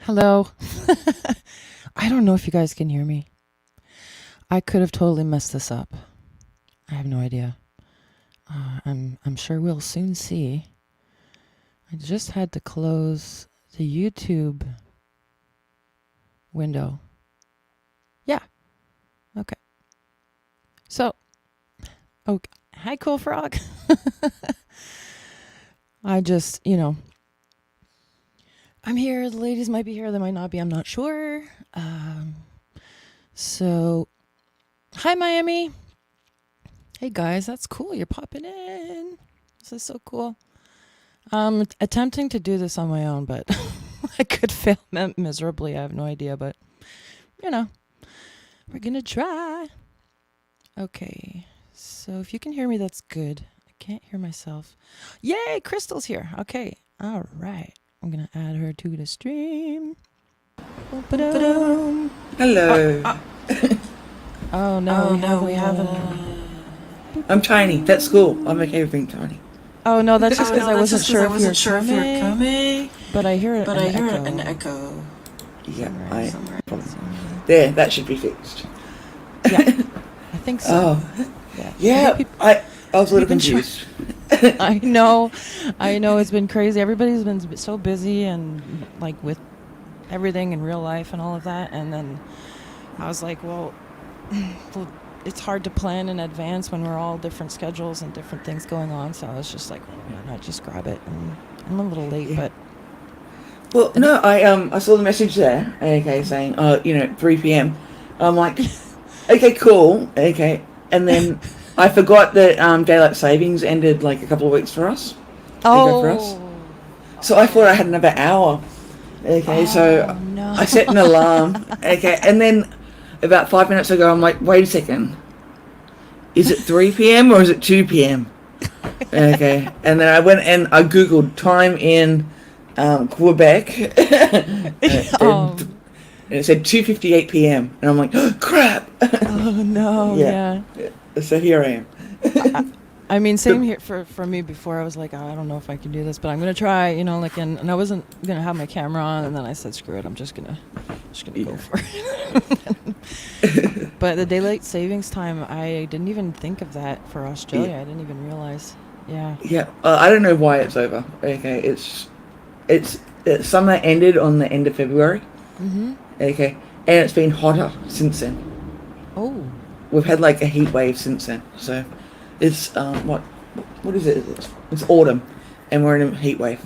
Hello. I don't know if you guys can hear me. I could have totally messed this up. I have no idea. I'm sure we'll soon see. I just had to close the YouTube window. Yeah. Okay. So, oh, hi, Cool Frog. I just, I'm here. The ladies might be here. They might not be. I'm not sure. So, hi, Miami. Hey, guys. That's cool. You're popping in. This is so cool. I'm attempting to do this on my own, but I could fail miserably. I have no idea, but, we're going to try. Okay. So, if you can hear me, that's good. I can't hear myself. Yay, Crystal's here. Okay. All right. I'm going to add her to the stream. Boom-ba-dum. Hello. Oh, no, we haven't. I'm tiny. That's cool. I'm okay with being tiny. Oh, no, that's just because I wasn't sure if you were coming. coming. But I hear it. An echo. Yeah, somewhere. There, that should be fixed. Yeah, I think so. Oh, yeah. I was a little confused. I know. It's been crazy. Everybody's been so busy and like with everything in real life and all of that. And then I was like, well, it's hard to plan in advance when we're all different schedules and different things going on. So I was just like, why not just grab it? And I'm a little late, but. Well, no, I saw the message there. Okay, saying 3 p.m. I'm like, okay, cool. Okay, and then I forgot that daylight savings ended like a couple of weeks for us. For us. So I thought I had another hour. Okay, so no. I set an alarm. Okay, and then about 5 minutes ago, I'm like, wait a second. Is it 3 p.m. or is it 2 p.m.? Okay, and then I went and I Googled time in Quebec. And it said 2:58 p.m. And I'm like, oh, crap. Oh, no, yeah. So here I am. I mean, same here for me before. I was like, I don't know if I can do this, but I'm going to try, and I wasn't going to have my camera on. And then I said, screw it. I'm just going to go for it. But the daylight savings time, I didn't even think of that for Australia. Yeah. I didn't even realize. Yeah. Yeah. I don't know why it's over. Okay. It's summer ended on the end of February. Mm-hmm. Okay. And it's been hotter since then. Oh. We've had like a heat wave since then. So it's what is it? It's autumn, and we're in a heat wave.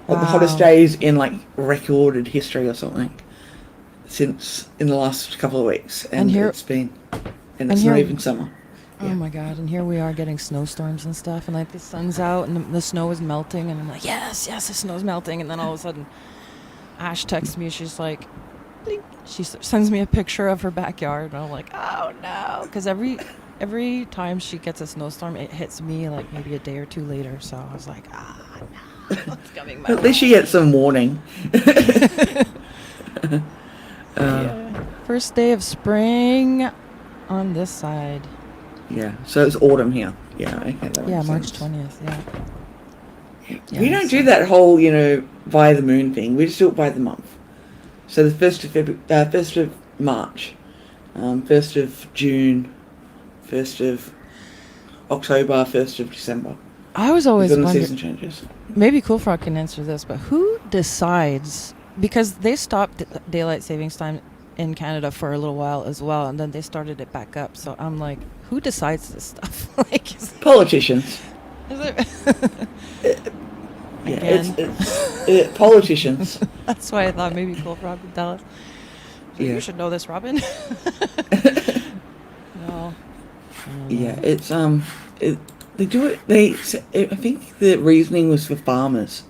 Like the hottest days in like recorded history or something since in the last couple of weeks, and it's not even summer. Oh my god! And here we are getting snowstorms and stuff, and like the sun's out and the snow is melting, and I'm like, yes, the snow's melting, and then all of a sudden, Ash texts me. She's like, blink. She sends me a picture of her backyard, and I'm like, oh no, because every time she gets a snowstorm, it hits me like maybe a day or two later. So I was like, no, it's coming. At least she gets some warning. Yeah. First day of spring on this side. Yeah, so it's autumn here. Yeah, okay. Yeah, March 20th. Yeah. We don't do that whole, by the moon thing. We just do it by the month. So the 1st of March, 1st of June, 1st of October, 1st of December. I was always wondering. The season changes. Maybe Cool Frog can answer this, but who decides? Because they stopped daylight savings time in Canada for a little while as well, and then they started it back up. So I'm like, who decides this stuff? Politicians. Is it? It's politicians. That's why I thought maybe Cool Frog would tell us. Yeah. You should know this, Robin. No. Yeah, it's they do it. I think the reasoning was for farmers.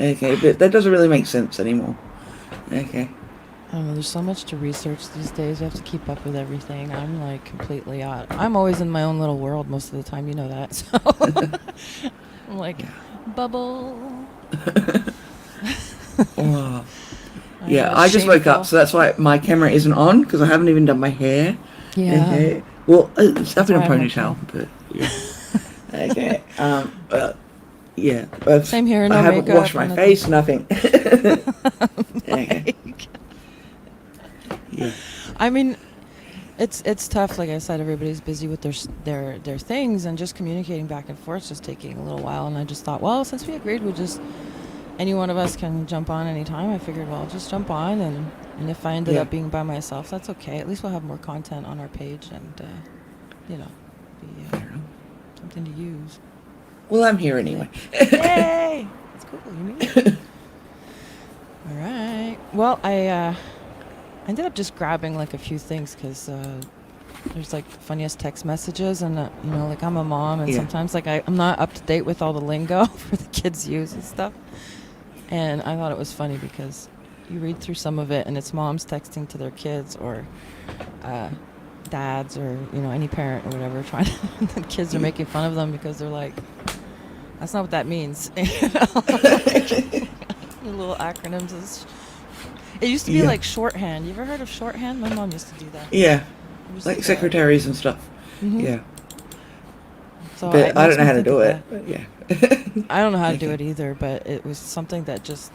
Okay, but that doesn't really make sense anymore. Okay. I don't know, there's so much to research these days. You have to keep up with everything. I'm like completely out. I'm always in my own little world most of the time, you know that. So I'm like, bubble. Oh. Yeah, I just woke up, so that's why my camera isn't on, because I haven't even done my hair. Yeah. Okay. Well, it's up in a ponytail, but yeah. Okay. Yeah. Same here, I no haven't makeup, washed my nothing. face, nothing. Okay. Yeah. I mean, it's tough. Like I said, everybody's busy with their things, and just communicating back and forth just taking a little while. And I just thought, well, since we agreed, we'll just any one of us can jump on anytime. I figured, well, I'll just jump on, and if I ended Yeah. up being by myself, that's okay. At least we'll have more content on our page, and be something to use. Well, I'm here anyway. Yay! That's cool. You mean? All right. Well, I ended up just grabbing like a few things because there's like the funniest text messages, and like I'm a mom, and Yeah. sometimes like I'm not up to date with all the lingo for the kids use and stuff. And I thought it was funny because you read through some of it, and it's moms texting to their kids or dads or any parent or whatever trying to, the kids are making fun of them because they're like, that's not what that means. The little acronyms it used to be Yeah. like shorthand. You ever heard of shorthand? My mom used to do that. Yeah. It was Like secretaries and stuff. Mhm. Yeah. So But it I makes don't know me how to think of do it. that. But yeah. I don't know how to do Okay. it either, but it was something that just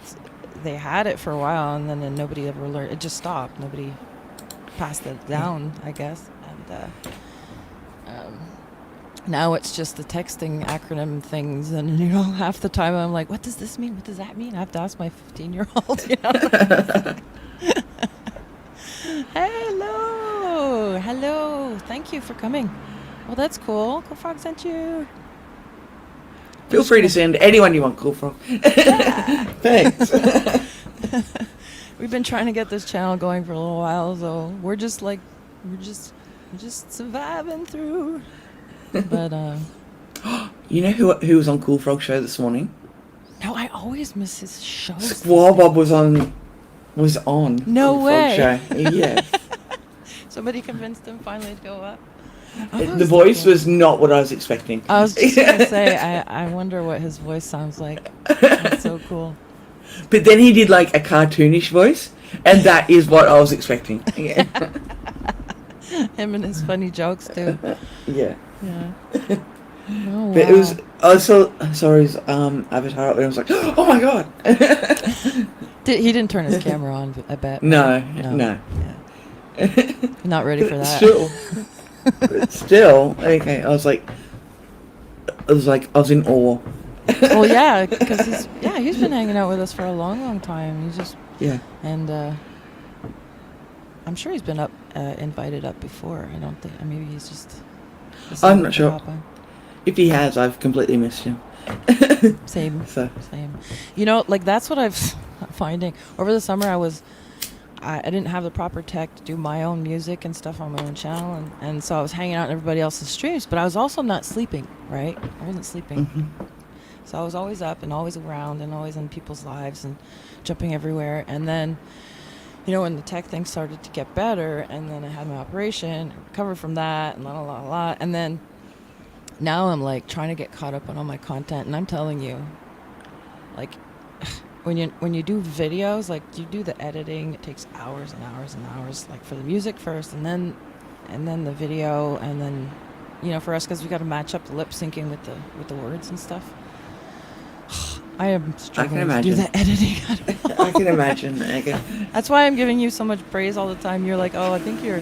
they had it for a while, and then nobody ever learned. It just stopped. Nobody passed it down, I guess. And now it's just the texting acronym things, and half the time I'm like, what does this mean? What does that mean? I have to ask my 15-year-old. Hello. Thank you for coming. Well, that's cool. Cool Frog sent you. Feel free to send anyone you want, Cool Frog. Thanks. We've been trying to get this channel going for a little while, so we're just surviving through. But You know who was on Cool Frog show this morning? no, I always miss his shows. Squaw Bob was on. No Cool way. Frog show. Yeah. Somebody convinced him finally to go up. The voice was not what I was expecting. I was just gonna say, I wonder what his voice sounds like. That's so cool. But then he did like a cartoonish voice, and that is what I was expecting. Yeah. Him and his funny jokes too. Yeah. Yeah. Oh, But it was. I saw his avatar, and I was like, oh my god. He didn't turn his camera on, I bet. No. Yeah. Not ready for that. Still, okay. I was in awe. Well, yeah, because he's been hanging out with us for a long time. He's just Yeah. and I'm sure he's been invited up before. I don't think. Maybe he's just. I'm not sure. hop on. If he has, I've completely missed him. Same. So Same. Like that's what I've finding over the summer. I didn't have the proper tech to do my own music and stuff on my own channel, and so I was hanging out in everybody else's streams, but I was also not sleeping. Right? I wasn't sleeping. mhm. So I was always up and always around and always in people's lives and jumping everywhere. And then, when the tech thing started to get better, and then I had my operation, recovered from that, and la. And then now I'm like trying to get caught up on all my content. And I'm telling you, like, when you do videos, like you do the editing, it takes hours and hours and hours, like for the music first, and then the video, and then, for us, because we got to match up the lip syncing with the words and stuff. I am struggling to do the editing. I can imagine. Okay. That's why I'm giving you so much praise all the time. You're like, oh, I think you're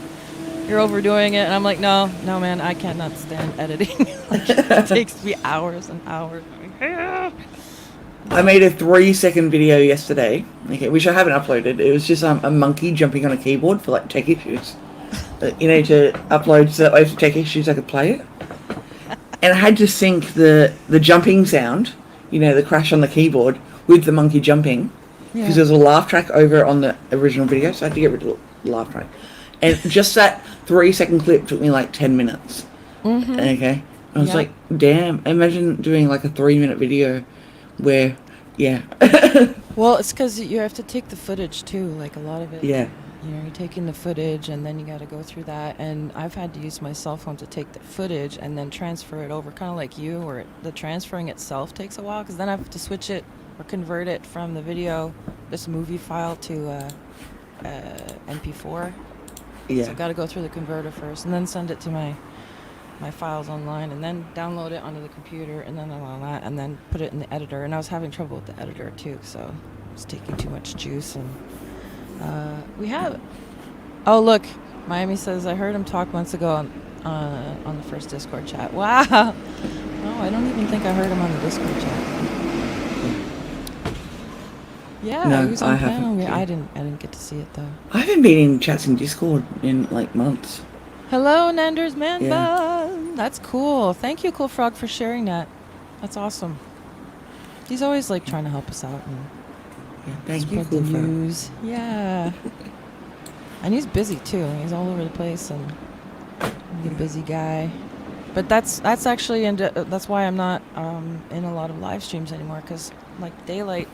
overdoing it, and I'm like, no, man, I cannot stand editing. It takes me hours and hours. I made a 3-second video yesterday, which I haven't uploaded. It was just a monkey jumping on a keyboard for like tech issues. To upload so that way for tech issues I could play it. And I had to sync the jumping sound, the crash on the keyboard, with the monkey jumping. Because there's a laugh track over on the original video, so I had to get rid of the laugh track. And just that 3-second clip took me like 10 minutes. Mm-hmm. Okay. I was like, damn, imagine doing like a 3-minute video where, yeah. Well, it's because you have to take the footage too, like a lot of it. Yeah. You're taking the footage, and then you got to go through that. And I've had to use my cell phone to take the footage and then transfer it over, kind of like you, where the transferring itself takes a while, because then I have to switch it or convert it from the video, this movie file, to MP4. Yeah. So I've got to go through the converter first, and then send it to my my files online and then download it onto the computer and then all that and then put it in the editor. And I was having trouble with the editor too, so it's taking too much juice. And we have. Oh look, Miami says I heard him talk months ago on the first Discord chat. Wow. No, I don't even think I heard him on the Discord chat. Yeah, No, he was on I panel. haven't, yeah. I didn't get to see it though. I haven't been in chats in Discord in like months. Hello, Nander's Man Yeah. Bun. That's cool. Thank you, Cool Frog, for sharing that. That's awesome. He's always like trying to help us out and Yeah, thank you, spread cool the frog. news. Yeah. And he's busy too. He's all over the place and he's a busy guy. But that's actually that's why I'm not in a lot of live streams anymore, because like daylight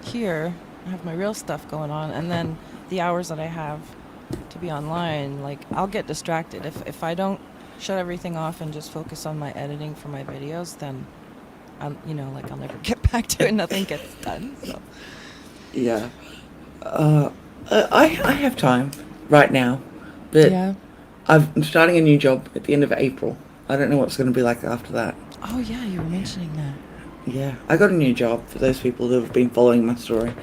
here, I have my real stuff going on, and then the hours that I have to be online, like I'll get distracted if I don't shut everything off and just focus on my editing for my videos. Then I'll never get back to it. Nothing gets done. So Yeah. I have time right now, but yeah. I'm starting a new job at the end of April. I don't know what it's going to be like after that. Oh yeah, you were mentioning that. Yeah, I got a new job for those people who have been following my story.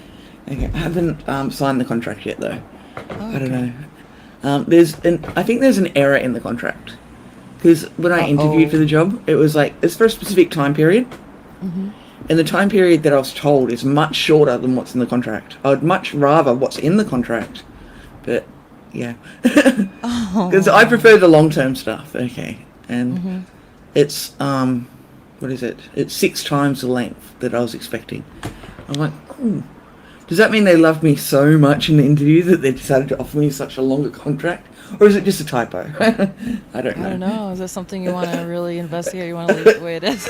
Okay, I haven't signed the contract yet though. Oh, I don't okay. know. I think there's an error in the contract, because when I interviewed for the job, it was like it's for a specific time period, Mhm. and the time period that I was told is much shorter than what's in the contract. I would much rather what's in the contract, but yeah, Oh. because I prefer the long-term stuff. Okay, and Mhm. it's what is it? It's 6 times the length that I was expecting. I'm like, oh, does that mean they loved me so much in the interview that they decided to offer me such a longer contract, or is it just a typo? I don't know. I don't know. Is that something you want to really investigate? You want to leave it the way it is?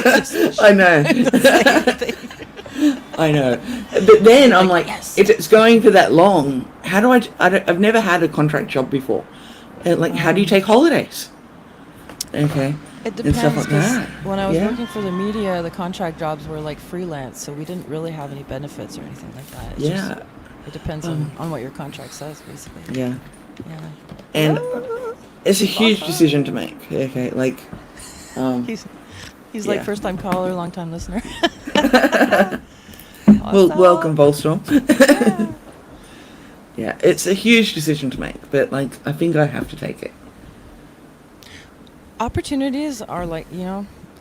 Just I know. same thing. I know. But then I'm like, yes. if it's going for that long, how do I've never had a contract job before. Like, how do you take holidays? Okay. It And stuff depends, like because that. when I was Yeah. working for the media, the contract jobs were like freelance, so we didn't really have any benefits or anything like that. It's Yeah. just, it depends on what your contract says, basically. Yeah. Yeah. And it's a huge decision to make. Okay. Like, He's like yeah. first time caller, long time listener. well, Awesome. welcome, Volstorm. Yeah. Yeah, it's a huge decision to make, but like, I think I have to take it. Opportunities are like,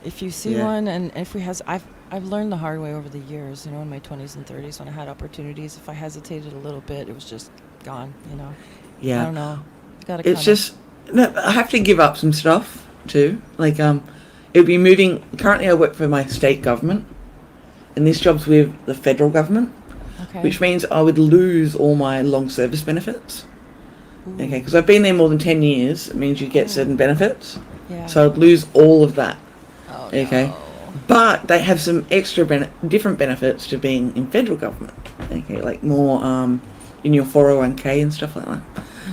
if you see Yeah. one, and if I've learned the hard way over the years, in my 20s and 30s, when I had opportunities, if I hesitated a little bit, it was just gone, Yeah. I don't know. You gotta It's just, no, I have to give up some stuff too. Like, it'll be moving. Currently, I work for my state government, and this job's with the federal government, okay. which means I would lose all my long service benefits. Ooh. Okay, because I've been there more than 10 years. It means you get certain benefits. Yeah. So I'd lose all of that. Oh, Okay. no. But they have some extra different benefits to being in federal government. Okay, like more in your 401k and stuff like that.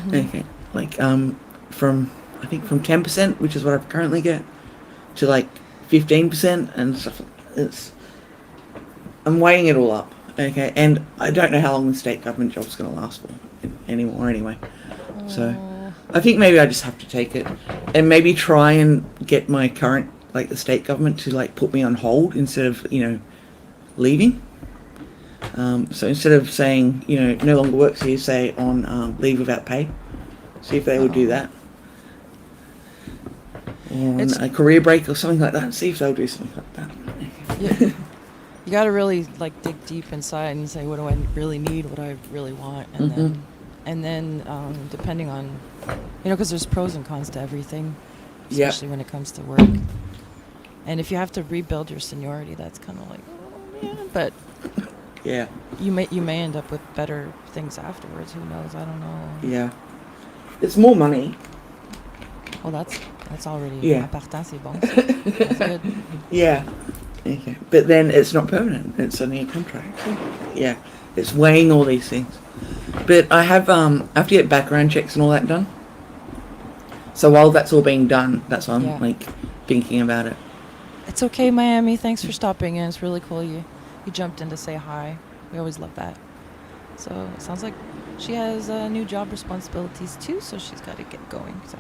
Mhm. Okay, like from 10%, which is what I currently get, to like 15% and stuff. I'm weighing it all up. Okay, and I don't know how long the state government job's going to last for anymore. Anyway, so Oh. I think maybe I just have to take it, and maybe try and get my current, like the state government, to like put me on hold instead of leaving. So instead of saying no longer works here, say on leave without pay. See if they would do Oh. that. Or on It's- a career break or something like that. See if they'll do something like that. You got to really like dig deep inside and say, what do I really need? What do I really want? And then depending on, because there's pros and cons to everything, Yeah. especially when it comes to work. And if you have to rebuild your seniority, that's kind of like, oh man. But Yeah. you may end up with better things afterwards. Who knows? I don't know. Yeah. It's more money. Well, that's already Yeah. important, c'est bon. That's good. Yeah. Okay. But then it's not permanent. It's only a contract. Yeah. It's weighing all these things. But I have to get background checks and all that done. So while that's all being done, that's why I'm Yeah. like thinking about it. It's okay, Miami. Thanks for stopping in. It's really cool you jumped in to say hi. We always love that. So it sounds like she has new job responsibilities too, so she's got to get going. So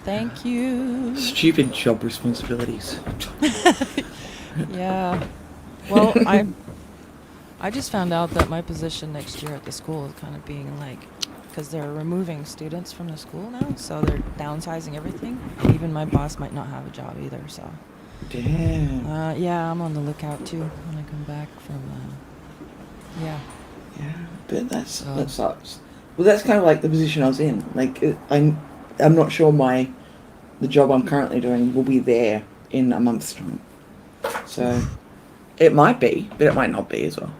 Thank you. Stupid job responsibilities. Yeah. Well, I just found out that my position next year at the school is kind of being like, because they're removing students from the school now, so they're downsizing everything. Even my boss might not have a job either, so. Damn. Yeah, I'm on the lookout too when I come back from. Yeah. Yeah, but that So- sucks. Well, that's kind of like the position I was in. Like, I'm not sure the job I'm currently doing will be there in a month's time. So, it might be, but it might not be as well.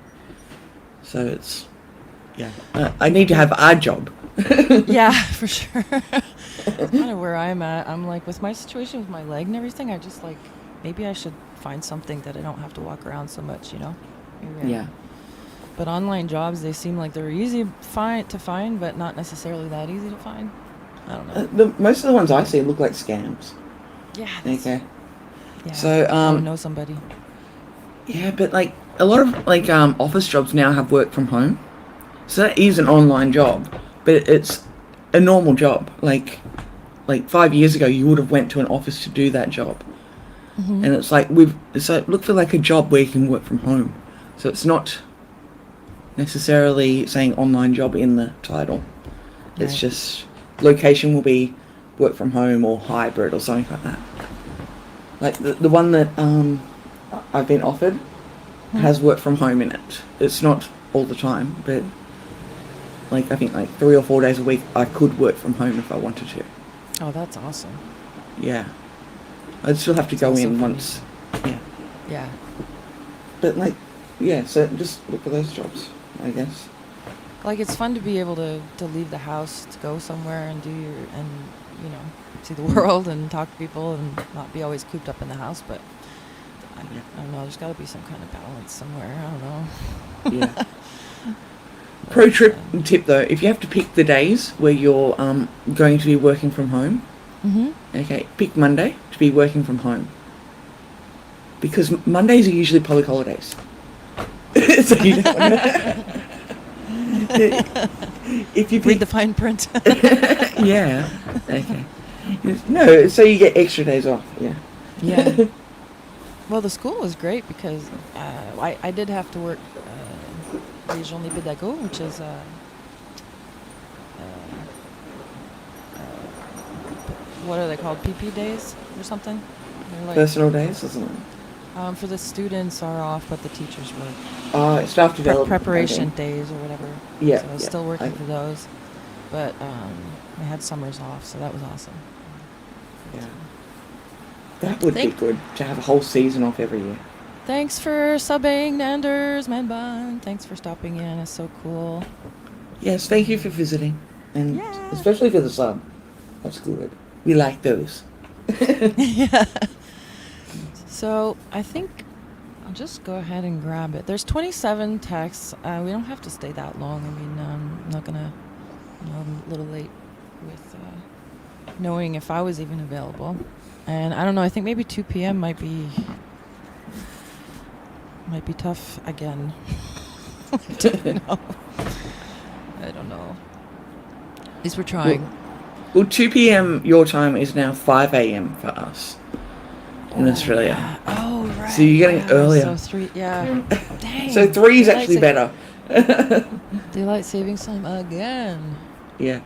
So it's, yeah. I need to have a job. Yeah, for sure. That's kind of where I'm at. I'm like, with my situation with my leg and everything, I just like, maybe I should find something that I don't have to walk around so much, you know? Maybe Yeah. But online jobs, they seem like they're easy to find, but not necessarily that easy to find. I don't know. Most of the ones I see look like scams. Yeah. Okay. Yeah. So, I would know somebody. Yeah, but like a lot of like office jobs now have work from home, so that is an online job, but it's a normal job. Like 5 years ago, you would have went to an office to do that job, Mhm. and it's like look for like a job where you can work from home. So it's not necessarily saying online job in the title. It's Right. just location will be work from home or hybrid or something like that. Like the one that I've been offered has work from home in it. It's not all the time, but like I think like 3 or 4 days a week I could work from home if I wanted to. Oh, that's awesome. Yeah. I'd still have to go That's in awesome. once. Yeah. Yeah. But like, yeah, so just look for those jobs, I guess. Like, it's fun to be able to leave the house to go somewhere and you know, see the world and talk to people and not be always cooped up in the house. But I don't know. There's got to be some kind of balance somewhere. I don't know. Yeah. Pro tip though, if you have to pick the days where you're going to be working from home, Mm-hmm. okay, pick Monday to be working from home. Because Mondays are usually public holidays. So you don't wanna- if you Read pick the fine print. yeah, okay. No, so you get extra days off. Yeah. Yeah. Well, the school was great because I did have to work les journées pédago, which is what are they called? PP days or something? They're like, Personal days, isn't it? for the students are off, but the teachers work. Staff development. Preparation okay. days or whatever. Yeah. So I was yeah, still working okay. for those, but I had summers off, so that was awesome. Yeah. That would be good to have a whole season off every year. Thanks for subbing, Anders Manban. Thanks for stopping in. It's so cool. Yes, thank you for visiting, and Yeah. especially for the sub. That's good. We like those. Yeah. So I think I'll just go ahead and grab it. There's 27 texts. We don't have to stay that long. I mean, I'm not gonna. I'm a little late with knowing if I was even available, and I don't know. I think maybe 2 p.m. might be tough again. I don't know. I don't know. At least we're trying. Well, 2 p.m. your time is now 5 a.m. for us in Australia. Yeah. Oh, right. So you're getting Yeah, earlier. So 3, yeah. Dang. So 3 is Daylight actually sa- better. Daylight savings time again. Yeah. Yeah.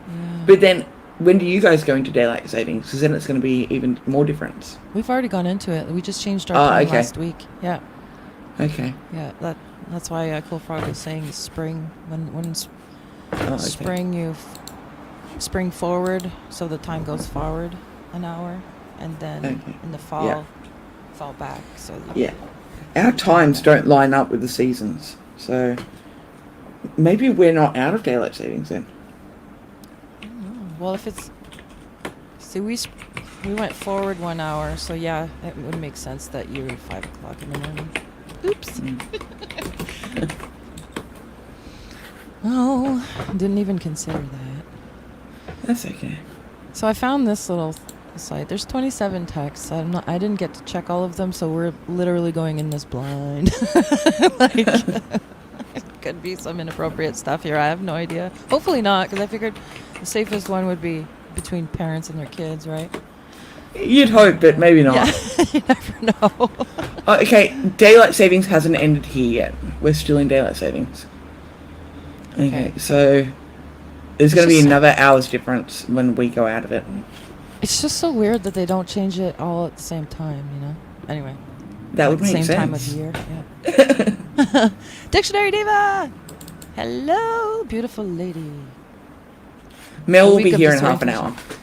But then, when do you guys go into daylight savings? Because then it's going to be even more difference. We've already gone into it. We just changed our Oh, time okay. last week. Yeah. Okay. Yeah. That's why Cool Frog was saying spring. When Oh, okay. spring spring forward, so the time goes forward an hour, and then Okay. in the fall, Yeah. fall back. So Yeah. Our times don't line up with the seasons. So maybe we're not out of daylight savings then. Well, if it's see, we went forward 1 hour, so yeah, it would make sense that you're 5 o'clock in the morning. Oops. Oh, didn't even consider that. That's okay. So I found this little site. There's 27 texts. I didn't get to check all of them, so we're literally going in this blind. Like, it could be some inappropriate stuff here. I have no idea. Hopefully not, because I figured the safest one would be between parents and their kids, right? You'd hope, but maybe not. Yeah, you never know. Oh, okay, daylight savings hasn't ended here yet. We're still in daylight savings. Okay, so there's going to be just- another hour's difference when we go out of it. It's just so weird that they don't change it all at the same time, you know? Anyway. That would Like make same time of sense. year. Yeah. Dictionary Diva! Hello, beautiful lady. Mel The will week be of here the in half an Swordfish. hour.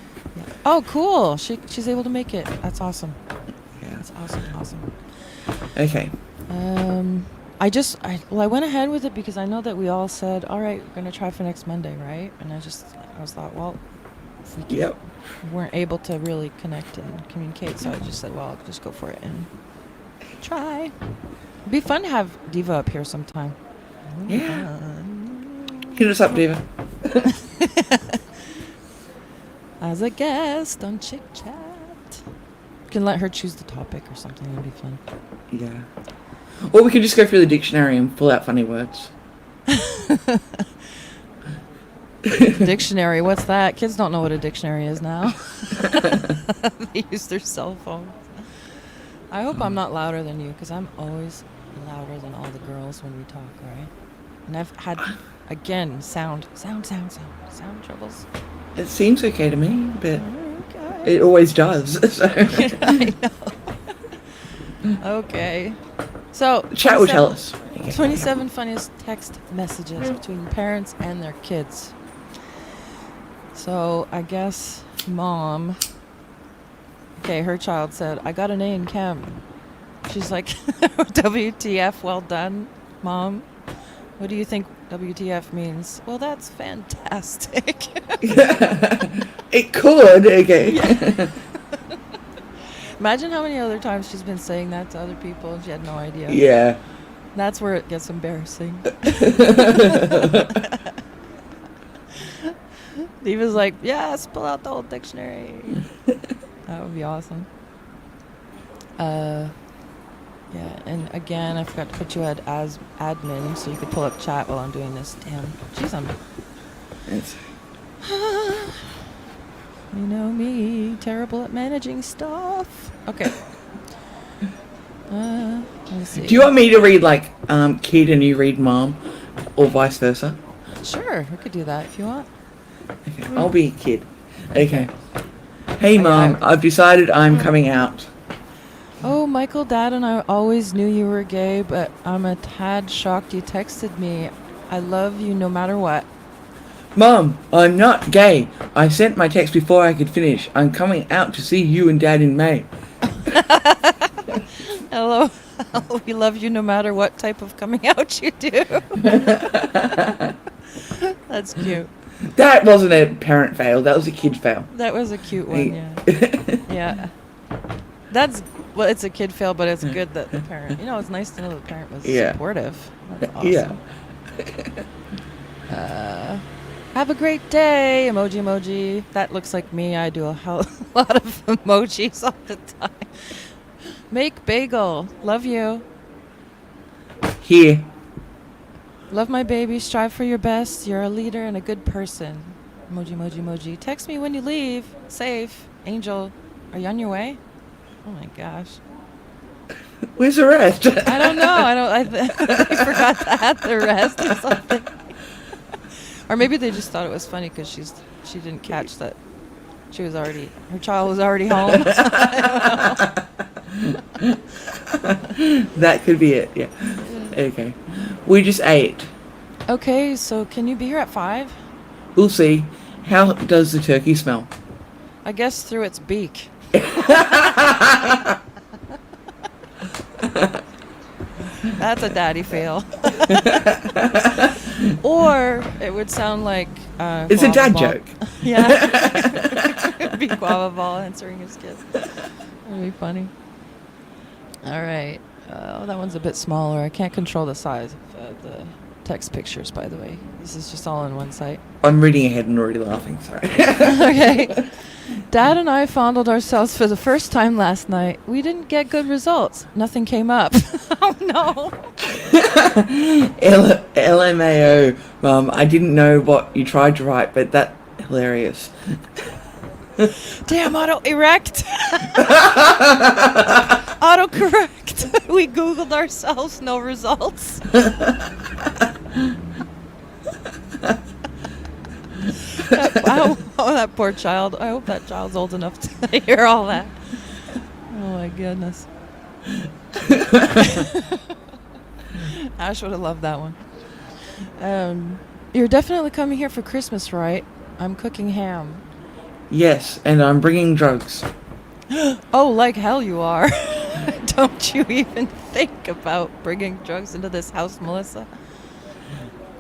Oh, cool. She's able to make it. That's awesome. Yeah. That's awesome. Okay. I went ahead with it because I know that we all said, all right, we're going to try for next Monday, right? And I was thought, well, if we Yep. weren't able to really connect and communicate, so I just said, well, I'll just go for it and try. It'd be fun to have Diva up here sometime. Yeah. Hit us up, Diva. As a guest on Chick Chat. Can let her choose the topic or something. It'd be fun. Yeah. Or we could just go through the dictionary and pull out funny words. Dictionary, what's that? Kids don't know what a dictionary is now. They use their cell phones. I hope I'm not louder than you, because I'm always louder than all the girls when we talk, right? And I've had, again, sound troubles. It seems okay to me, but Okay. it always does. So. I know. Okay. So, Chat will tell us. Okay. 27 funniest text messages between parents and their kids. So I guess mom, okay, her child said, I got an A in chem. She's like, WTF, well done, mom. What do you think WTF means? Well, that's fantastic. It could, okay. Imagine how many other times she's been saying that to other people and she had no idea. Yeah. That's where it gets embarrassing. Diva's like, yes, pull out the whole dictionary. That would be awesome. Yeah, and again, I forgot to put you as admin so you could pull up chat while I'm doing this. Damn. Jeez, It's- you know me, terrible at managing stuff. Okay. Let me see. Do you want me to read like kid and you read mom, or vice versa? Sure, we could do that if you want. Okay, I'll be kid. Okay. Hey mom, I've decided I'm coming out. Oh, Michael, Dad and I always knew you were gay, but I'm a tad shocked you texted me. I love you no matter what. Mom, I'm not gay. I sent my text before I could finish. I'm coming out to see you and Dad in May. Hello. We love you no matter what type of coming out you do. That's cute. That wasn't a parent fail. That was a kid fail. That was a cute one, yeah. Yeah. Well, it's a kid fail, but it's good that the parent, it's nice to know the parent was Yeah. supportive. That's awesome. Yeah. Have a great day, emoji. That looks like me. I do a lot of emojis all the time. Make bagel. Love you. Here. Love my baby. Strive for your best. You're a leader and a good person. Emoji. Text me when you leave. Safe. Angel. Are you on your way? Oh my gosh. Where's the rest? I don't know. I forgot to add the rest or something. Or maybe they just thought it was funny because she didn't catch that her child was already home. That could be it, yeah. Okay. We just ate. Okay, so can you be here at 5? We'll see. How does the turkey smell? I guess through its beak. That's a daddy fail. Or it would sound like It's a Guava dad Ball. joke. Yeah. It'd be Guava Ball answering his kid. That'd be funny. All right. That one's a bit smaller. I can't control the size of the text pictures, by the way. This is just all on one site. I'm reading ahead and already laughing, sorry. Okay. Dad and I fondled ourselves for the first time last night. We didn't get good results. Nothing came up. Oh, no. LMAO, Mum. I didn't know what you tried to write, but that's hilarious. Damn, auto erect. Autocorrect. We Googled ourselves, no results. Oh, that poor child. I hope that child's old enough to hear all that. Oh my goodness. Ash would have loved that one. You're definitely coming here for Christmas, right? I'm cooking ham. Yes, and I'm bringing drugs. Oh, like hell you are. Don't you even think about bringing drugs into this house, Melissa?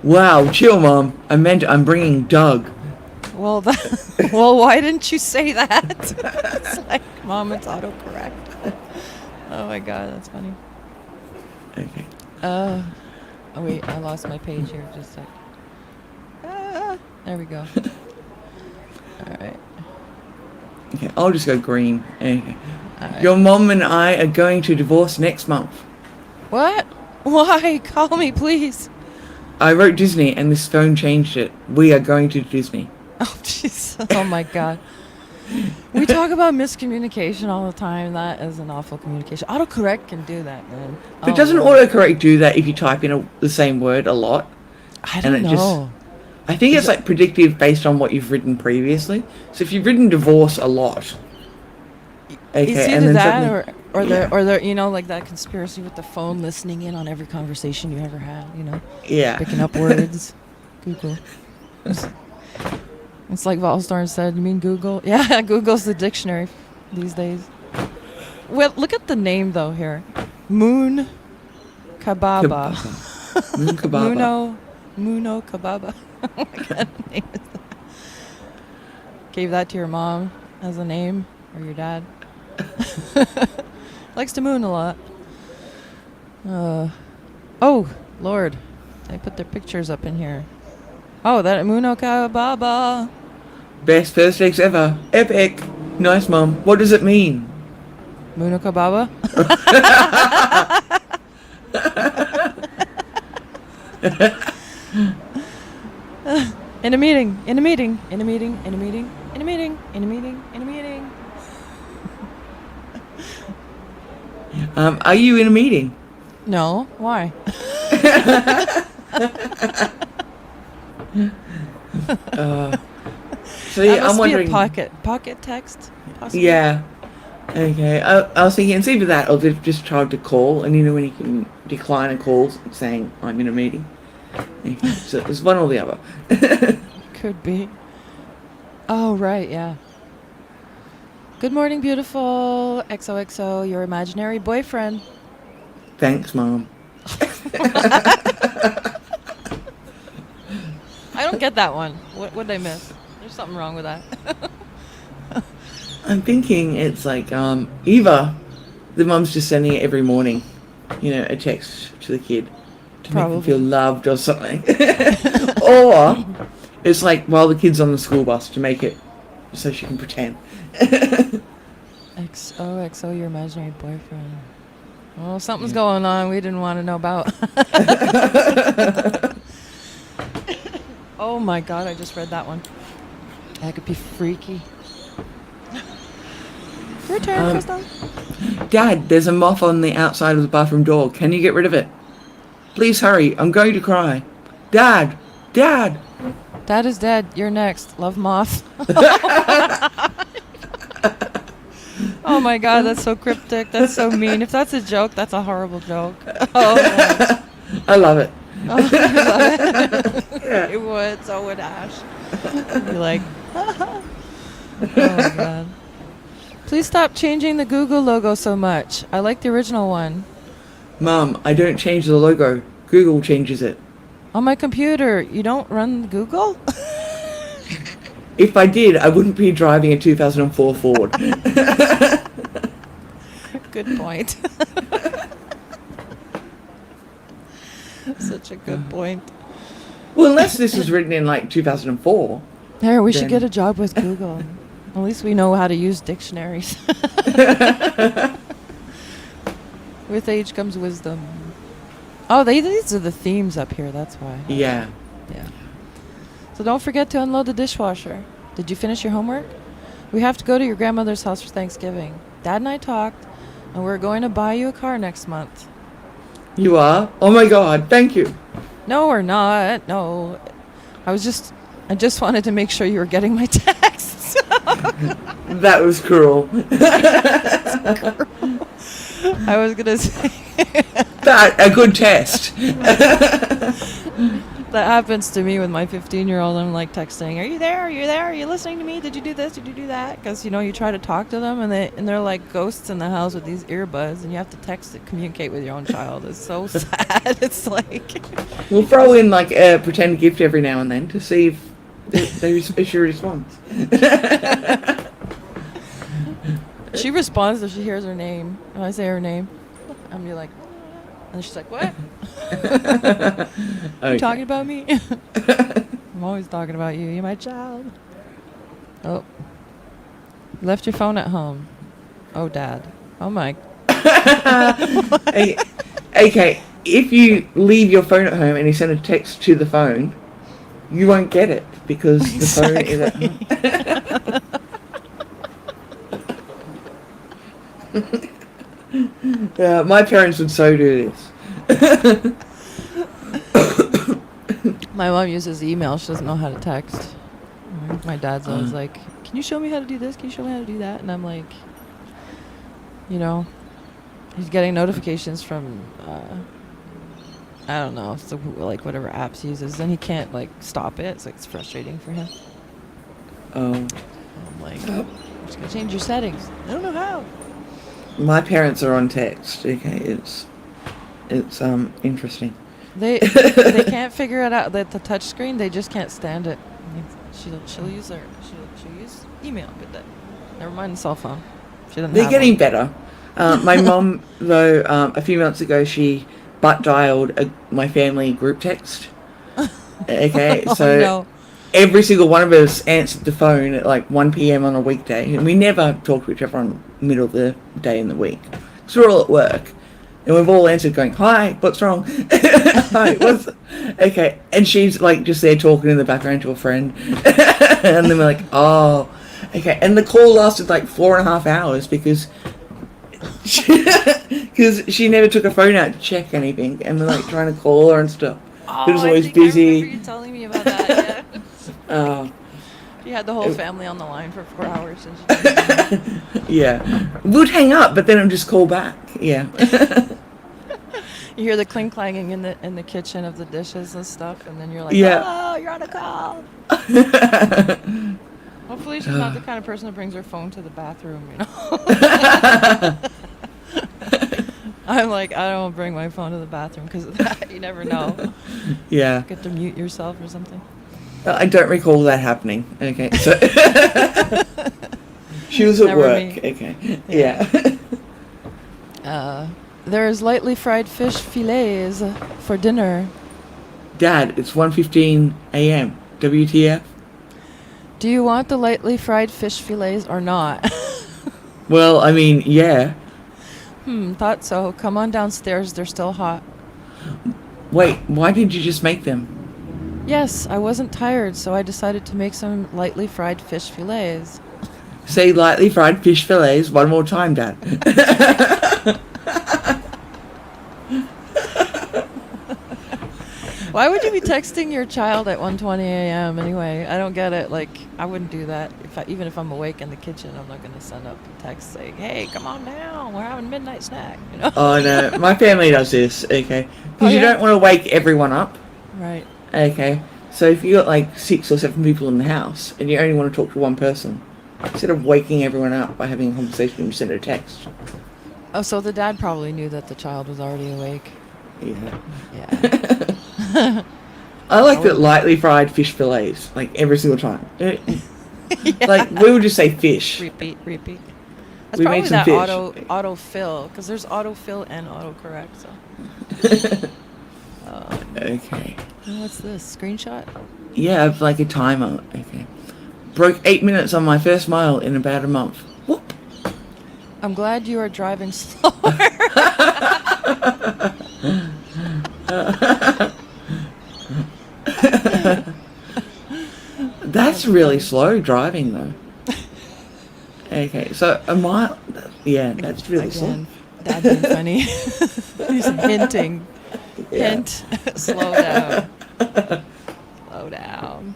Wow, chill, Mom. I meant I'm bringing Doug. Well, well, why didn't you say that? It's like, Mom, it's autocorrect. Oh my God, that's funny. Okay. Oh wait, I lost my page here. Just a sec. There we go. All right. Okay, I'll just go green. Okay. All right. Your mom and I are going to divorce next month. What? Why? Call me, please. I wrote Disney and this phone changed it. We are going to Disney. Oh, jeez. Oh my God. We talk about miscommunication all the time. That is an awful communication. Autocorrect can do that, man. But doesn't autocorrect do that if you type in the same word a lot? I don't know. I think it's like predictive based on what you've written previously. So if you've written divorce a lot, okay, It's either that or there, you know, like that conspiracy with the phone listening in on every conversation you ever had, you know, yeah, picking up words. Google. It's like Volstorm said, you mean Google? Yeah, Google's the dictionary these days. Well, look at the name though here. Moon Kababa. Moon Kababa. Muno Kababa. Oh my God, what name is that? Gave that to your mom as a name, or your dad. Likes to moon a lot. Oh, Lord. They put their pictures up in here. Oh, that Muno Kababa. Best first dates ever. Epic. Nice, Mom. What does it mean? Muno Kababa? In a meeting. Are you in a meeting? No, why? See, That must I'm wondering. be a pocket text, possibly. Yeah. Okay. I was thinking it's either that or they've just tried to call, and you know when you can decline a call saying I'm in a meeting. Okay, so it's one or the other. Could be. Oh, right, yeah. Good morning, beautiful XOXO, your imaginary boyfriend. Thanks, Mom. I don't get that one. What did I miss? There's something wrong with that. I'm thinking it's like either the mom's just sending it every morning, you know, a text to the kid to make him feel loved or something, or it's like while the kid's on the school bus to make it so she can pretend. XOXO, your imaginary boyfriend. Well, something's going on we didn't want to know about. Oh my God, I just read that one. That could be freaky. Your turn, Crystal. Dad, there's a moth on the outside of the bathroom door. Can you get rid of it? Please hurry. I'm going to cry. Dad! Dad! Dad is dead. You're next. Love, Moth. Oh my God, that's so cryptic. That's so mean. If that's a joke, that's a horrible joke. Oh, I love it. oh you love it? Yeah. It would. So would Ash. Be like, oh my God. Please stop changing the Google logo so much. I like the original one. Mom, I don't change the logo. Google changes it. On my computer, you don't run Google? If I did, I wouldn't be driving a 2004 Ford. Good point. Such a good point. Well, unless this was written in like 2004. There, we should Then- get a job with Google. At least we know how to use dictionaries. With age comes wisdom. Oh, these are the themes up here. That's why. Yeah. Yeah. So don't forget to unload the dishwasher. Did you finish your homework? We have to go to your grandmother's house for Thanksgiving. Dad and I talked, and we're going to buy you a car next month. You are? Oh my God, thank you. No, we're not. No. I just wanted to make sure you were getting my texts. That was cruel. I was going to say, That, a good test. that happens to me with my 15-year-old. I'm like texting, "Are you there? Are you there? Are you listening to me? Did you do this? Did you do that?" Because you try to talk to them, and they're like ghosts in the house with these earbuds, and you have to text to communicate with your own child. It's so sad. It's like We'll throw in like a pretend gift every now and then to see if she responds. she responds if she hears her name. When I say her name, I'm be like, and she's like, "What? You talking about me?" I'm always talking about you. You're my child. Oh. You left your phone at home. Oh, Dad. Oh, my. Okay, if you leave your phone at home and you send a text to the phone, you won't get it because the phone is at home. My parents would so do this. My mom uses email. She doesn't know how to text. My dad's always like, "Can you show me how to do this? Can you show me how to do that?" And I'm like, he's getting notifications from, I don't know, so like whatever apps he uses. Then he can't like stop it. It's like it's frustrating for him. Oh. I'm like, I'm just gonna change your settings. I don't know how. My parents are on text. Okay, it's interesting. They can't figure it out. The touch screen, they just can't stand it. She'll use email, but never mind the cell phone. She doesn't. They're getting better. My mom, though, a few months ago, she butt dialed my family group text. Okay, so no. every single one of us answered the phone at like 1 p.m. on a weekday, and we never talk to each other on the middle of the day in the week. So we're all at work. And we've all answered going, "Hi, what's wrong?" Hi, what's... Okay. And she's like just there talking in the background to a friend. And then we're like, "Oh, okay." And the call lasted like 4.5 hours because she never took her phone out to check anything. And we're like trying to call her and stuff. Oh, It was always I think I busy. remember you telling me about that. Yeah. Oh, You had the whole family on the line for 4 hours. And yeah. We'd hang up, but then I'd just call back. Yeah. you hear the clink clanging in the kitchen of the dishes and stuff, and then you're like, Yeah. "Oh, you're on a call." Hopefully, she's not the kind of person that brings her phone to the bathroom. I'm like, I don't bring my phone to the bathroom because of that. You never know. Yeah. Get to mute yourself or something. I don't recall that happening. Okay, so she was at Never work. me. Okay, yeah. There's lightly fried fish fillets for dinner. Dad, it's 1:15 a.m. WTF? Do you want the lightly fried fish fillets or not? Well, I mean, yeah. Thought so. Come on downstairs. They're still hot. Wait, why didn't you just make them? Yes, I wasn't tired, so I decided to make some lightly fried fish fillets. Say lightly fried fish fillets one more time, Dad. Why would you be texting your child at 1:20 a.m. anyway? I don't get it. Like, I wouldn't do that. Even if I'm awake in the kitchen, I'm not going to send up a text saying, "Hey, come on down. We're having midnight snack." Oh, no. My family does this, okay? Because Oh, you yeah? don't want to wake everyone up, Right. okay? So if you got like 6 or 7 people in the house and you only want to talk to one person, instead of waking everyone up by having a conversation, you send a text. Oh, so the dad probably knew that the child was already awake. Yeah. Yeah. I like that lightly fried fish fillets, like every single time. Like we would just say fish. Repeat. That's We probably made some that fish. autofill, because there's autofill and autocorrect. So. Okay. What's this? Screenshot? Yeah, I have like a timer. Okay. Broke 8 minutes on my first mile in about a month. Whoop. I'm glad you are driving slower. That's really slow driving though. Okay, so a mile. Yeah, that's really slow. Again, Dad being funny. He's hinting. Yeah. Hint. Slow down. Slow down.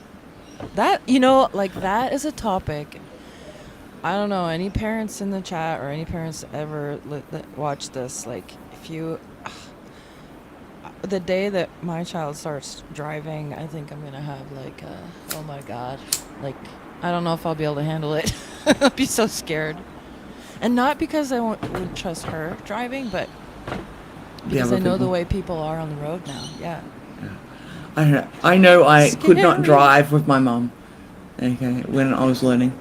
That, you know, like that is a topic. I don't know, any parents in the chat or any parents ever watch this, like, if you. The day that my child starts driving, I think I'm going to have, like, oh my God. Like, I don't know if I'll be able to handle it. I'll be so scared. And not because I wouldn't trust her driving, but because I know the way people are on the road now. Yeah. I don't know. I know I could not Scary. drive with my mum. Okay, when I was learning.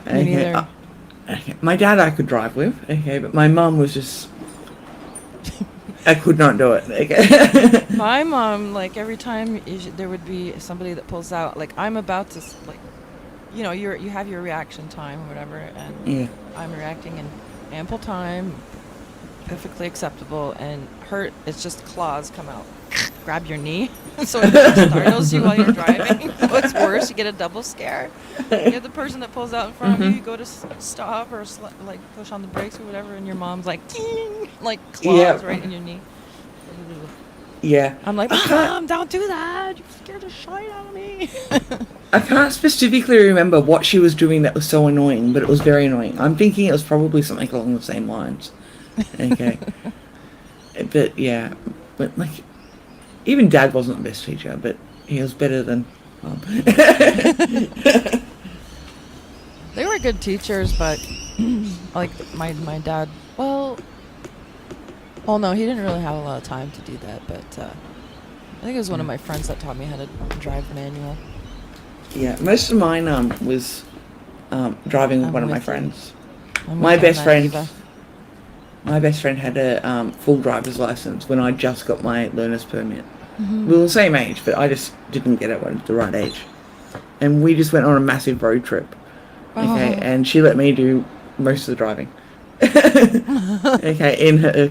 Me neither. Okay. My dad I could drive with. Okay, but my mum was just. I could not do it. Okay. My mom, like, every time there would be somebody that pulls out, like, I'm about to, like, you know, you have your reaction time or whatever, and Yeah. I'm reacting in ample time, perfectly acceptable, and it's just claws come out, grab your knee, so it startles you while you're driving. What's worse, you get a double scare. You have the person that pulls out in front of you, you go to stop or like push on the brakes or whatever, and your mom's like, ding, like claws right in your knee. Yeah. I'm like, Mom, don't do that. You scared the shit out of me. I can't specifically remember what she was doing that was so annoying, but it was very annoying. I'm thinking it was probably something along the same lines. Okay. But yeah, but like, even Dad wasn't the best teacher, but he was better than Mum. They were good teachers, but like my dad, well, no, he didn't really have a lot of time to do that, but I think it was one of my friends that taught me how to drive manual. Yeah, most of mine was driving with I'm one of my with you. friends. I'm My with you on best that, friend, Eva. my best friend had a full driver's license when I just got my learner's permit. Mhm. We were the same age, but I just didn't get it at the right age. And we just went on a massive road trip. Okay, Oh. and she let me do most of the driving. Okay, in her,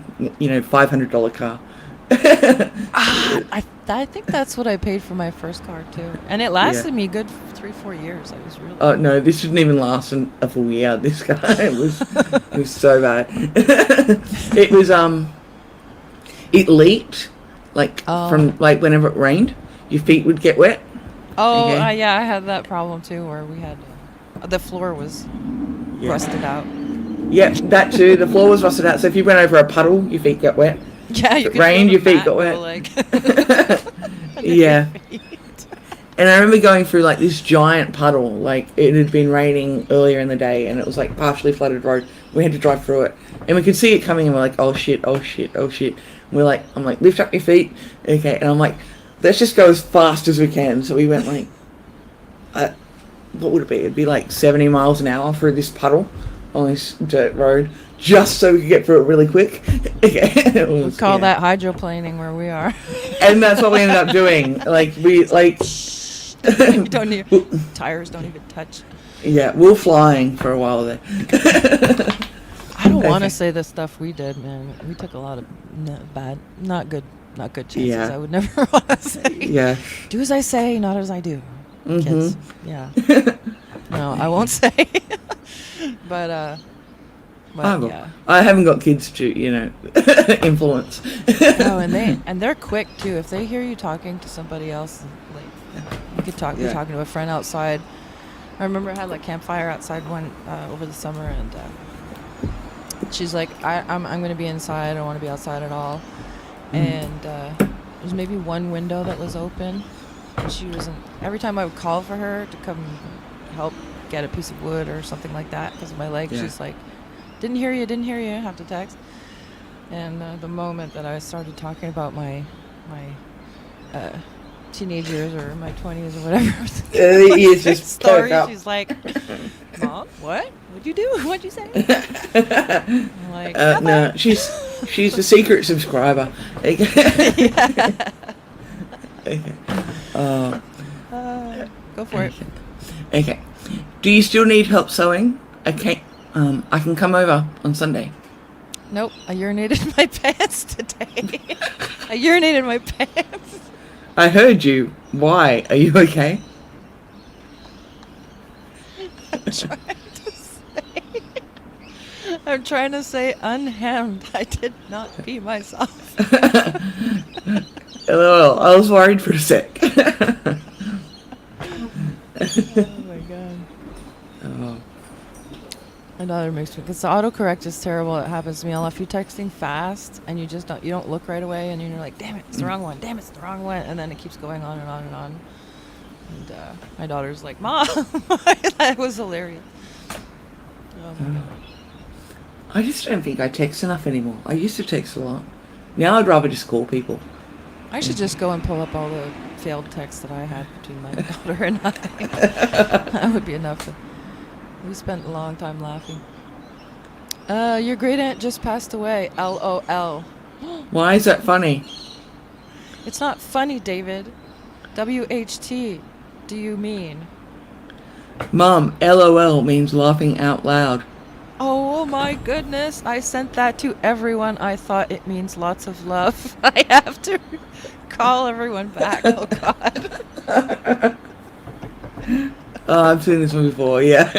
$500 car. I think that's what I paid for my first car too, and it lasted me good 3-4 years. I was really. Oh no, this didn't even last a full year. This car, it was so bad. It was it leaked, like from like whenever it rained, your feet would get wet. Oh, Okay. yeah, I had that problem too, where we had the floor was rusted out. Yeah, that too. The floor was rusted out, so if you went over a puddle, your feet got wet. Yeah, you If it could rained, feel your the feet mat got go, wet. like, Yeah. And I remember going through like this giant puddle, like it had been raining earlier in the day, and it was like partially flooded road. We had to drive through it, and we could see it coming, and we're like, oh shit, oh shit, oh shit. And I'm like, lift up your feet, okay. And I'm like, let's just go as fast as we can. So we went like, what would it be? It'd be like 70 miles an hour through this puddle on this dirt road, just so we could get through it really quick. Okay. We call that hydroplaning where we are. And that's what we ended up doing. Like we like. You don't need tires. Don't even touch. Yeah, we were flying for a while there. I don't want to say the stuff we did, man. We took a lot of not good chances. Yeah. I would never want to say. Yeah. Do as I say, not as I do. Mhm. Kids. Yeah. No, I won't say. But yeah. I haven't got kids to, influence. No, and they're quick too. If they hear you talking to somebody else, like you could talk. You're Yeah. talking to a friend outside. I remember I had like campfire outside one over the summer, and she's like, I'm going to be inside. I don't want to be outside at all. And there's maybe one window that was open. And she wasn't. Every time I would call for her to come help get a piece of wood or something like that because of my leg, Yeah. she's like, didn't hear you, have to text. And the moment that I started talking about my teenage years or my 20s or whatever, You just perk story, up. she's like, Mom, what? What'd you do? What'd you say? I'm like, No, she's a secret subscriber. Okay. go for it. Okay. Do you still need help sewing? Okay. I can come over on Sunday. Nope, I urinated my pants today. I urinated my pants. I heard you. Why? Are you okay? I'm trying to say. I'm trying to say unhemmed. I did not be myself. LOL. I was worried for a sec. Oh my god. Oh. My daughter makes me, because the autocorrect is terrible. It happens to me a lot. If you're texting fast and you don't look right away, and you're like, damn it, it's the wrong one. Damn it, it's the wrong one. And then it keeps going on and on and on. And my daughter's like, Mom, that was hilarious. Oh my god. I just don't think I text enough anymore. I used to text a lot. Now I'd rather just call people. I should just go and pull up all the failed texts that I had between my daughter and I. That would be enough. We spent a long time laughing. Your great aunt just passed away. LOL. Why is that funny? It's not funny, David. WHT. Do you mean? Mum, LOL means laughing out loud. Oh my goodness. I sent that to everyone. I thought it means lots of love. I have to call everyone back. Oh god. Oh, I've seen this one before, yeah.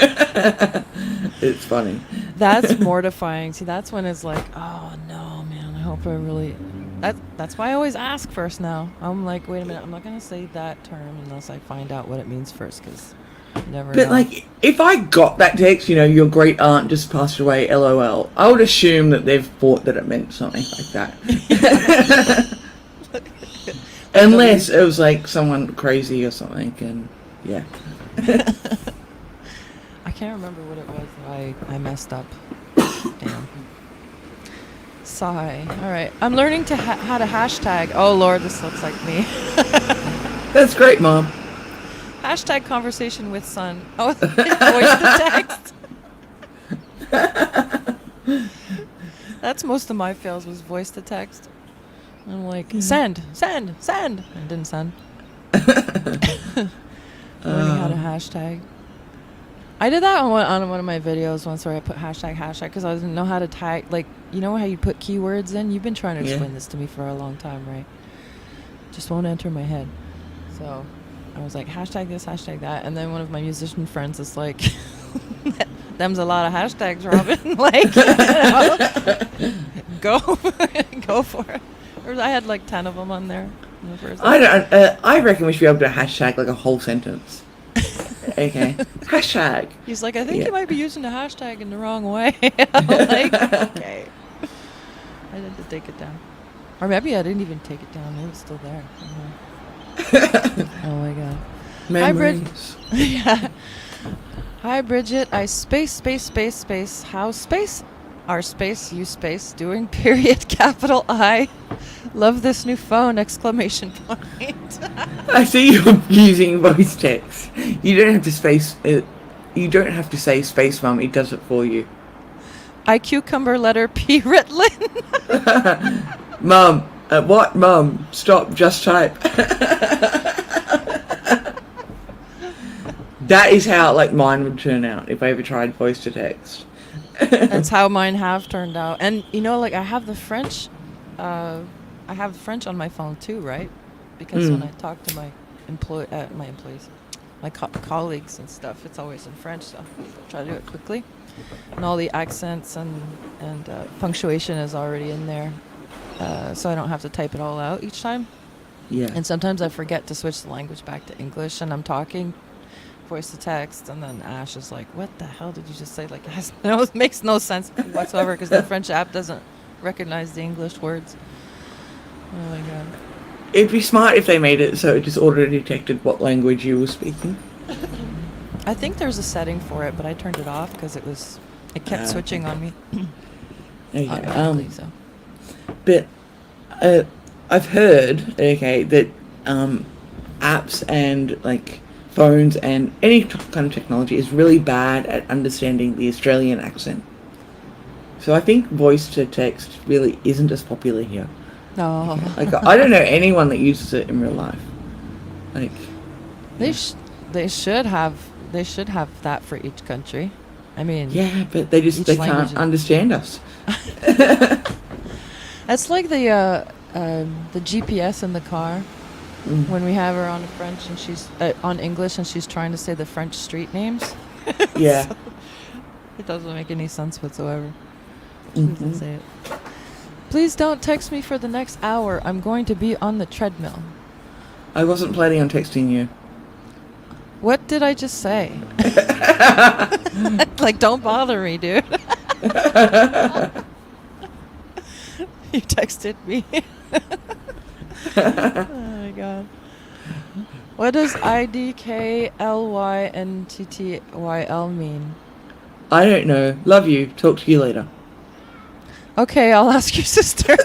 It's funny. That's mortifying. See, that's when it's like, oh no, man. I hope I really. That's why I always ask first now. I'm like, wait a minute. I'm not going to say that term unless I find out what it means first, because you never But know. like, if I got that text, your great aunt just passed away, LOL, I would assume that they've thought that it meant something like that. Unless it was like someone crazy or something, and yeah. I can't remember what it was that I messed up. Damn. Sigh. All right. I'm learning to how to hashtag. Oh, Lord, this looks like me. That's great, Mom. Hashtag conversation with son. Oh, voice to text. That's most of my fails was voice to text. I'm like, send. And didn't send. Learning how to hashtag. I did that on one of my videos once where I put hashtag because I didn't know how to tag. Like, you know how you put keywords in? You've been trying to explain this to me for a long time, right? Just won't enter my head. So I was like, hashtag this, hashtag that. And then one of my musician friends is like, them's a lot of hashtags, Robin. Like, go for it. Or I had like 10 of them on there. In the first I reckon we should be able to hashtag like a whole sentence. Okay. Hashtag. He's like, I think you might be using the hashtag in the wrong way. I'm like, okay. I had to take it down. Or maybe I didn't even take it down. Maybe it's still there. Oh my god. Memories. Yeah. Hi, Bridget. I space. How space? Our space, you space. Doing period, capital I. Love this new phone, exclamation point. I see you're using voice text. You don't have to space it. You don't have to say space, Mum. It does it for you. I cucumber letter P Ritlin. Mum. What? Mum. Stop. Just type. That is how like mine would turn out if I ever tried voice to text. That's how mine have turned out. And like I have the French. I have French on my phone too, right? Because when I talk to my employees, my colleagues and stuff, it's always in French. So I try to do it quickly, and all the accents and punctuation is already in there, so I don't have to type it all out each time. Yeah. And sometimes I forget to switch the language back to English, and I'm talking voice to text, and then Ash is like, "What the hell did you just say?" Like, it makes no sense whatsoever because the French app doesn't recognize the English words. Oh my god. It'd be smart if they made it so it just auto-detected what language you were speaking. I think there's a setting for it, but I turned it off because it kept switching on me. Okay. Automatically, so. But I've heard, that apps and like phones and any kind of technology is really bad at understanding the Australian accent. So I think voice to text really isn't as popular here. No. Like I don't know anyone that uses it in real life. Like They should have that for each country. I mean, yeah, but they Each can't language- understand us. that's like the GPS in the car when we have her on French and she's on English and she's trying to say the French street names. Yeah. It doesn't make any sense whatsoever. She doesn't say it. Please don't text me for the next hour. I'm going to be on the treadmill. I wasn't planning on texting you. What did I just say? Like, don't bother me, dude. You texted me. Oh my god. What does IDKLYNTTYL mean? I don't know. Love you. Talk to you later. Okay, I'll ask your sister.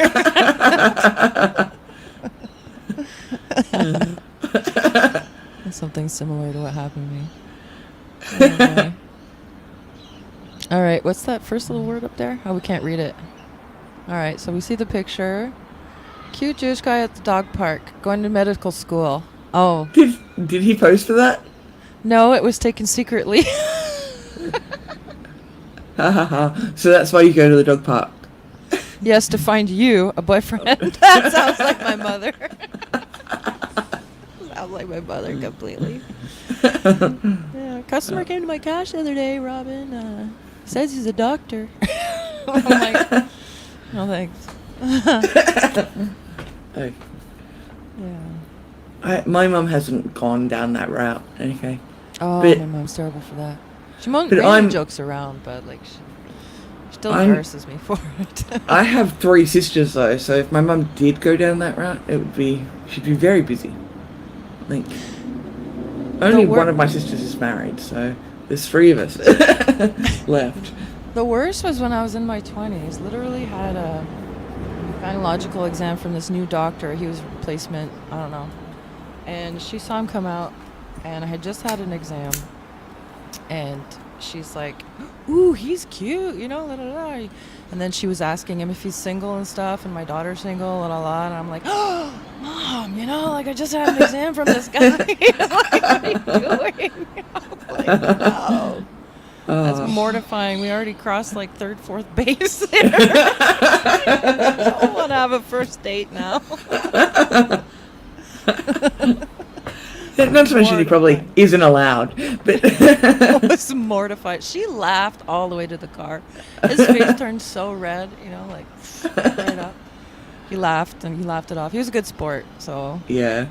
Something similar to what happened to me. Okay. All right, what's that first little word up there? Oh, we can't read it. All right, so we see the picture. Cute Jewish guy at the dog park, going to medical school. Oh. Did he post for that? No, it was taken secretly. Ha ha ha. So that's why you go to the dog park. Yes, to find you a boyfriend. That sounds like my mother. Sounds like my mother completely. Yeah, a customer came to my cash the other day, Robin. Says he's a doctor. I'm like, no thanks. Oh. Yeah. My mum hasn't gone down that route. Okay. Oh, But- my mom's terrible for that. She But mainly I'm- jokes around, but like she still I'm- embarrasses me for it. I have 3 sisters though, so if my mum did go down that route, she'd be very busy. Like, only one of my sisters is married, so there's 3 of us left. The worst was when I was in my 20s. Literally had a gynecological exam from this new doctor. He was a replacement, I don't know. And she saw him come out, and I had just had an exam. And she's like, ooh, he's cute, you know, la, la, la. And then she was asking him if he's single and stuff, and my daughter's single, la, la, la. And I'm like, oh, Mom, you know, like I just had an exam from this guy. Like, what are you doing? I'm like, no. That's mortifying. We already crossed like 3rd, 4th base there. I don't want to have a first date now. Not to mention he probably isn't allowed, but I was mortified. She laughed all the way to the car. His face turned so red, you know, like right up. He laughed and he laughed it off. He was a good sport, so yeah.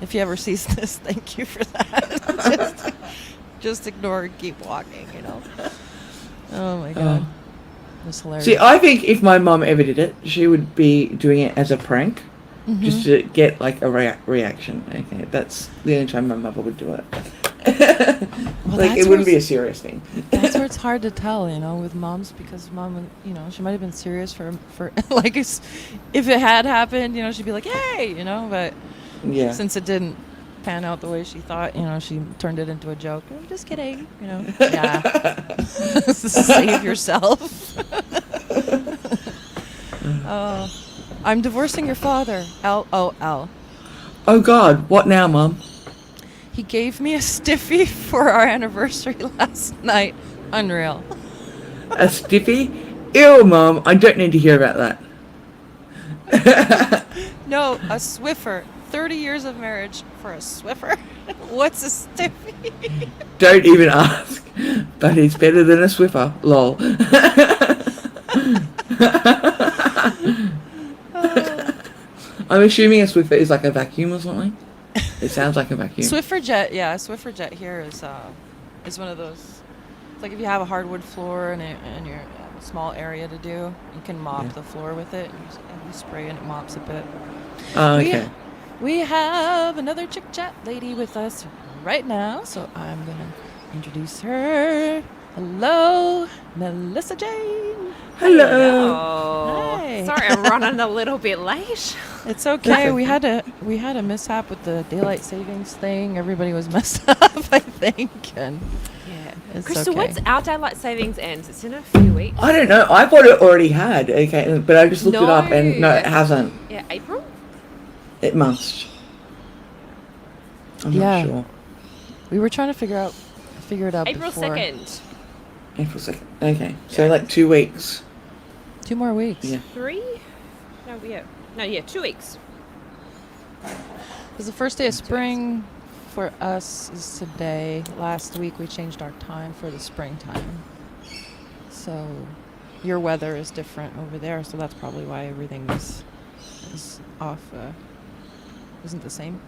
if he ever sees this, thank you for that. Just ignore and keep walking, you know. Oh my god. It was hilarious. See, I think if my mum ever did it, she would be doing it as a prank, just to get like a reaction. Okay, that's the only time my mother would do it. Well, like it wouldn't be a serious thing. That's where it's hard to tell, you know, with moms, because mom, you know, she might have been serious for like if it had happened, you know, she'd be like, hey, you know, but Yeah. since it didn't pan out the way she thought, you know, she turned it into a joke. I'm just kidding, you know. Yeah. Save yourself. I'm divorcing your father. LOL. Oh God, what now, Mum? He gave me a stiffy for our anniversary last night. Unreal. A stiffy? Ew, Mum, I don't need to hear about that. No, a Swiffer. 30 years of marriage for a Swiffer? What's a stiffy? Don't even ask. But it's better than a Swiffer. Lol. I'm assuming a Swiffer is like a vacuum or something. It sounds like a vacuum. Swiffer Jet, yeah, Swiffer Jet here is one of those. It's like if you have a hardwood floor and you're a small area to do, you can mop the floor with it. And you spray and it mops a bit. Oh, okay. We have another Chick Chat lady with us right now, so I'm gonna introduce her. Hello, Melissa Jane. Hello. Hi. Sorry, I'm running a little bit late. It's okay. We had a mishap with the daylight savings thing. Everybody was messed up, I think. And Yeah. it's Crystal, okay. what's our daylight savings ends? It's in a few weeks. I don't know. I thought it already had. Okay, but I just looked it up and no, it hasn't. Yeah, April? It must. I'm Yeah. not sure. We were trying to figure it out April before. 2nd. April 2nd. Okay, so like 2 weeks. 2 more weeks. Yeah. 3? No, 2 weeks. Because the first day of spring for us is today. Last week we changed our time for the springtime. So your weather is different over there, so that's probably why everything is off. Isn't the same.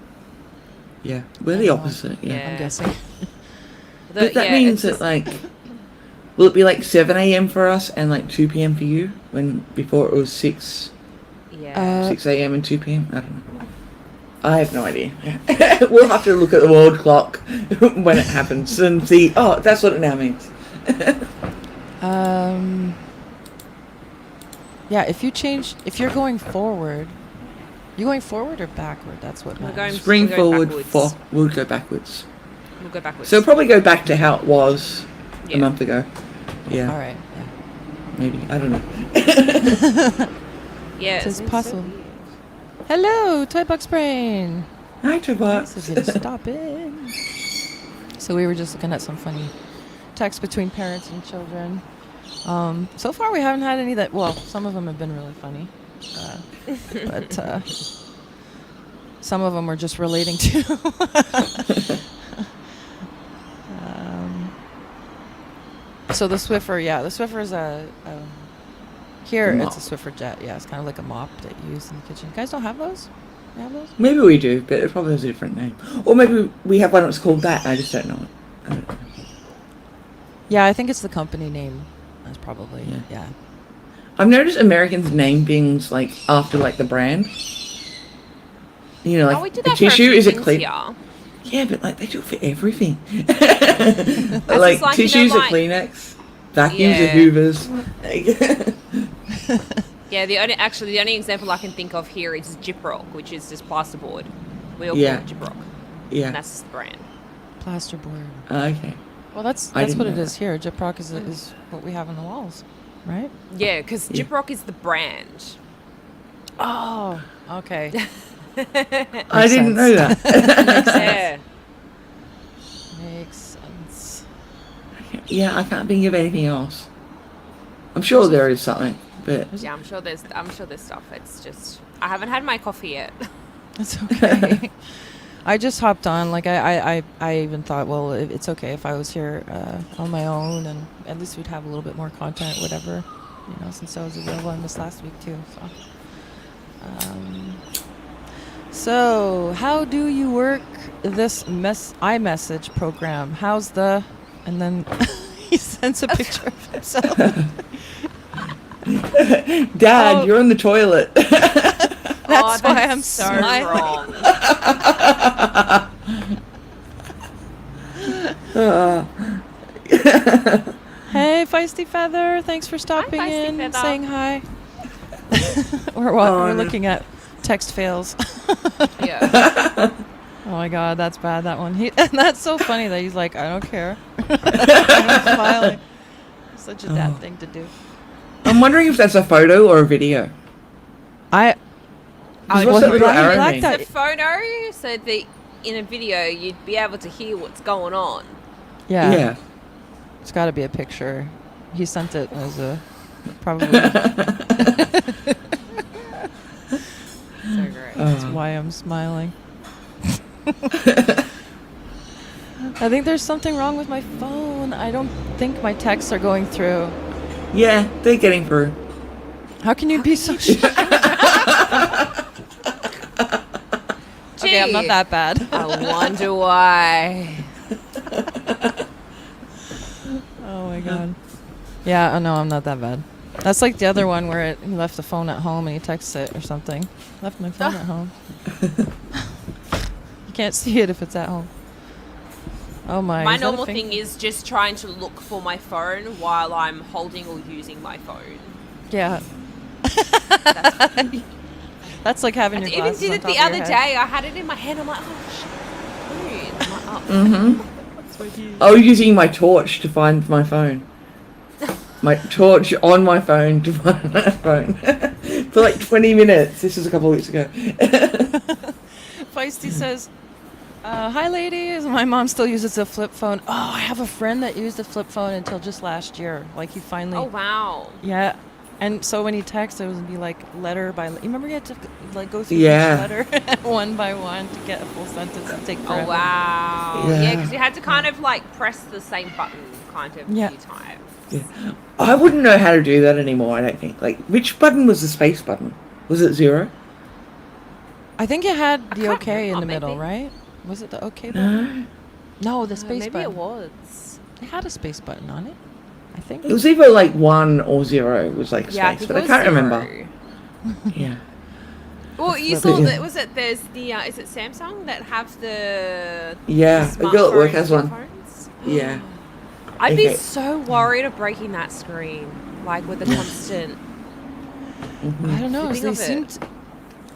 Yeah, we're I the know. opposite. Yeah. Yeah. I'm guessing. But that yeah, means it's that just- like, will it be like 7 a.m. for us and like 2 p.m. for you? When before it was 6 yeah. 6 a.m. and 2 p.m. I don't know. I have no idea. We'll have to look at the world clock when it happens and see. Oh, that's what it now means. Yeah, if you're going forward, you going forward or backward? That's what We're matters. going- Spring We'll go forward, backwards. we'll go backwards. We'll go backwards. So probably go back to how it was Yeah. a month ago. Yeah, All right. Yeah. maybe. I don't know. Yeah, It is it's possible. So weird. Hello, Toy Box Brain. Hi, Nice Tobox. of you to stop in. So we were just looking at some funny texts between parents and children. So far we haven't had any that. Well, some of them have been really funny, but some of them were just relating to. So the Swiffer, the Swiffer is here A it's a mop. Swiffer jet. Yeah, it's kind of like a mop that you use in the kitchen. You guys don't have those? You have those? Maybe we do, but it probably has a different name. Or maybe we have one that's called that. I just don't know it. I don't know. Yeah, I think it's the company name. That's probably yeah. I've noticed Americans name things like after like the brand. You know, like Oh, we did the that for a tissue few is it things clean? here. Yeah, but like they do it for everything. just like like, you know, tissues are like- Kleenex, vacuums Yeah. are Hoovers. Yeah, the only example I can think of here is Gyprock, which is just plasterboard. We all Yeah. call it Gyprock, Yeah. and that's just the brand. Plasterboard. Okay. Well, that's I didn't what know it that. is here. Gyprock is what we have on the walls, right? Yeah, because Yeah. Gyprock is the brand. Oh, okay. I didn't know that. Yeah. Makes sense. Yeah, I can't think of anything else. I'm sure there is something, but Yeah, I'm sure there's stuff. It's just I haven't had my coffee yet. It's okay. I just hopped on. Like I even thought, well, it's okay if I was here on my own, and at least we'd have a little bit more content, whatever. You know, since I was available on this last week too. So, how do you work this iMessage program? How's the? And then he sends a picture of himself. Dad, Oh. you're in the toilet. That's why I'm so smiling. wrong. Hey, Feisty Feather! Thanks for stopping Feisty in, Feather. saying hi. we're no. looking at text fails. Yeah. Oh my god, that's bad. That one. And that's so funny that he's like, I don't care. I'm smiling. Such a dad Oh. thing to do. I'm wondering if that's a photo or a video. I. What's well, that little he arrow blacked mean? out- The photo, so that in a video you'd be able to hear what's going on. Yeah. Yeah. It's got to be a picture. He sent it as a probably. So great. That's why I'm smiling. I think there's something wrong with my phone. I don't think my texts are going through. Yeah, they're getting through. How can you be so sure? Okay, I'm not Gee, that bad. I wonder why. Oh my god. Yeah, oh no, I'm not that bad. That's like the other one where he left the phone at home and he texts it or something. Left my phone at home. You can't see it if it's at home. Oh my. My is that a normal thing? thing is just trying to look for my phone while I'm holding or using my phone. Yeah. That's like having I your even glasses did on it top the of your other head. day. I had it in my hand. I'm like, oh shit. I'm like, oh. Mm-hmm. I was using my torch to find my phone. My torch on my phone to find my phone. For like 20 minutes. This was a couple of weeks ago. Feisty says, hi ladies, my mom still uses a flip phone. Oh, I have a friend that used a flip phone until just last year. Like he finally, Oh wow. yeah. And so when he texts, it would be like letter by, you remember you had to like go through Yeah. each letter one by one to get a full sentence and take forever. Oh wow. Yeah. Yeah, because you had to kind of like press the same button kind of Yeah. a few times. I wouldn't know how to do that anymore. I don't think. Like, which button was the space button? Was it 0? I think it had I the can't OK in the remember, middle, maybe. right? Was it the OK button? No, No, the space Maybe button. it was. It had a space button on it, I think. it was either like 1 or 0. Was like Yeah, I space, think but it I was can't 0. remember. Yeah. Well, you flip saw it. that. Was it? There's the. Is it Samsung that have the? Yeah, the a girl at work smartphones has with one. phones? Yeah. I'd be Okay. so worried of breaking that screen, like with the constant. I don't know. Flipping They of it. seemed.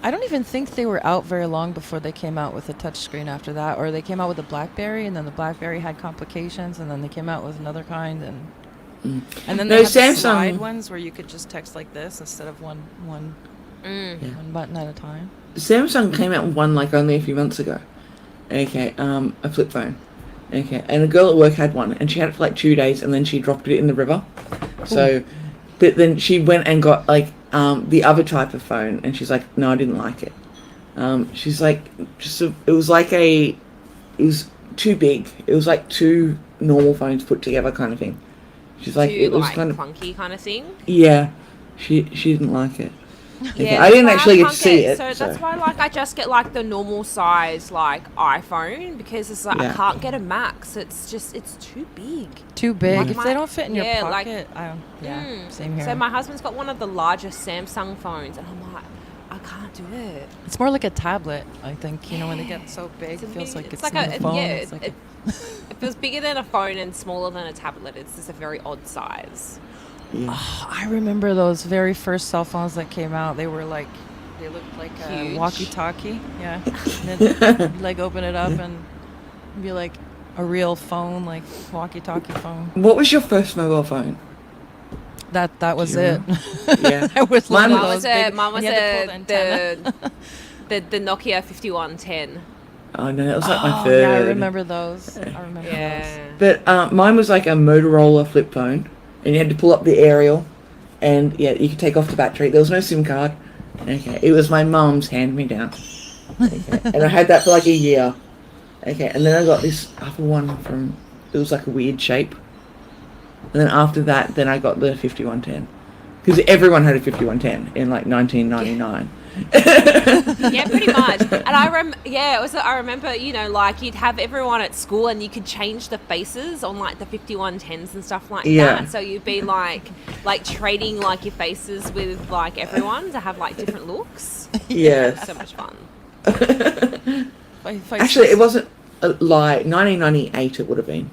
I don't even think they were out very long before they came out with a touchscreen after that, or they came out with a BlackBerry, and then the BlackBerry had complications, and then they came out with another kind, and then No, they had the Samsung- slide ones where you could just text like this instead of one Yeah. button at a time. Samsung came out with one like only a few months ago. Okay, a flip phone. Okay, and a girl at work had one, and she had it for like 2 days, and then she dropped it in the river. So, but then she went and got like the other type of phone, and she's like, no, I didn't like it. She's like, it was too big. It was like 2 normal phones put together, kind of thing. She's like, Too, it was like, kind of clunky kind of thing. yeah. She didn't like it. Okay, Yeah, I didn't that's why actually get to can't see it. So that's why, like, I just get like the normal size like iPhone because it's like I Yeah. can't get a Max. It's just it's too big. Too big. Like If my- they don't fit in yeah, your like- pocket, I don't. Yeah, Mm. same here. So my husband's got one of the largest Samsung phones, and I'm like, I can't do it. It's more like a tablet, I think. You know, when they get so big, it feels like it's like not a phone. yeah, It's like it feels bigger than a phone and smaller than a tablet. It's just a very odd size. Yeah. I remember those very first cell phones that came out. They were like, they looked like a Huge. walkie-talkie. Yeah. And then you'd, like open it up and it'd be like a real phone, like walkie-talkie phone. What was your first mobile phone? That was you it. Yeah. I was Mine one of Mine those was a big- mine was you had to pull the antenna. the Nokia 5110. Oh no, that was like my Oh, third. yeah, I remember those. I remember those. Yeah. But mine was like a Motorola flip phone, and you had to pull up the aerial, and yeah, you could take off the battery. There was no SIM card. Okay, it was my mum's hand-me-down. Okay, and I had that for like a year. Okay, and then I got this other one from. It was like a weird shape. And then after that, then I got the 5110. Because everyone had a 5110 in like 1999. Yeah, pretty much. And I remember, you know, like you'd have everyone at school and you could change the faces on like the 5110s and stuff like Yeah. that. So you'd be like trading like your faces with like everyone to have like different looks. Yes. So much fun. If I Actually, just- it wasn't a lie. 1998 it would have been.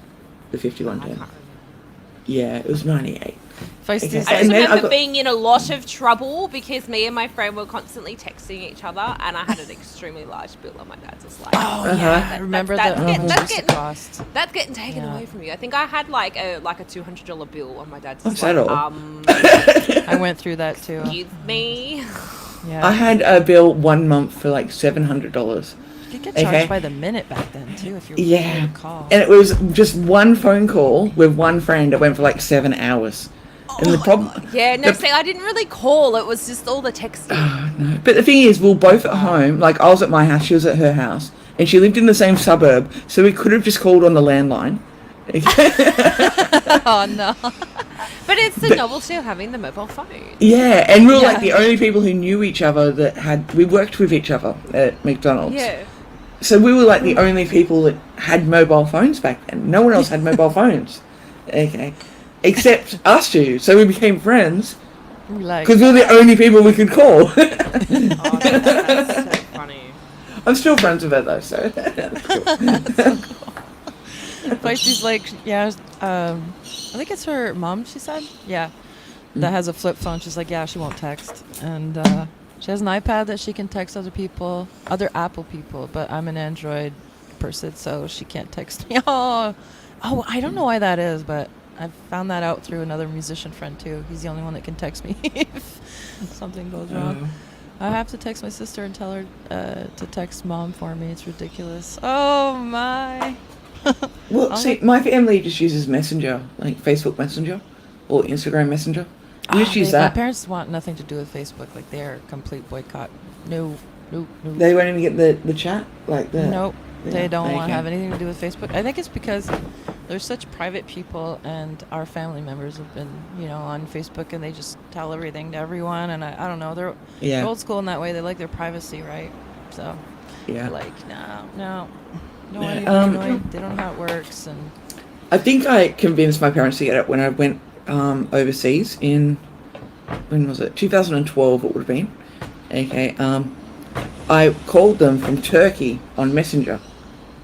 The I 5110. can't remember. Yeah, it was 98. if I still Okay. I say- just And then I remember got- being in a lot of trouble because me and my friend were constantly texting each other, and I had an extremely large bill, and my dad's just like, Oh Uh-huh. yeah, I remember that's that. getting- That's that's the getting- cost. that's getting taken Yeah. away from you. I think I had like a $200 bill, and my dad's What's just that like, all? I went through that too. excuse me. Yeah, I had a bill 1 month for like $700. you could get charged Okay. by the minute back then too if you were Yeah. making a call. And it was just one phone call with one friend. It went for like 7 hours. And the problem, Yeah, no, The- see, I didn't really call. It was just all the texting. but the thing is, we were both at home. Like I was at my house, she was at her house, and she lived in the same suburb, so we could have just called on the landline. Oh no. But it's the novelty of having the mobile phone. Yeah, and we were like Yeah. the only people who knew each other that had. We worked with each other at McDonald's. Yeah. So we were like the only people that had mobile phones back then. No one else had mobile phones. Okay. Except us two. So we became friends Like, because we were the only people we could call. Oh, that's so funny. I'm still friends with her though, so that's cool. but she's like, yeah, I think it's her mom. She said, yeah, that has a flip phone. She's like, yeah, she won't text, and she has an iPad that she can text other people, other Apple people. But I'm an Android person, so she can't text me. Oh, I don't know why that is, but I found that out through another musician friend too. He's the only one that can text me if something goes wrong. I have to text my sister and tell her to text mom for me. It's ridiculous. Oh my. Well, I'll see, my family just uses Messenger, like Facebook Messenger or Instagram Messenger. We just use My that. parents want nothing to do with Facebook. Like they're a complete boycott. No. They won't even get the chat, like the. Nope. They Yeah, don't want okay. to have anything to do with Facebook. I think it's because They're such private people, and our family members have been, on Facebook, and they just tell everything to everyone. And I don't know, they're Yeah. old school in that way. They like their privacy, right? So, Yeah. like, no, Yeah, they don't know how it works, and I think I convinced my parents to get it when I went overseas in, when was it? 2012 it would have been. Okay. I called them from Turkey on Messenger,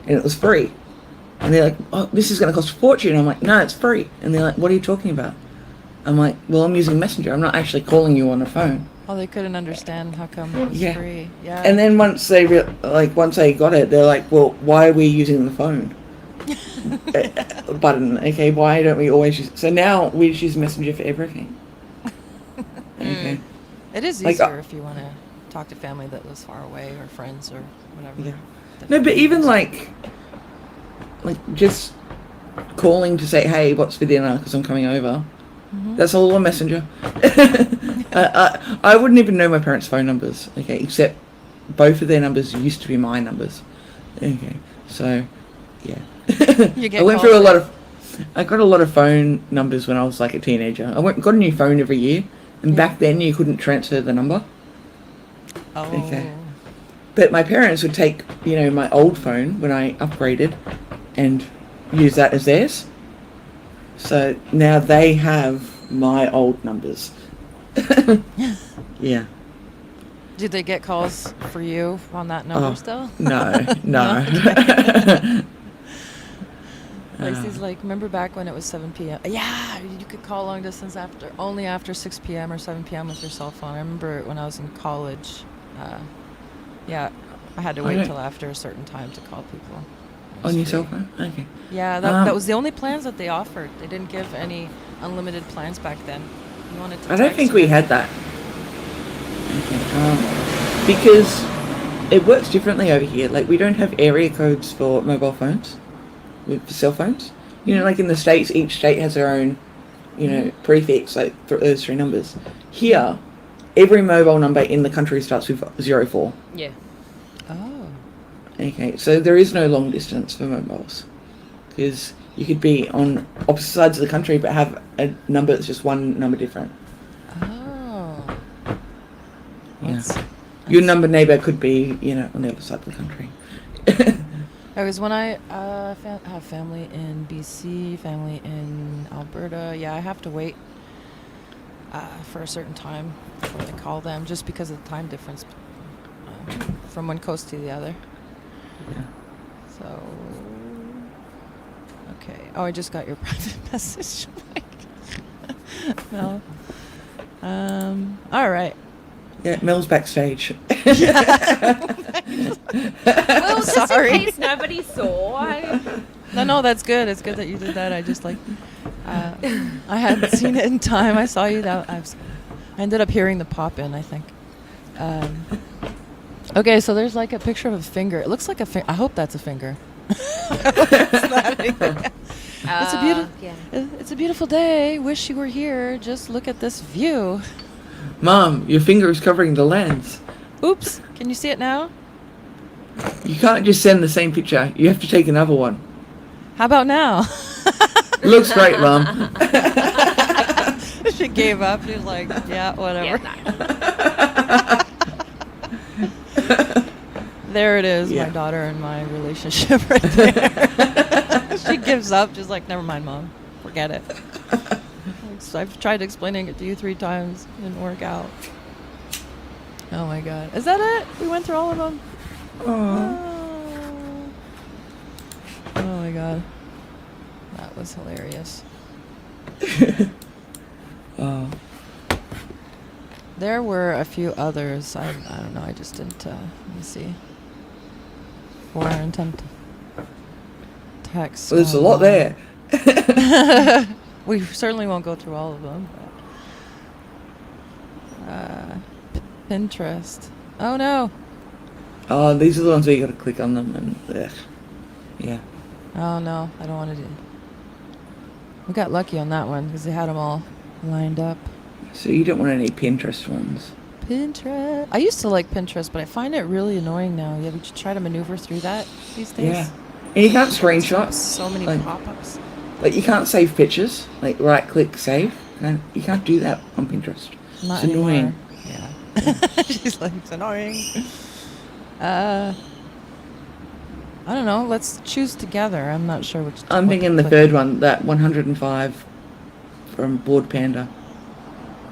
and it was free. And they're like, "Oh, this is going to cost a fortune." I'm like, "No, it's free." And they're like, "What are you talking about?" I'm like, "Well, I'm using Messenger. I'm not actually calling you on the phone." they couldn't understand how come it's Yeah. free. Yeah. And then once they once they got it, they're like, "Well, why are we using the phone button? Okay, why don't we always use?" So now we just use Messenger for everything. Okay. It is Like, easier if you want to talk to family that lives far away or friends or whatever. Yeah. No, but even like just calling to say, "Hey, what's for dinner?" Because I'm coming over. Mhm. That's all on Messenger. I wouldn't even know my parents' phone numbers. Okay, except both of their numbers used to be my numbers. Okay, so yeah. You get I went calls through a lot there. of. I got a lot of phone numbers when I was like a teenager. Got a new phone every year, and Yeah. back then you couldn't transfer the number. Oh. Okay. But my parents would take, my old phone when I upgraded and use that as theirs. So now they have my old numbers. Yeah. Did they get calls for you on that number Oh, still? No, no. Lacey's like, remember back when it was 7 p.m.? Yeah, you could call long distance only after 6 p.m. or 7 p.m. with your cell phone. I remember when I was in college. Yeah, I had to wait Okay. till after a certain time to call people. It was On your free. cell phone? Okay. Yeah, Um, that was the only plans that they offered. They didn't give any unlimited plans back then. You wanted to I don't text, think you we had had that. Because it works differently over here. Like, we don't have area codes for mobile phones, for cell phones. Like in the States, each state has their own, prefix, like those three numbers. Here, every mobile number in the country starts with 04. Yeah. Oh. Okay, so there is no long distance for mobiles. Because you could be on opposite sides of the country but have a number that's just one number different. Oh. Yeah. That's- Your number neighbour could be, on the other side of the country. Because when I have family in BC, family in Alberta, yeah, I have to wait for a certain time before I call them, just because of the time difference from one coast to the other. Yeah. So, okay. Oh, I just got your private message. No. All right. Yeah, Mel's backstage. Well, just Sorry. in case nobody saw. No, that's good. It's good that you did that. I just I hadn't seen it in time. I saw you that. I ended up hearing the pop in, I think. Okay, so there's like a picture of a finger. It looks like a finger. I hope that's a finger. It's a beautiful. Yeah. It's a beautiful day. Wish you were here. Just look at this view. Mom, your finger is covering the lens. Oops. Can you see it now? You can't just send the same picture. You have to take another one. How about now? Looks great, Mom. She gave up. She was like, yeah, whatever. Yeah, There it is, Yeah. my daughter and my relationship right there. She gives up. She's like, never mind, Mom. Forget it. So I've tried explaining it to you 3 times. Didn't work out. Oh my God. Is that it? We went through all of them? Oh my God. That was hilarious. Oh. There were a few others. I don't know. I just didn't. Let me see. 410 texts. Well, there's a lot there. We certainly won't go through all of them. Pinterest. Oh no. Oh, these are the ones where you got to click on them and ugh. Yeah. Oh no. I don't want to do. We got lucky on that one because they had them all lined up. So you don't want any Pinterest ones. Pinterest. I used to like Pinterest, but I find it really annoying now. Yeah, we should try to maneuver through that these days. Yeah. And you can't screenshot. So many like- pop-ups. Like you can't save pictures. Like right click save. You can't do that on Pinterest. Not It's annoying. anymore. Yeah. She's like, it's annoying. I don't know. Let's choose together. I'm not sure which. I'm what thinking to the click. third one, that 105 from Board Panda.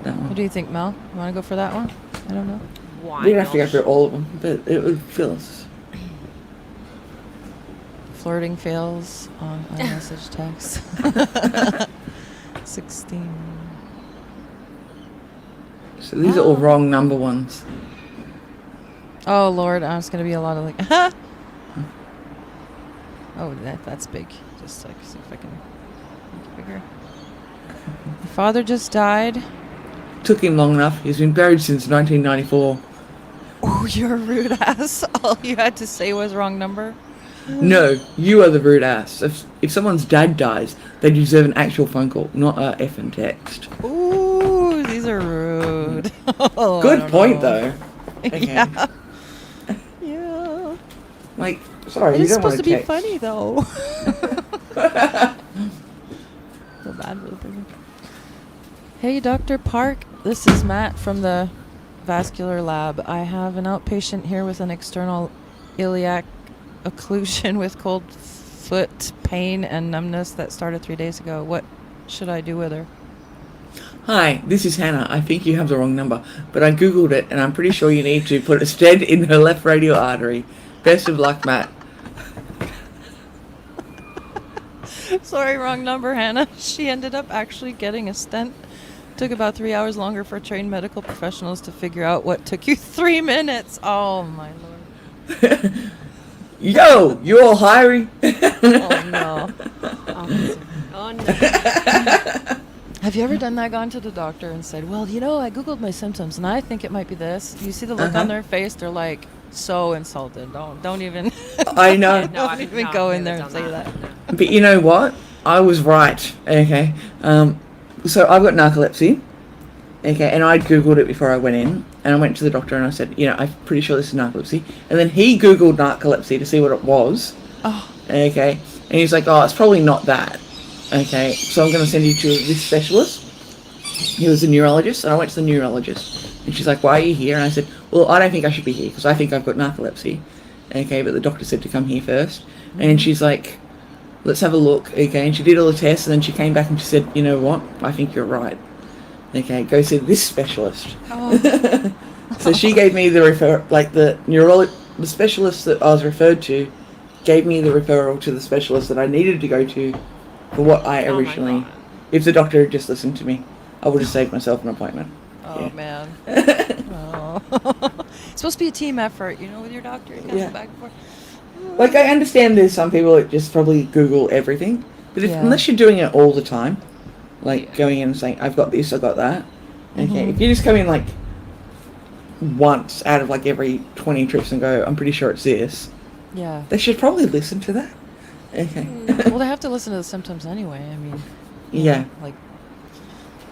That What one. do you think, Mel? You want to go for that one? I don't know. Why We don't have to go not? through all of them, but it would fill us. Flirting fails on iMessage text. 16. So these are all wrong number ones. Oh Lord, it's gonna be a lot of like. Oh, that's big. Just like see if I can make it bigger. Your father just died. Took him long enough. He's been buried since 1994. Oh, you're a rude ass. All you had to say was wrong number. No, you are the rude ass. If someone's dad dies, they deserve an actual phone call, not a effing text. Ooh, these are rude. Oh, I Good don't point, know. though. Okay. Yeah. Yeah. Like, sorry, It you is don't want supposed to be text. funny though. Feel bad for the person. Hey, Dr. Park. This is Matt from the vascular lab. I have an outpatient here with an external iliac occlusion with cold foot pain and numbness that started 3 days ago. What should I do with her? Hi, this is Hannah. I think you have the wrong number, but I googled it and I'm pretty sure you need to put a stent in her left radial artery. Best of luck, Matt. Sorry, wrong number, Hannah. She ended up actually getting a stent. Took about 3 hours longer for trained medical professionals to figure out what took you 3 minutes. Oh, my Lord. Yo, you all hiring? Oh, no. Oh no. Have you ever done that, gone to the doctor and said, well, you know, I Googled my symptoms and I think it might be this? You see the look on their face? They're like so insulted. Don't even, I know. No, don't even go in there and say that. But you know what? I was right. Okay. So I've got narcolepsy. Okay, and I'd googled it before I went in, and I went to the doctor and I said, you know, I'm pretty sure this is narcolepsy. And then he googled narcolepsy to see what it was. Oh, Okay, and he's like, oh, it's probably not that. Okay, so I'm going to send you to this specialist. He was a neurologist, and I went to the neurologist. And she's like, why are you here? And I said, well, I don't think I should be here because I think I've got narcolepsy. Okay, but the doctor said to come here first. And she's like, let's have a look. Okay, and she did all the tests, and then she came back and she said, you know what? I think you're right. Okay, go see this specialist. oh. So she gave me the the specialist that I was referred to gave me the referral to the specialist that I needed to go to for what I Oh my originally. God. If the doctor had just listened to me, I would have saved myself an appointment. Oh, Yeah. man. Oh. It's supposed to be a team effort, you know, with your doctor. You gotta Yeah. go back and forth. Like I understand there's some people that just probably Google everything, but Yeah. unless you're doing it all the time, like going in and saying I've got this, I've got that. Okay, Mhm. if you just come in like once out of like every 20 trips and go, I'm pretty sure it's this. Yeah. They should probably listen to that. Okay. Well, they have to listen to the symptoms anyway. I mean, you Yeah. know, like,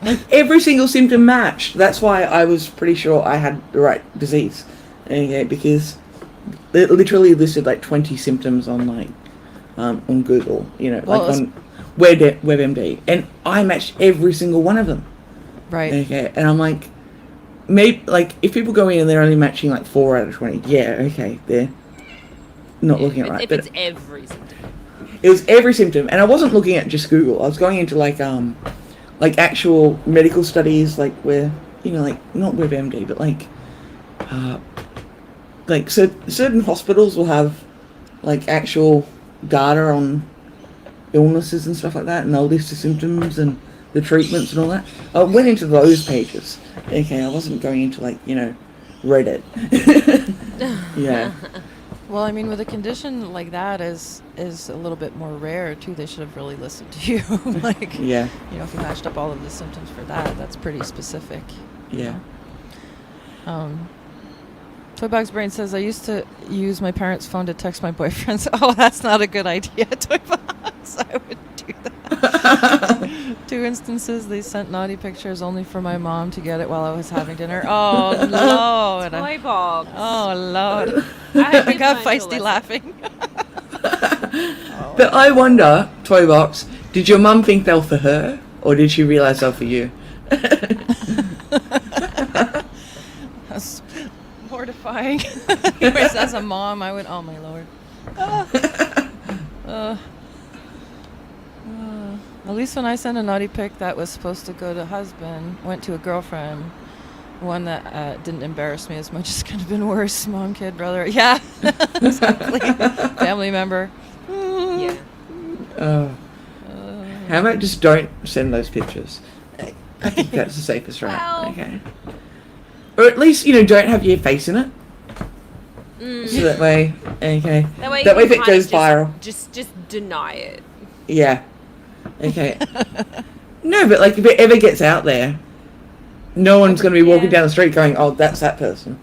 Like every single symptom matched. That's why I was pretty sure I had the right disease. Okay, because it literally listed like 20 symptoms on like on Google, you know, Well, like on WebMD, and I matched every single one of them. right. Okay, and I'm like, maybe like if people go in and they're only matching like 4 out of 20, yeah, okay, they're not looking at If- right. If But it's every symptom. it was every symptom, and I wasn't looking at just Google. I was going into like actual medical studies, like where you know, like not WebMD, but like so certain hospitals will have like actual data on illnesses and stuff like that, and they'll list the symptoms and the treatments and all that. I went into those pages. Okay, I wasn't going into like you know Reddit. Yeah. Well, I mean, with a condition like that is a little bit more rare too. They should have really listened to you. Like, Yeah. you know, if you matched up all of the symptoms for that, that's pretty specific. you Yeah. know? Toybox Brain says, I used to use my parents' phone to text my boyfriends. Oh, that's not a good idea, Toybox. I would do that. 2 instances, they sent naughty pictures only for my mom to get it while I was having dinner. Oh, Lord. Toy box. Oh, Lord. I I got feisty laughing. But I wonder, Toybox, Did your mum think they were for her, or did she realise they were for you? That's mortifying. Anyways, as a mom, I would, oh my lord. At least when I sent a naughty pic that was supposed to go to husband, went to a girlfriend. One that didn't embarrass me as much as could have been worse. Mom, kid, brother. Yeah, exactly. Family member. Yeah. How about just don't send those pictures? I think that's the safest route. Well. Okay. Or at least, don't have your face in it. So that way, okay. That way, That way you if can it kind goes of viral. Just deny it. Yeah. Okay. No, but like if it ever gets out there, no one's going to be walking Yeah. down the street going, "Oh, that's that person."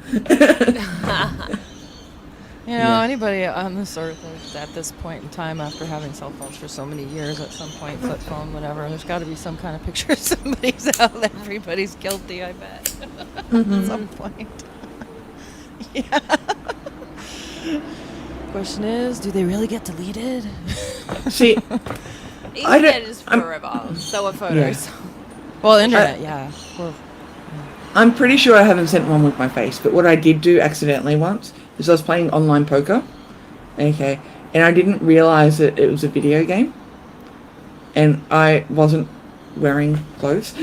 Yeah. Anybody on this earth is at this point in time, after having cell phones for so many years, at some point, flip phone, whatever, there's got to be some kind of picture of somebody's out. Everybody's guilty, I bet. At some point. Yeah. Question is, do they really get deleted? See, I Internet don't- is I'm- forever. So are photos. Well, internet, yeah. Well, I'm pretty sure I haven't sent one with my face, but what I did do accidentally once is I was playing online poker, okay, and I didn't realize that it was a video game, and I wasn't wearing clothes.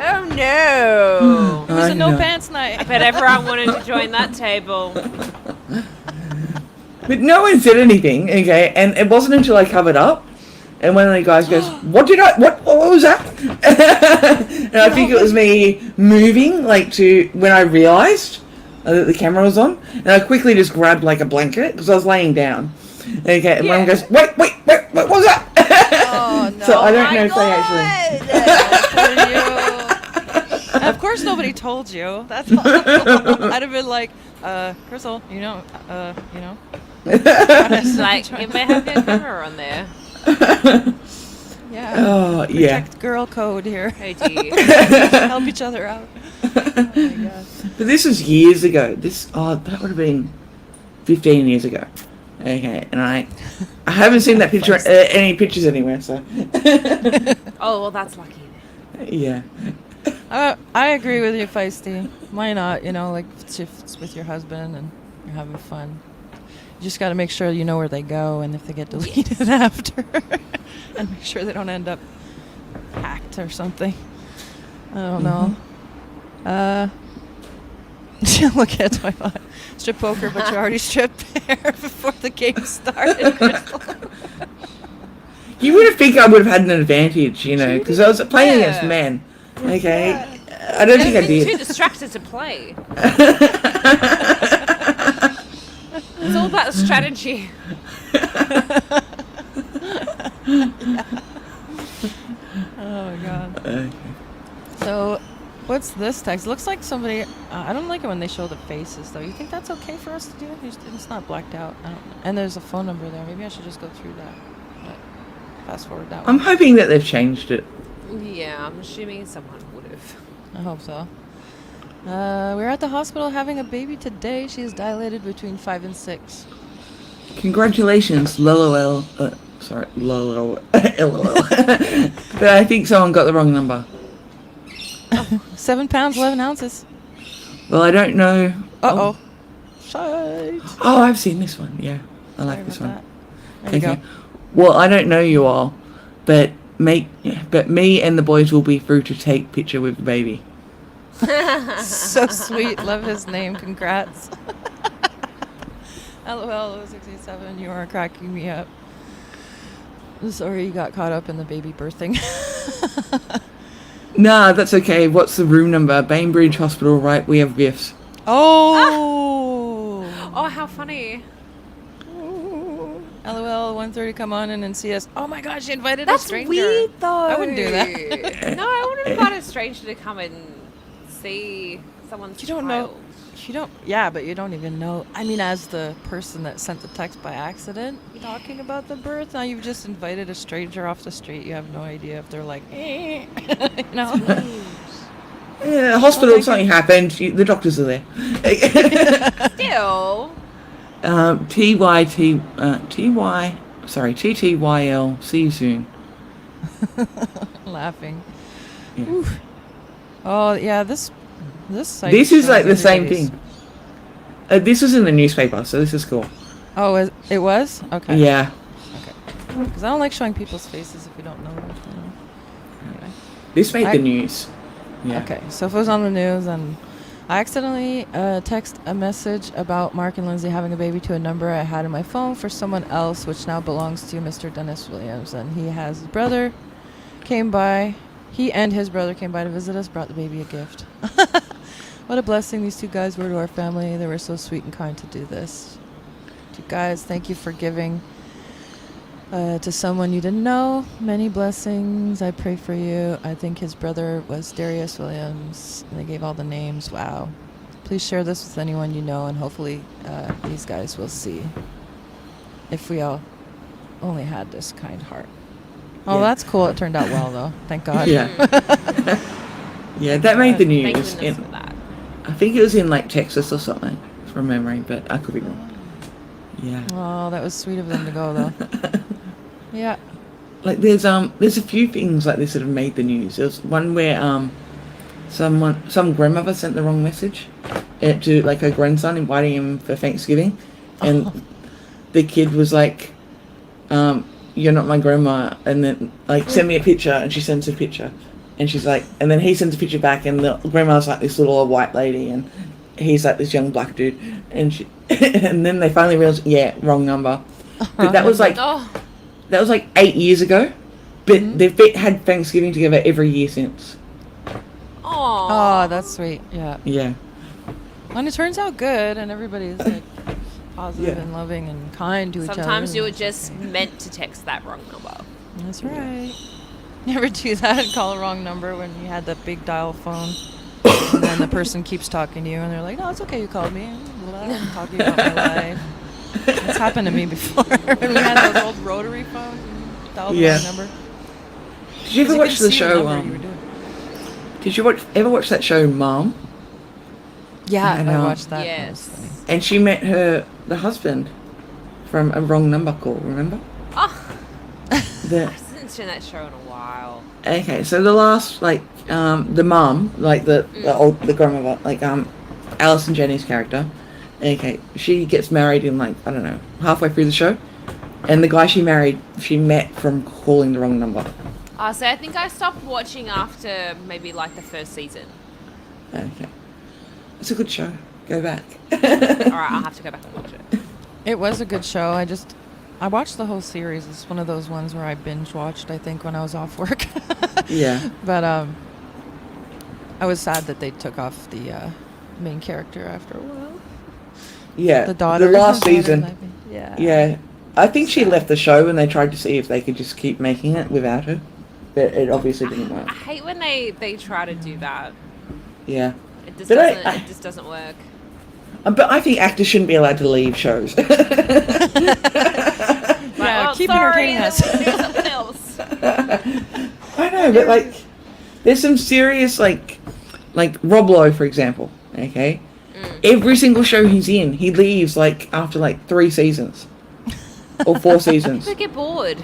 Oh no! it was I a no know. pants night. I bet everyone wanted to join that table. But no one said anything, okay, and it wasn't until I covered up, and one of the guys goes, what was that? And I think it was me moving, when I realised that the camera was on, and I quickly just grabbed, a blanket, because I was laying down. Okay, and one Yeah. goes, wait, what was that? Oh, no. So I don't My know if they actually... For you. Of course nobody told you. That's awful. I'd have been like, Crystal, It's like, you may have your camera on there. Yeah. Oh, yeah. Protect girl code here. Oh dear. Help each other out. Oh my god. But this was years ago. That would have been 15 years ago. Okay, and I haven't seen that picture, any pictures anywhere, so. Oh, well, that's lucky. Yeah. I agree with you, Feisty. Why not? If it's with your husband and you're having fun. You just got to make sure you know where they go and if they get deleted after. And make sure they don't end up hacked or something. I don't know. Look at my strip poker, but you already stripped there before the game started. Crystal. You would have think I would have had an advantage, because I was playing Yeah. against men. Okay? I don't think I Too did. distracted to play. It's all about the strategy. Oh my god. Okay. So, what's this text? Looks like somebody. I don't like it when they show the faces, though. You think that's okay for us to do? It's not blacked out. I don't know. And there's a phone number there. Maybe I should just go through that. But fast forward that I'm one. hoping that they've changed it. Yeah, I'm assuming someone would have. I hope so. We're at the hospital having a baby today. She is dilated between 5 and 6. Congratulations, LOL. Sorry, LOL. LOL. But I think someone got the wrong number. 7 pounds, 11 ounces. Well, I don't know. Uh-oh. Shite. Oh, I've seen this one. Yeah, I Sorry like this about one. that. There you Okay. Well, I don't know you all, but me and the boys will be through to take picture with the baby. go. So sweet. Love his name. Congrats. LOL 67. You are cracking me up. Sorry you got caught up in the baby birthing. Nah, that's okay. What's the room number? Bainbridge Hospital, right? We have gifts. Oh. Oh, how funny. LOL 1:30. Come on in and see us. Oh my gosh, she invited a That's stranger. weird, though. I wouldn't do that. No, I wouldn't invite a stranger to come and see someone's You don't know. child. You don't. Yeah, but you don't even know. I mean, as the person that sent the text by accident, talking about the birth. Now you've just invited a stranger off the street. You have no idea if they're like, you know. Yeah, hospital, thank something happened. The doctors are there. Still, TTYL. See you soon. Laughing. Yeah. Oof. Oh yeah, this site This is shows like the same everybody's- thing. This was in the newspaper, so this is cool. Oh, it was? Okay. Yeah. Because I don't like showing people's faces if we don't know them. You know? Anyway. This made I- the news. Yeah. Okay, so if it was on the news and I accidentally text a message about Mark and Lindsay having a baby to a number I had in my phone for someone else, which now belongs to Mr. Dennis Williams, and he has his brother came by. He and his brother came by to visit us, brought the baby a gift. What a blessing these two guys were to our family. They were so sweet and kind to do this. You guys, thank you for giving to someone you didn't know. Many blessings. I pray for you. I think his brother was Darius Williams. And they gave all the names. Wow. Please share this with anyone you know, and hopefully these guys will see if we all only had this kind heart. Oh, Yeah. that's cool. It turned out well, though. Thank God. Yeah. Yeah, that made the Thank news. goodness for that. I think it was in like Texas or something, from memory, but I could be wrong. Yeah. Oh, that was sweet of them to go, though. Yeah. Like there's a few things like this that have made the news. There was one where some grandmother sent the wrong message to like her grandson, inviting him for Thanksgiving, and the kid was like, "You're not my grandma," and then like send me a picture, and she sends a picture, and she's like, and then he sends a picture back, and the grandma's like this little white lady, and he's like this young black dude, and she, and then they finally realized, yeah, wrong number. But that was like Oh, 8 years ago, but they've had Thanksgiving together every year since. Oh, that's sweet. Yeah. Yeah. And it turns out good, and everybody's like positive Yeah. and loving and kind to each other. sometimes you were and just it's okay. meant to text that wrong number. That's right. Never do that and call a wrong number when you had that big dial phone. And then the person keeps talking to you, and they're like, "No, it's okay. You called me. I'm talking about my life." It's happened to me before when we had those old rotary phones and dialed the Yeah. wrong number. Did you ever 'Cause watch could the see show? number you were doing. Did you ever watch that show, Mom? Yeah, And, I um, watched that. That Yes. was funny. And she met the husband from a wrong number call. Remember? Oh, The I haven't seen that show in a while. okay, so the last the mom, like the grandmother, like Alison Janney's character. Okay, she gets married in like I don't know halfway through the show, and the guy she married she met from calling the wrong number. So I think I stopped watching after maybe like the first season. Okay, it's a good show. Go back. All right, I'll have to go back and watch it. It was a good show. I watched the whole series. It's one of those ones where I binge watched, I think, when I was off work. Yeah. But I was sad that they took off the main character after a while. Yeah. The daughter. The last the daughter, season. I think. Yeah. Yeah. I think she left the show and they tried to see if they could just keep making it without her. But it obviously didn't I work. hate when they try to do that. Yeah. It just But doesn't. It just doesn't work. But I think actors shouldn't be allowed to leave shows. Yeah, Well, keep sorry, entertaining us. we'll do something else. I know, but like, there's some serious like Rob Lowe, for example. Okay, every single show he's in, he leaves like after like 3 seasons or 4 seasons. They get bored.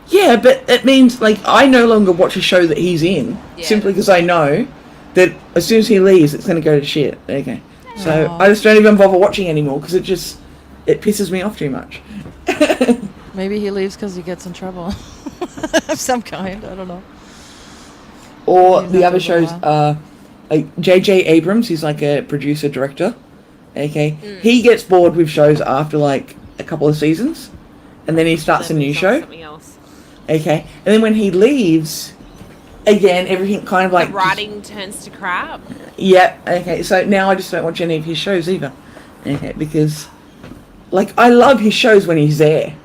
Yeah, but it means like I no longer watch a show that he's in Yeah. simply because I know that as soon as he leaves, it's going to go to shit. Okay, so Aw. I just don't even bother watching anymore because it pisses me off too much. Maybe he leaves because he gets in trouble of some kind. I don't know. Or He's the not other for a shows, while. like J.J. Abrams, he's like a producer director. Okay, he gets bored with shows after like a couple of seasons, and then he starts a Then new moves on to show. Something else. Okay, and then when he leaves, again everything kind of like The writing turns to crap. Yeah. Okay, so now I just don't watch any of his shows either. Okay, because like I love his shows when he's there,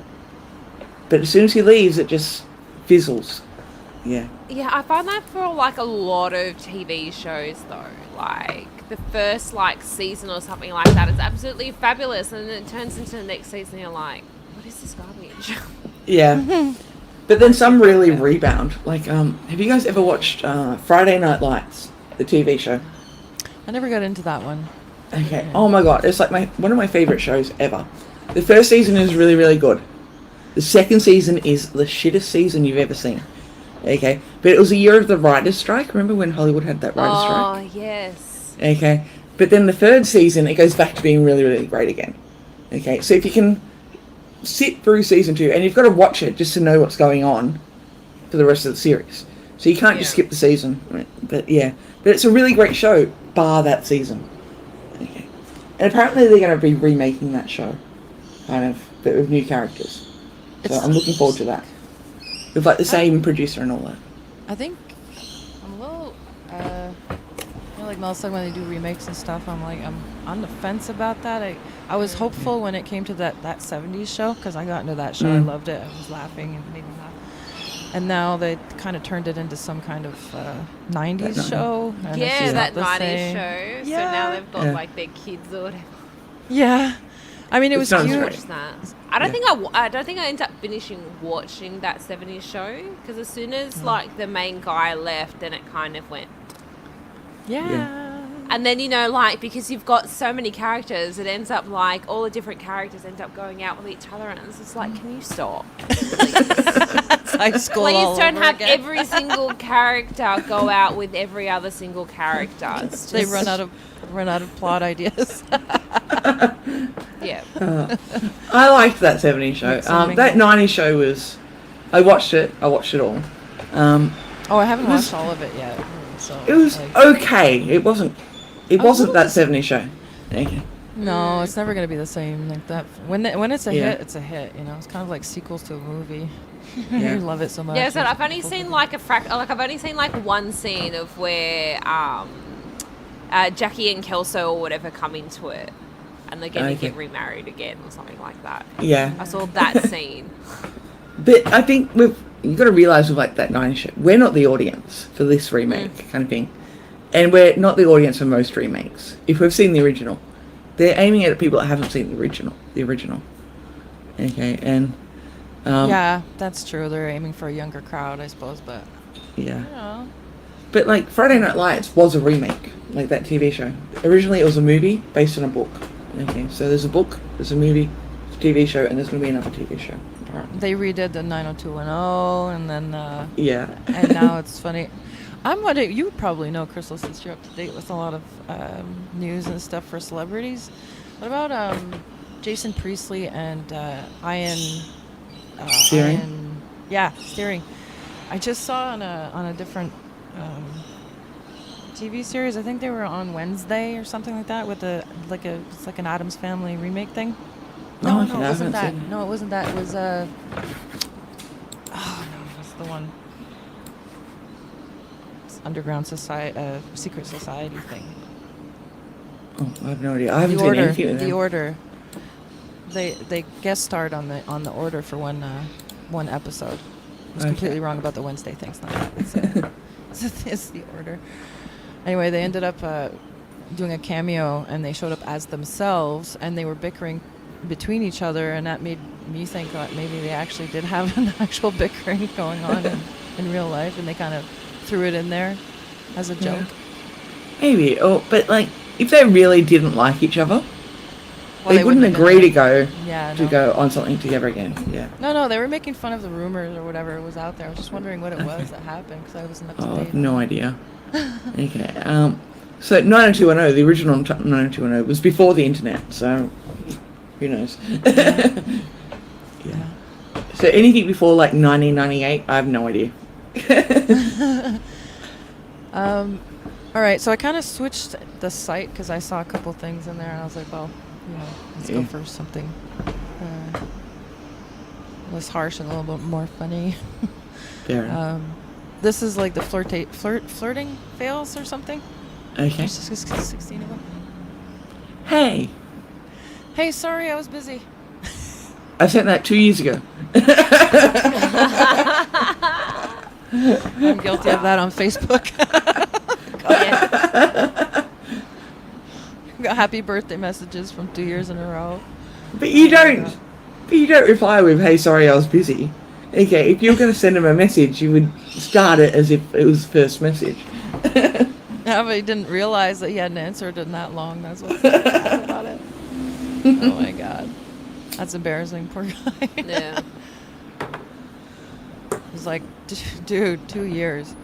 but as soon as he leaves, it just fizzles. Yeah. Yeah, I find that for like a lot of TV shows though. Like the first like season or something like that is absolutely fabulous, and then it turns into the next season. And you're like, what is this garbage? Yeah. But then some really rebound. Like, have you guys ever watched Friday Night Lights, the TV show? I never got into that one. Okay. Oh my god, it's like one of my favorite shows ever. The first season is really, really good. The second season is the shittest season you've ever seen. Okay, but it was a year of the writers' strike. Remember when Hollywood had that writers' strike? Oh, yes. Okay, but then the third season it goes back to being really, really great again. Okay, so if you can sit through season 2, and you've got to watch it just to know what's going on for the rest of the series. So you can't just skip the season. But yeah, but it's a really great show, bar that season. Okay, and apparently they're going to be remaking that show, kind of, but with new characters. So I'm looking forward to that. With like the same producer and all that. I think I'm a little, like Mel said, when they do remakes and stuff, I'm on the fence about that. I was hopeful when it came to that 70s show, because I got into that show. I loved it. I was laughing and made me laugh. And now they kind of turned it into some kind of 90s show. And Yeah, that the 90s same. show. Yeah. So now they've got like their kids or whatever. Yeah. I mean, it was sounds cute. great. Watch that. I don't think I don't think I ended up finishing watching that 70s show, because as soon as like the main guy left, then it kind of went. Yeah. And then, you know, like, because you've got so many characters, it ends up like all the different characters end up going out with each other, and it's just like, can you stop? It's high school all Please don't over have again. every single character go out with every other single character. It's They just- run out of plot ideas. Yeah. I liked that 70s show. Mix and That mingle. 90s show was... I watched it all. Oh, I haven't It was- watched all of it yet. So It was like, okay. It wasn't was a that little 70s show. Okay. no, it's never gonna be the same like that. When it's a Yeah. hit, it's a hit. You know, it's kind of like sequels to a movie. Yeah. You love it so much. Yeah, so it's I've only seen like I've only seen like one scene of where Jackie and Kelso or whatever come into it, and they're going to Okay. get remarried again or something like that. Yeah. I saw that scene. But I think you've got to realise with like that 90s show, we're not the audience for this remake kind of thing. And we're not the audience for most remakes. If we've seen the original, they're aiming at people that haven't seen the original. Okay, and... yeah, that's true. They're aiming for a younger crowd, I suppose, but Yeah. you know. But like Friday Night Lights was a remake, like that TV show. Originally it was a movie based on a book. Okay, so there's a book, there's a movie, there's a TV show, and there's going to be another TV show. Apparently. They redid the 90210, and then Yeah. and now it's funny. I'm wondering, you probably know, Crystal, since you're up to date with a lot of news and stuff for celebrities. What about Jason Priestley and Ian? Steering? Steering. I just saw on a different TV series. I think they were on Wednesday or something like that with it's like an Addams Family remake thing. No, okay, it I wasn't that. haven't seen it. No, it wasn't that. It was oh no, what's the one? It's underground society, secret society thing. Oh, I have no idea. I haven't The seen Order. anything with The them. Order. They guest starred on the Order for one episode. I was Okay. completely wrong about the Wednesday thing. It's not that. It's the Order. Anyway, they ended up doing a cameo, and they showed up as themselves, and they were bickering between each other, and that made me think that maybe they actually did have an actual bickering going on in real life, and they kind of threw it in there as a joke. Maybe, but like, if they really didn't like each other, Well, they wouldn't have been agree there. to go on something together again. Yeah. No, they were making fun of the rumors or whatever was out there. I was just wondering what it was that happened, because I wasn't up to Oh, date. no idea. Okay. So 90210, the original 90210 was before the internet, so who knows? Yeah. So anything before like 1998, I have no idea. All right, so I kind of switched the site because I saw a couple things in there, and I was like, well, let's go Yeah. for something less harsh and a little bit more funny. Fair enough. This is like the flirting fails or something. Okay. There's just 16 of them. Hey, Hey, sorry, I was busy. I sent that 2 years ago. I'm guilty of that on Facebook. Yeah. Got happy birthday messages from 2 years in a row. But you don't reply with, hey, sorry, I was busy. Okay, if you're going to send him a message, you would start it as if it was the first message. Yeah, but he didn't realize that he hadn't answered in that long. That's what's so bad about it. Oh my god. That's embarrassing, poor guy. Yeah. He's like, dude, 2 years.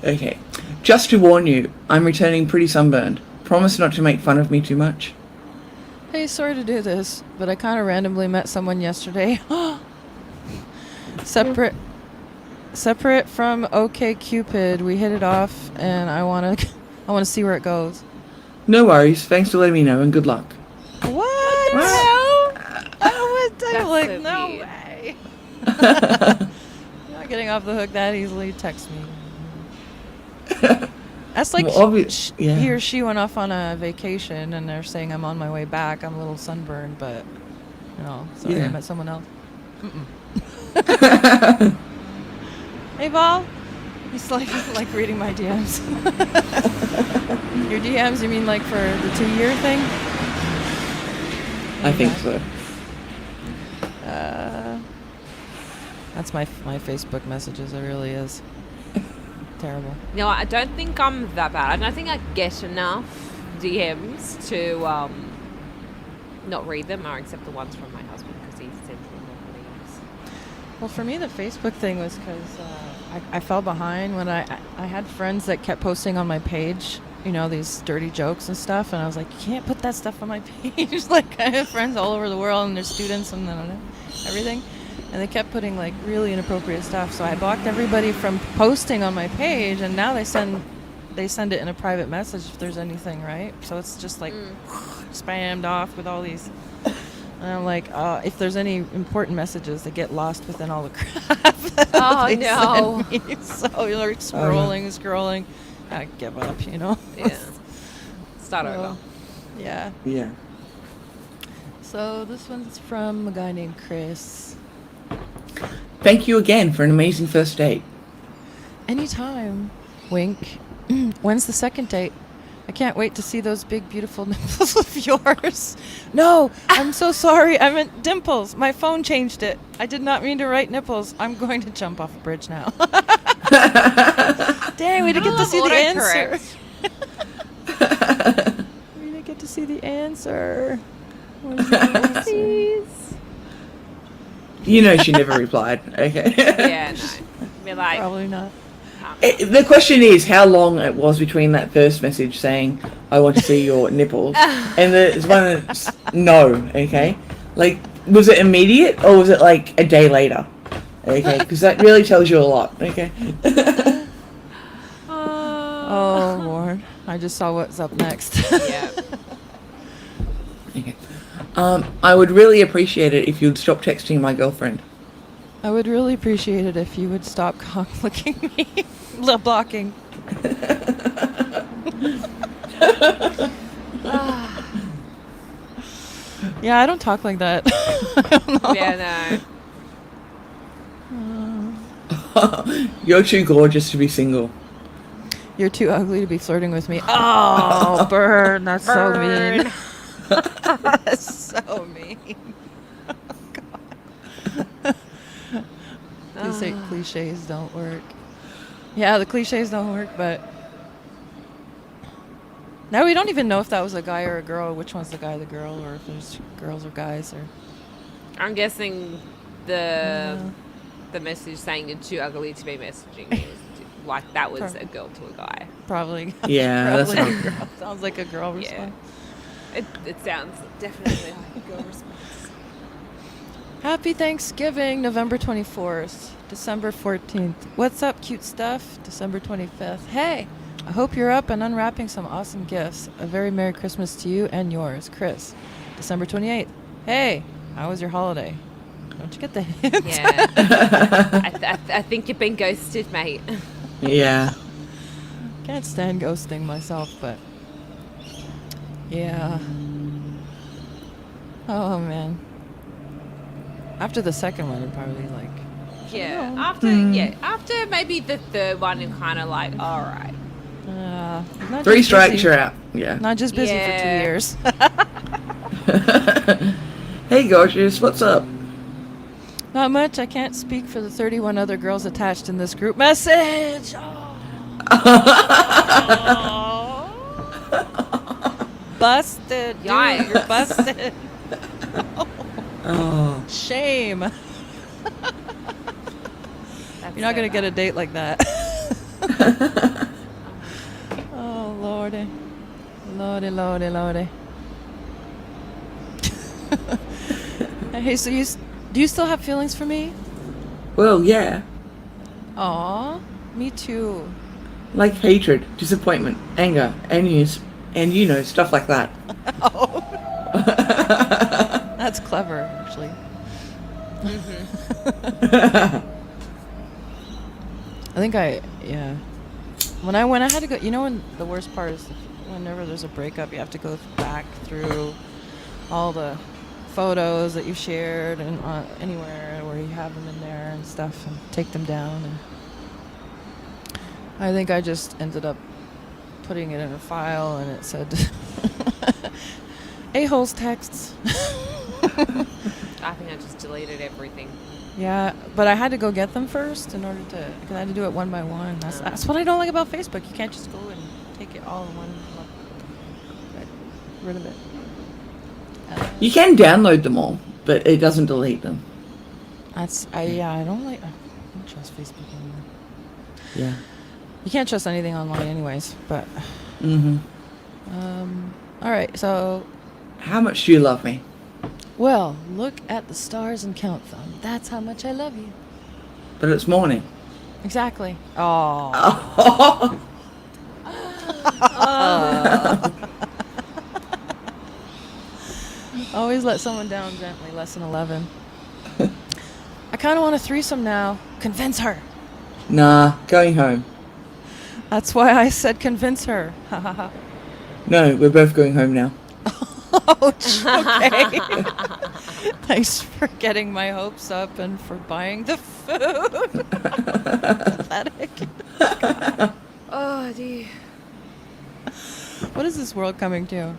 Okay. Just to warn you, I'm returning pretty sunburned. Promise not to make fun of me too much. Hey, sorry to do this, but I kind of randomly met someone yesterday. Separate from OkCupid, we hit it off, and I want to see where it goes. No worries. Thanks for letting me know, and good luck. What? Hell? I'm That's like, so no weird. way. Not getting off the hook that easily. Text me. That's like Well, yeah. he or she went off on a vacation, and they're saying I'm on my way back. I'm a little sunburned, but sorry, Yeah. I met someone else. Hey, Val. He's like reading my DMs. Your DMs? You mean like for the 2-year thing? I think so. That's my Facebook messages. It really is terrible. No, I don't think I'm that bad. I don't think I get enough DMs to not read them or except the ones from my husband because he sends me more DMs. Well, for me, the Facebook thing was because I fell behind when I had friends that kept posting on my page, these dirty jokes and stuff, and I was like, you can't put that stuff on my page. Like, I have friends all over the world, and they're students and everything, and they kept putting like really inappropriate stuff. So I blocked everybody from posting on my page, and now they send it in a private message if there's anything, right? So it's just like spammed off with all these. And I'm like, if there's any important messages, they get lost within all the crap. Oh, they no. send me. So you're like scrolling. I give up, Yeah. Start over. Yeah. Yeah. So this one's from a guy named Chris. Thank you again for an amazing first date. Anytime. Wink. When's the second date? I can't wait to see those big, beautiful nipples of yours. No, I'm so sorry. I meant dimples. My phone changed it. I did not mean to write nipples. I'm going to jump off a bridge now. Dang, we didn't get to see the answer. We didn't get to see the answer. What is the answer? Please. She never replied. Okay. Yeah, no. Be like, Probably not. The question is how long it was between that first message saying, I want to see your nipples, and the one that's no, okay? Like, was it immediate, or was it like a day later? Okay, because that really tells you a lot, okay? Oh, Lord. I just saw what's up next. yeah. Okay. I would really appreciate it if you'd stop texting my girlfriend. I would really appreciate it if you would stop cock-licking me. Blocking. Yeah, I don't talk like that. I don't know. Yeah, no. You're too gorgeous to be single. You're too ugly to be flirting with me. Oh, burn. That's so mean. That's so mean. You say cliches don't work. Yeah, the cliches don't work, but now we don't even know if that was a guy or a girl. Which one's the guy, the girl, or if there's girls or guys, or I'm guessing the message saying you're too ugly to be messaging me was like that was a girl to a guy. probably. Yeah, that's probably not... a girl. Sounds like a girl Yeah. response. It sounds definitely like a girl response. Happy Thanksgiving, November 24th, December 14th. What's up, cute stuff? December 25th. Hey, I hope you're up and unwrapping some awesome gifts. A very Merry Christmas to you and yours, Chris. December 28th. Hey, how was your holiday? Don't you get the hint? Yeah. I think you've been ghosted, mate. Yeah. Can't stand ghosting myself, but yeah. Oh, man. After the second one, it'd probably like... Yeah. After maybe the third one, you're kind of like, all right. not 3 just strikes, busy. you're out. Yeah. Not just busy for 2 Yeah. years. Hey, gorgeous, what's up? Not much. I can't speak for the 31 other girls attached in this group message. Oh. Busted. Dude. Yikes. You're busted. Oh. Shame. That's You're not so going to get a bad. date like that. Oh, Lordy. Lordy, Lordy, Lordy. Hey, so do you still have feelings for me? Well, yeah. Aw, me too. Like hatred, disappointment, anger, and stuff like that. Oh. That's clever, actually. I think yeah. When I had to go, when the worst part is whenever there's a breakup, you have to go back through all the photos that you shared and anywhere where you have them in there and stuff and take them down. And I think I just ended up putting it in a file and it said a-holes texts. I think I just deleted everything. Yeah, but I had to go get them first in order to, because I had to do it one by one. That's what I don't like about Facebook. You can't just go and take it all in one lump. Get rid of it. You can download them all, but it doesn't delete them. I don't trust Facebook anymore. Yeah. You can't trust anything online anyways, but, Mm-hmm. all right, so, How much do you love me? well, look at the stars and count them. That's how much I love you. But it's morning. Exactly. Oh. Always let someone down gently. Lesson 11. I kind of want a threesome now. Convince her. Nah, going home. That's why I said convince her. Ha ha ha. No, we're both going home now. Ouch. Okay. Thanks for getting my hopes up and for buying the food. Pathetic. Oh, dear. What is this world coming to?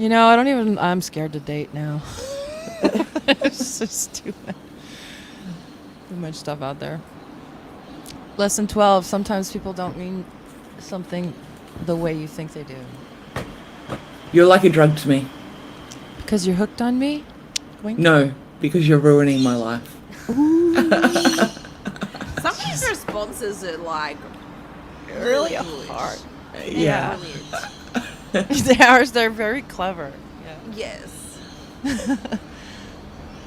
I'm scared to date now. It's just too much stuff out there. Lesson 12, sometimes people don't mean something the way you think they do. You're like a drug to me. Because you're hooked on me? Wink. No, because you're ruining my life. Some of these responses are like Really good. hard. Yeah. Brilliant. They're very clever. Yeah. Yes.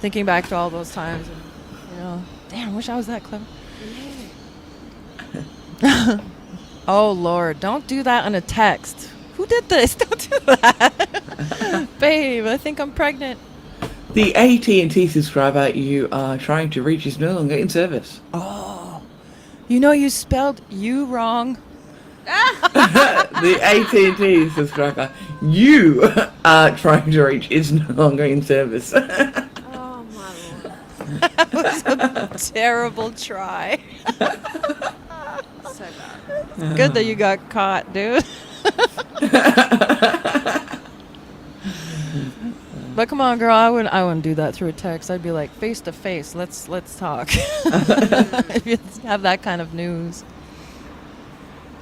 Thinking back to all those times, and, damn, I wish I was that clever. Oh, Lord, don't do that on a text. Who did this? Don't do that. Babe, I think I'm pregnant. The AT&T subscriber you are trying to reach is no longer in service. Oh, you spelled you wrong. The AT&T subscriber you are trying to reach is no longer in service. Oh my lord. That was a terrible try. So bad. Good that you got caught, dude. But come on, girl, I wouldn't do that through a text. I'd be like, face to face, let's talk. If you have that kind of news.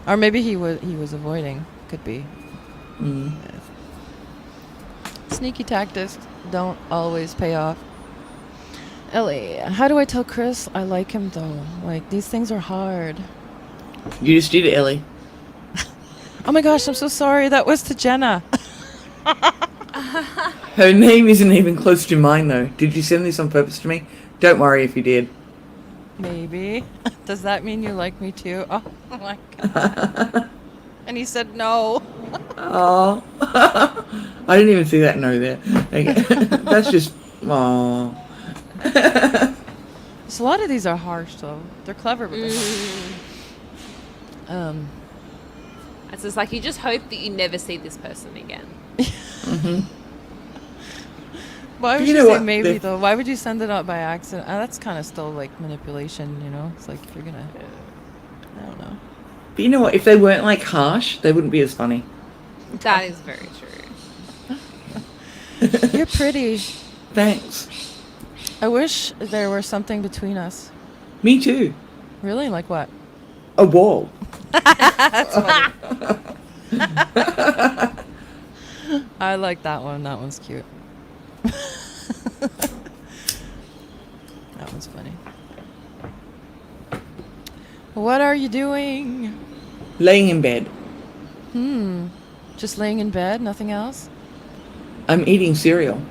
Or maybe he was avoiding. Could be. Mm. Sneaky tactics don't always pay off. Ellie, how do I tell Chris I like him though? Like, these things are hard. You just did it, Ellie. Oh my gosh, I'm so sorry. That was to Jenna. Her name isn't even close to mine, though. Did you send this on purpose to me? Don't worry if you did. Maybe. Does that mean you like me too? Oh my god. And he said no. Oh, I didn't even see that no there. Okay. That's just, oh. So a lot of these are harsh though. They're clever, but they're harsh. It's just like you just hope that you never see this person again. Why would You you, know say what? maybe The- though? Why would you send it out by accident? That's kind of still like manipulation, It's like if you're gonna, I don't know. But you know what? If they weren't like harsh, they wouldn't be as funny. That is very true. You're pretty. Thanks. I wish there were something between us. Me too. Really? Like what? A wall. That's funny. I like that one. That one's cute. That one's funny. What are you doing? Laying in bed. Just laying in bed, nothing else? I'm eating cereal.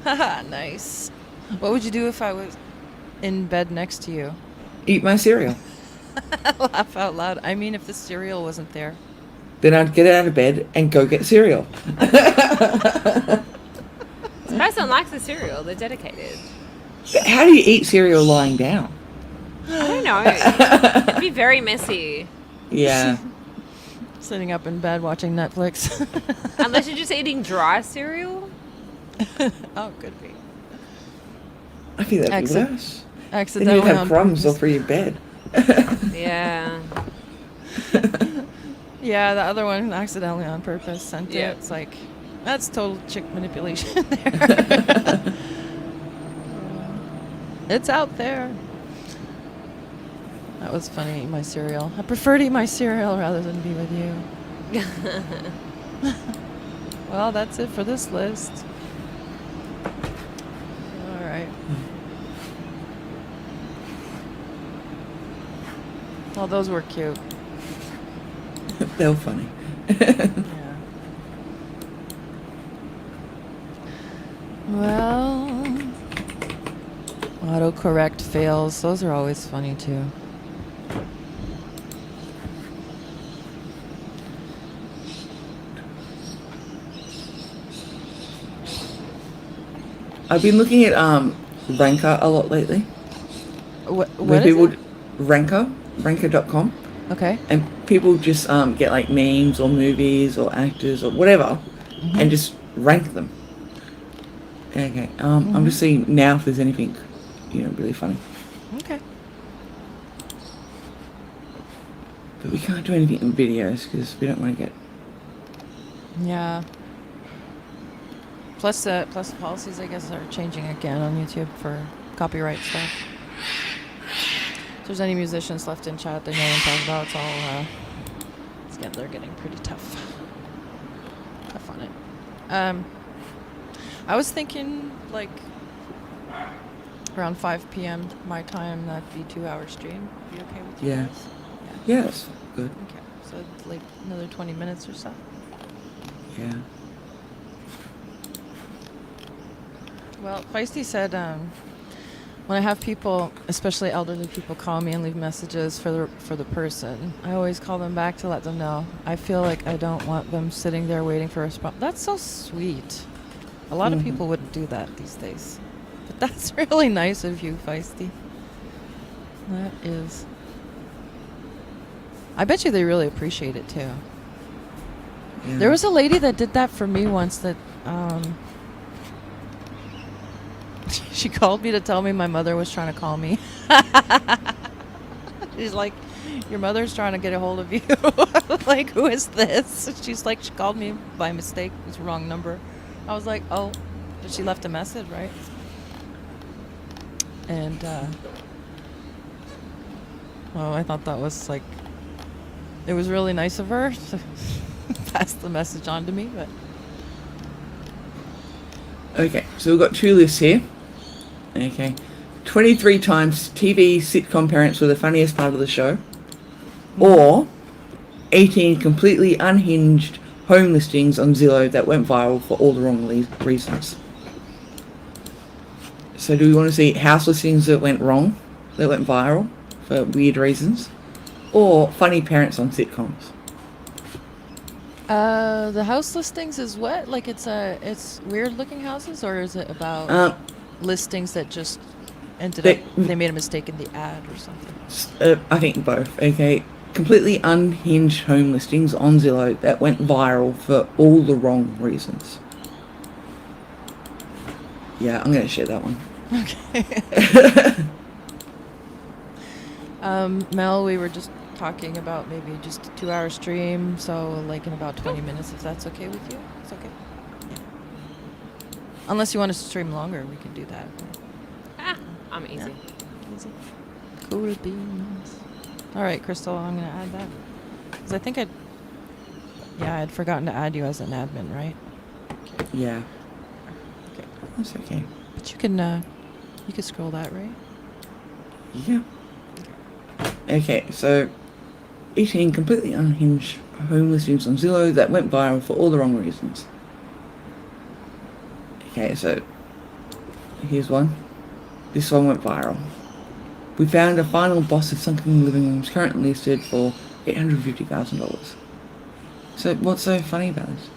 Haha, nice. What would you do if I was in bed next to you? Eat my cereal. Laugh out loud. I mean, if the cereal wasn't there. Then I'd get out of bed and go get cereal. This person likes the cereal. They're dedicated. But how do you eat cereal lying down? I don't know. It'd be very messy. Yeah. Sitting up in bed watching Netflix. Unless you're just eating dry cereal. Oh, could be. I think that'd be Exit- worse. Then Accidentally you'd have on crumbs all purpose. through your bed. Yeah. Yeah, the other one accidentally on purpose sent Yeah. it. It's like, that's total chick manipulation there. It's out there. That was funny, eat my cereal. I prefer to eat my cereal rather than be with you. Well, that's it for this list. All right. Well, those were cute. They were funny. Yeah. Well, autocorrect fails. Those are always funny too. I've been looking at Ranker a lot lately. What Where is people it? Ranker.com, Okay. and people just get like memes or movies or actors or whatever, and just rank them. Okay. I'm just seeing now if there's anything, really funny. Okay. But we can't do anything in videos because we don't want to get. Yeah. Plus the policies, I guess, are changing again on YouTube for copyright stuff. If there's any musicians left in chat, they know what I'm talking about. It's all, they're getting pretty tough. Tough on it. I was thinking, like, around 5 p.m. my time, that'd be 2-hour stream. Be okay with you Yeah. guys? Yes. Good. Okay. So, like, another 20 minutes or so. Yeah. Well, Feisty said, when I have people, especially elderly people, call me and leave messages for the person, I always call them back to let them know. I feel like I don't want them sitting there waiting for a response. That's so sweet. A lot of people wouldn't do that these days. But that's really nice of you, Feisty. That is. I bet you they really appreciate it, too. Yeah. There was a lady that did that for me once that, she called me to tell me my mother was trying to call me. She's like, your mother's trying to get a hold of you. Like, who is this? She's like, she called me by mistake. It was the wrong number. I was like, oh, but she left a message, right? And, well, I thought that was like, it was really nice of her to pass the message on to me, but. Okay, so we've got 2 lists here. Okay. 23 times TV sitcom parents were the funniest part of the show. Or 18 completely unhinged home listings on Zillow that went viral for all the wrong reasons. So do we want to see house listings that went wrong, that went viral for weird reasons? Or funny parents on sitcoms? The house listings is what? Like it's weird looking houses, or is it about listings that just ended up they made a mistake in the ad or something? I think both. Okay. Completely unhinged home listings on Zillow that went viral for all the wrong reasons. Yeah, I'm going to share that one. Okay. Mel, we were just talking about maybe just a 2-hour stream, so like in about 20 minutes, if that's okay with you. It's okay. Yeah. Unless you want us to stream longer, we can do that. I'm easy. Easy. Cool beans. All right, Crystal, I'm gonna add that because I think I'd forgotten to add you as an admin, right? Yeah. Okay. That's okay. But you can scroll that, right? Yeah. Okay, so 18 completely unhinged home listings on Zillow that went viral for all the wrong reasons. Okay, so here's one. This one went viral. We found a final boss of sunken living rooms currently listed for $850,000. So what's so funny about this?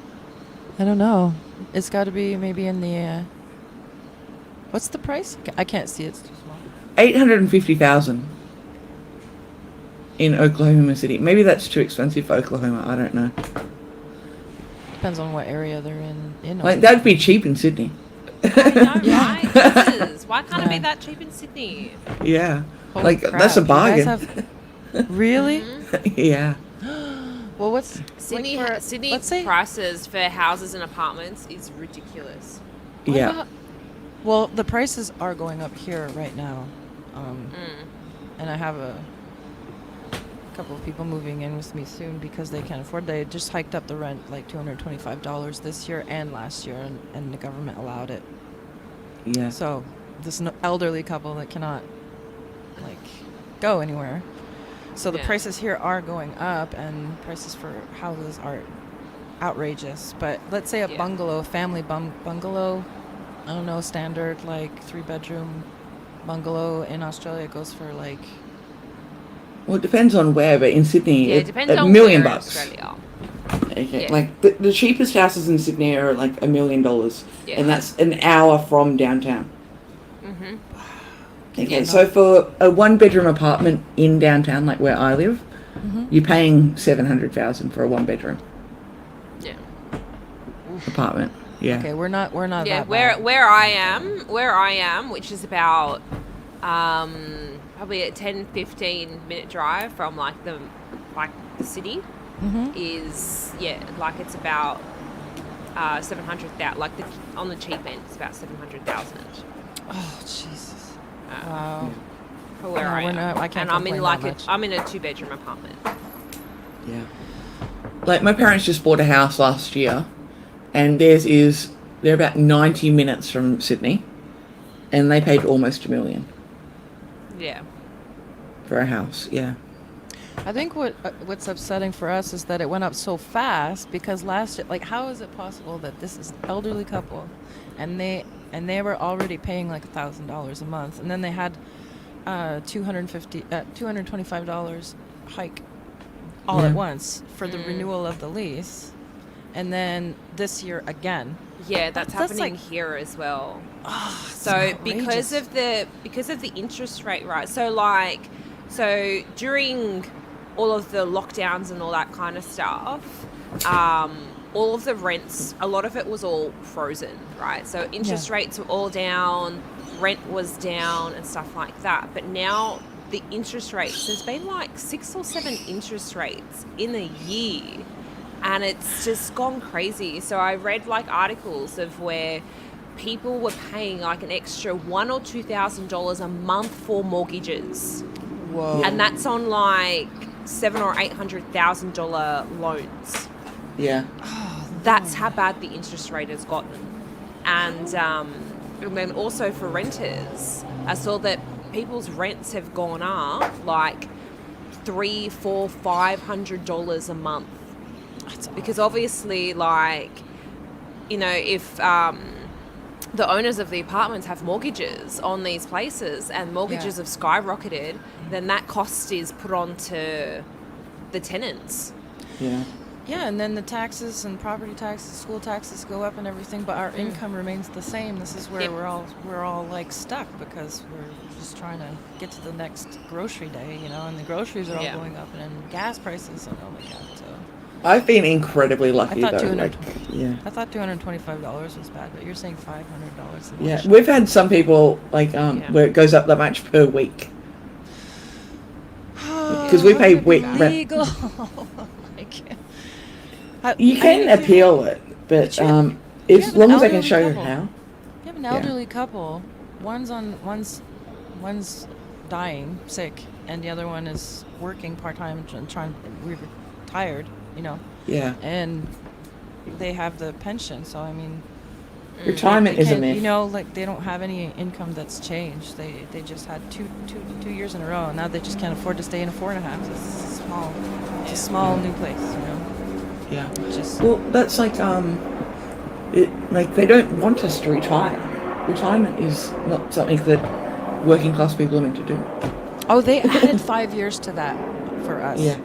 I don't know. It's got to be maybe in the. What's the price? I can't see. It's too small. 850,000 in Oklahoma City. Maybe that's too expensive for Oklahoma. I don't know. Depends on what area they're in. Like that'd be cheap in Sydney. I know, Yeah. right? Jesus. Why can't it be Yeah. that cheap in Sydney? Yeah. Holy Like crap, that's a you guys bargain. Really? Mhm. Yeah. Well, what's Sydney, like for- Sydney let's say- prices for houses and apartments is ridiculous. what Yeah. about- well, the prices are going up here right now, Mm. and I have a couple of people moving in with me soon because they can't afford. They just hiked up the rent like $225 this year and last year, and the government allowed it. Yeah. So this elderly couple that cannot like go anywhere. So the Yeah. prices here are going up, and prices for houses are outrageous. But let's say a Yeah. bungalow, family bungalow, I don't know, standard like 3-bedroom bungalow in Australia goes for like Well, it depends on where, but in Sydney, Yeah, it depends a on million where in bucks. Australia. Okay. Yeah. Like the cheapest houses in Sydney are like $1 million, Yeah. and that's an hour from downtown. Mm-hmm. Okay, Yeah. so for a 1-bedroom apartment in downtown, like where I live, you're paying $700,000 for a 1-bedroom Yeah. apartment. Yeah. okay, we're not Yeah, that where bad. where I am, which is about probably a 10-15 minute drive from like the city, Mhm. is like it's about 700,000. Like on the cheap end, it's about 700,000 Oh Jesus! uh, Wow. for where No, I we're am. not- I can't and I'm in complain like that much. I'm in a 2-bedroom apartment. Yeah. Like my parents just bought a house last year, and they're about 90 minutes from Sydney, and they paid almost $1 million Yeah. for a house. Yeah. I think what's upsetting for us is that it went up so fast because last year, like, how is it possible that this is an elderly couple, and they were already paying like $1,000 a month, and then they had $225 hike all Yeah. at once for the Mm. renewal of the lease, and then this year again. Yeah, that's That's happening like- here as well. Oh, So because of the interest rate, right? So during all of the lockdowns and all that kind of stuff, all of the rents, a lot of it was all frozen, right? So interest rates were all down, rent was down, and stuff like that. But now the interest rates, there's been like 6 or 7 interest rates in a year, and it's just gone crazy. So I read like articles of where people were paying like an extra $1,000 or $2,000 a month for mortgages, whoa. and that's on like $700,000 or $800,000 loans. Yeah. That's how bad the interest rate has gotten. And then also for renters, I saw that people's rents have gone up like $300, $400, $500 a month. That's Because obviously, like, you know, if the owners of the apartments have mortgages on these places and mortgages Yeah. have skyrocketed, then that cost is put onto the tenants. Yeah. Yeah, and then the taxes and property taxes, school taxes go up and everything, but our Mm. income remains the same. This is where Yep. we're all like stuck because we're just trying to get to the next grocery day, you know, and the groceries are all Yeah. going up, and then gas prices, and oh my god. So I've been incredibly lucky thought though. 200 Like, yeah. I thought $225 was bad, but you're saying $500 a Yeah. month. We've had some people like where it goes up that much per week. Because we pay week rent. legal. You can appeal it, but you as have an long as I can elderly show you couple. how. You have an elderly couple. One's one's dying, sick, and the other one is working part-time and trying, we're retired, you know, Yeah. and they have the pension, so I mean, Retirement they is a can't, myth. you know, like they don't have any income that's changed. They just had two years in a row, and now they just can't afford to stay in a 4.5. It's a small new place, you know. Yeah. Just Well, that's like like they don't want us to retire. Retirement is not something that working class people are meant to do. oh, they added 5 years to that for us. Yeah.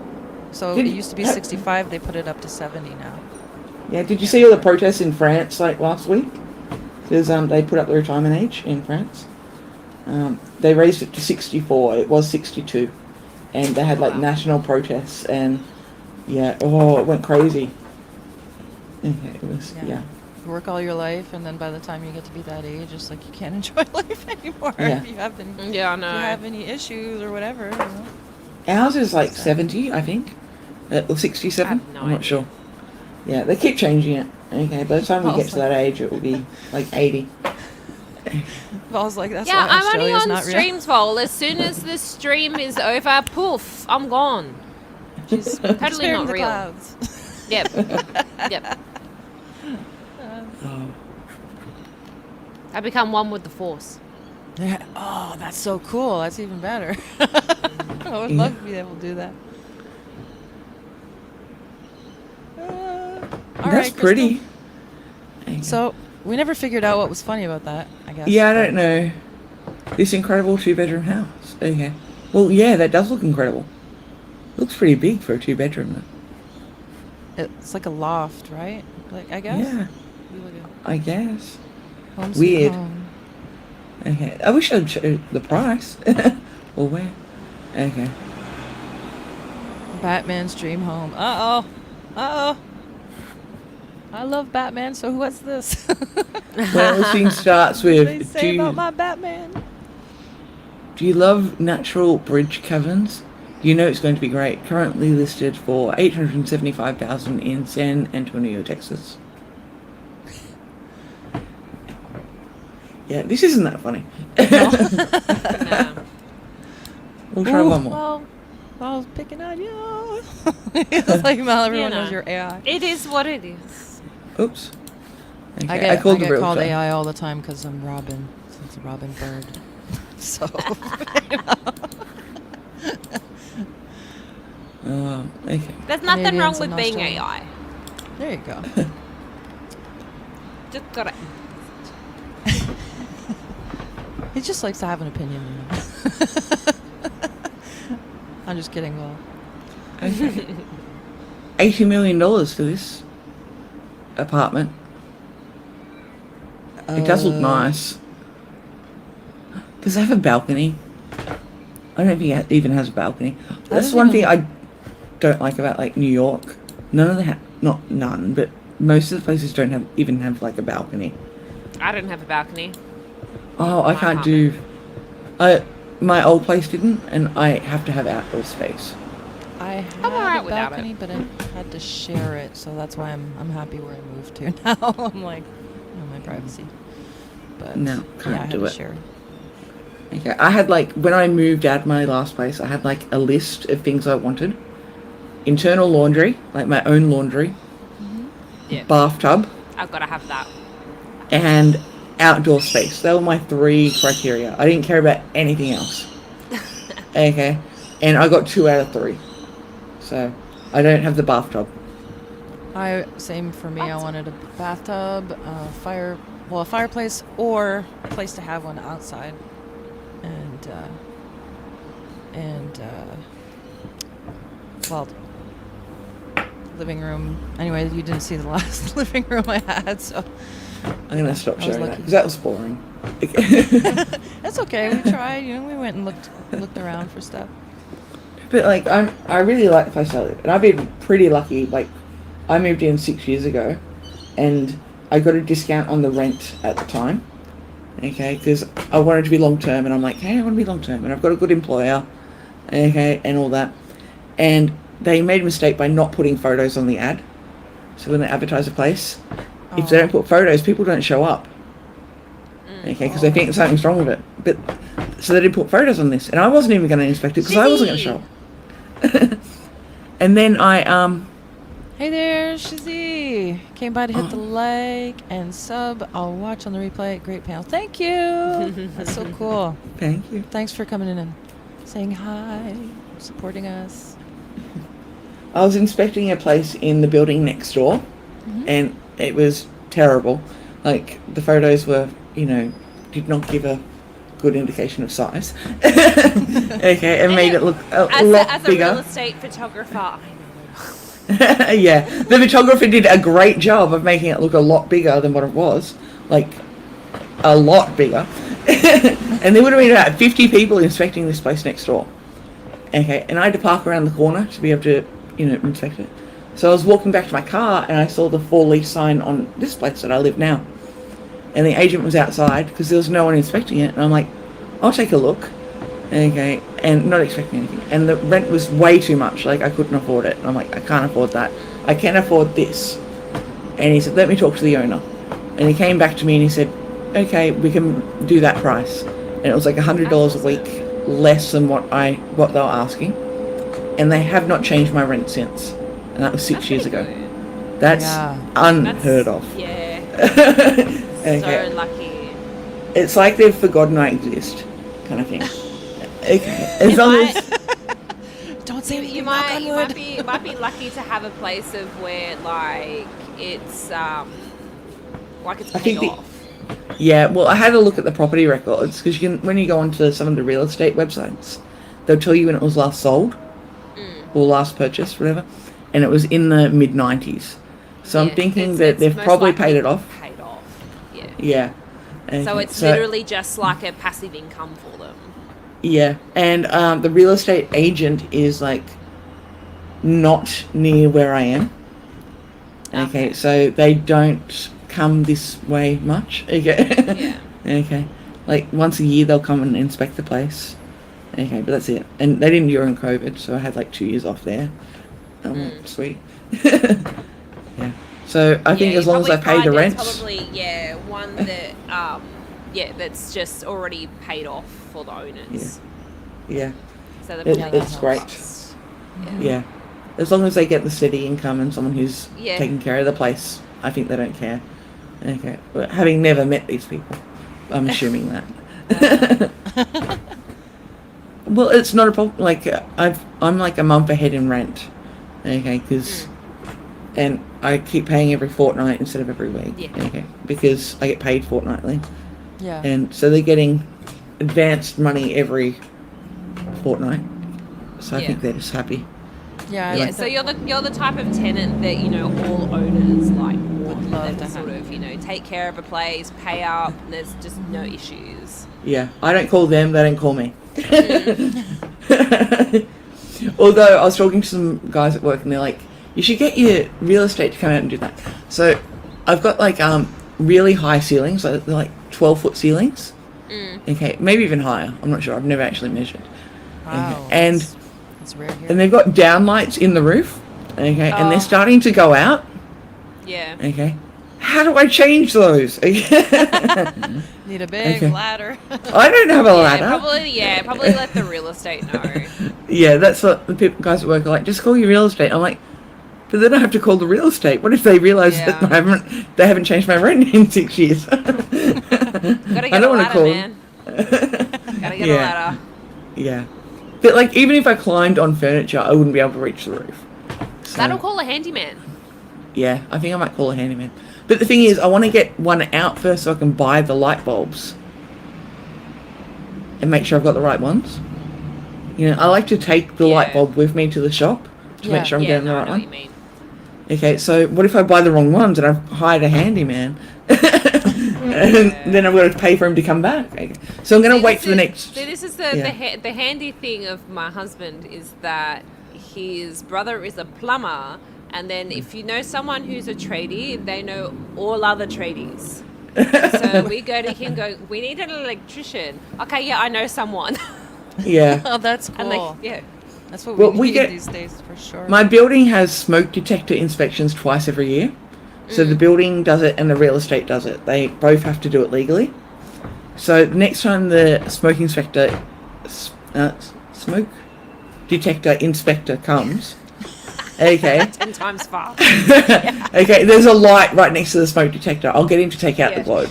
So Did- it used to be 65. They put it up to 70 now. Yeah. Did you see all the protests in France like last week? Because they put up the retirement age in France. They raised it to 64. It was 62, and they had like Wow. national protests and yeah. Oh, it went crazy. Okay, it was Yeah. yeah. You work all your life, and then by the time you get to be that age, it's like you can't enjoy life anymore. Yeah. If you have any, Yeah, I if you know. have any issues or whatever. You know? Ours is like So- 70, I think, or 67. I have no I'm not idea. sure. Yeah, they keep changing it. Okay, by the time we Oh, get it's to that age, it will be like 80. I was like, that's Yeah, why I'm only Australia's on not real. Streamsville. As soon as this stream is over, poof, I'm gone. She's Totally disappearing not in the real. clouds. Yep. Yep. Oh, I become one with the force. Yeah. Oh, that's so cool. That's even better. I would Yeah. love to be able to do that. All that's right, Crystal. pretty. Okay. So we never figured out what was funny about that. I guess. Yeah, I don't know. This incredible 2-bedroom house. Okay. Well, yeah, that does look incredible. Looks pretty big for a 2-bedroom. It's like a loft, right? Like I guess. Yeah, We look at I guess. Home Sweet Weird. Home. Okay. I wish I'd show the price. Or where. Okay. Batman's dream home. Uh oh. I love Batman. So what's this? Well, this thing starts What do with they say about my Batman? Do you love natural bridge caverns? You know it's going to be great. Currently listed for $875,000 in San Antonio, Texas. Yeah, this isn't that funny. No. We'll try Ooh, one more. Well, I was picking on you. It's like well, everyone You know. knows your AI. It is what it is. Oops. Okay, I get called the real called thing. AI all the time because I'm Robin. Since Robin Bird. So. Okay. There's nothing wrong Canadians with in being Australia. AI. There you go. Just gotta. He just likes to have an opinion. You know? I'm just kidding, Will. Okay. $80 million for this apartment. It does look nice. Does it have a balcony? I don't think it even has a balcony. That's doesn't one thing even- I don't like about like New York. None of the not none, but most of the places don't even have like a balcony. I don't have a balcony. Oh, I My can't do. My old place didn't, and I have to have outdoor space. I had alright a without balcony, but I had to share it, so that's why I'm happy where I moved to now. I'm like, my privacy. But No, can't yeah, I had do to it. share it. Okay, I had like when I moved out of my last place, I had like a list of things I wanted: internal laundry, like my own laundry, Yeah. bathtub, I've gotta have that. and outdoor space. They were my 3 criteria. I didn't care about anything else. Okay, and I got 2 out of 3. So I don't have the bathtub. Same for me. I wanted a bathtub, a fireplace, or a place to have one outside, and well, living room. Anyway, you didn't see the last living room I had, so I'm gonna stop I was showing that lucky. because that was boring. that's okay. We tried. You know, we went and looked around for stuff. But like I really like the place I live, and I've been pretty lucky. Like I moved in 6 years ago, and I got a discount on the rent at the time. Okay, because I wanted to be long term, and I'm like, hey, I want to be long term, and I've got a good employer. Okay, and all that, and they made a mistake by not putting photos on the ad. So when they advertise a place, if they don't put photos, people don't show up. Okay, because they think something's wrong with it. But so they didn't put photos on this, and I wasn't even going to inspect it because I wasn't going to show up. And then Hey there, Shizzy. Came by to hit the like and sub. I'll watch on the replay. Great panel. Thank you. That's so cool. thank you. Thanks for coming in and saying hi, supporting us. I was inspecting a place in the building next door, and it was terrible. Like, the photos were, did not give a good indication of size. Okay, and made it look a lot as a bigger. real estate photographer, I know. Yeah, the photographer did a great job of making it look a lot bigger than what it was. Like, a lot bigger. And there would have been about 50 people inspecting this place next door. Okay, and I had to park around the corner to be able to, inspect it. So I was walking back to my car and I saw the for lease sign on this place that I live now. And the agent was outside because there was no one inspecting it. And I'm like, I'll take a look. Okay, and not expecting anything. And the rent was way too much. Like, I couldn't afford it. And I'm like, I can't afford that. I can afford this. And he said, let me talk to the owner. And he came back to me and he said, okay, we can do that price. And it was like $100 a week less than what they were asking. And they have not changed my rent since. And that was 6 years ago. Good. That's unheard of. Yeah. Okay. So lucky. It's like they've forgotten I exist, kind of thing. Okay. As long as Don't say anything. You knock on wood. might be lucky to have a place of where it's I paid think off. yeah, well, I had a look at the property records because when you go onto some of the real estate websites, they'll tell you when it was last sold or last purchased, whatever, and it was in the mid-90s. So I'm thinking that they've most probably likely paid it off. Paid off. Yeah. Yeah. So Okay, it's literally just like a passive income for them. Yeah, and the real estate agent is like not near where I am. Okay, so they don't come this way much. Okay. Yeah. Okay. Like once a year they'll come and inspect the place. Okay, but that's it. And they didn't during COVID, so I had like 2 years off there. Sweet. Yeah. So I think as long as I pay the rent. Probably one that that's just already paid off for the owners. Yeah. So It's great. Yeah. As long as they get the steady income and someone who's Yeah. taking care of the place, I think they don't care. Okay. But having never met these people, I'm assuming that. Well, it's not a problem. Like, I'm like a month ahead in rent. Okay, and I keep paying every fortnight instead of every week. Yeah. Okay, because I get paid fortnightly. Yeah. And so they're getting advanced money every fortnight. So I Yeah. think they're just happy. Yeah. Yeah, so you're the type of tenant that all owners like Would love that to sort have. of take care of a place, pay up. And there's just no issues. Yeah, I don't call them, they don't call me. Although I was talking to some guys at work and they're like, you should get your real estate to come out and do that. So I've got like really high ceilings, they're like 12-foot ceilings. Okay, maybe even higher. I'm not sure. I've never actually measured. Wow. Okay. And it's rare here. and they've got downlights in the roof. Okay, and Oh. they're starting to go out. Yeah. Okay, how do I change those? Need a big Okay. ladder. I don't have a ladder. Probably let the real estate know. Yeah, that's what the people guys at work are like. Just call your real estate. I'm like, but then I have to call the real estate. What if they realise that Yeah. they haven't changed my rent in 6 years? Gotta I get a don't wanna ladder, call man. Gotta get a ladder. Yeah, but like even if I climbed on furniture, I wouldn't be able to reach the roof. So, That'll call a handyman. yeah, I think I might call a handyman. But the thing is, I want to get one out first so I can buy the light bulbs and make sure I've got the right ones. I like to take the light Yeah. bulb with me to the shop to Yeah. make sure I'm Yeah, getting the no, I right know one. what you mean. Okay, so what if I buy the wrong ones and I've hired a handyman? And then I'm going to pay for him to come back. Okay. So I'm going to wait for the next... See, this is Yeah. the handy thing of my husband is that his brother is a plumber, and then if you know someone who's a tradie, they know all other tradies. So we go to him, we need an electrician. Okay, yeah, I know someone. Yeah. Oh, that's And cool. yeah. That's what Well, we we need get- these days for sure. My building has smoke detector inspections twice every year. So the building does it and the real estate does it. They both have to do it legally. So next time the smoke inspector, smoke detector inspector comes, okay, 10 times fast. okay, there's a light right next to the smoke detector. I'll get him to take out the Yeah. globe,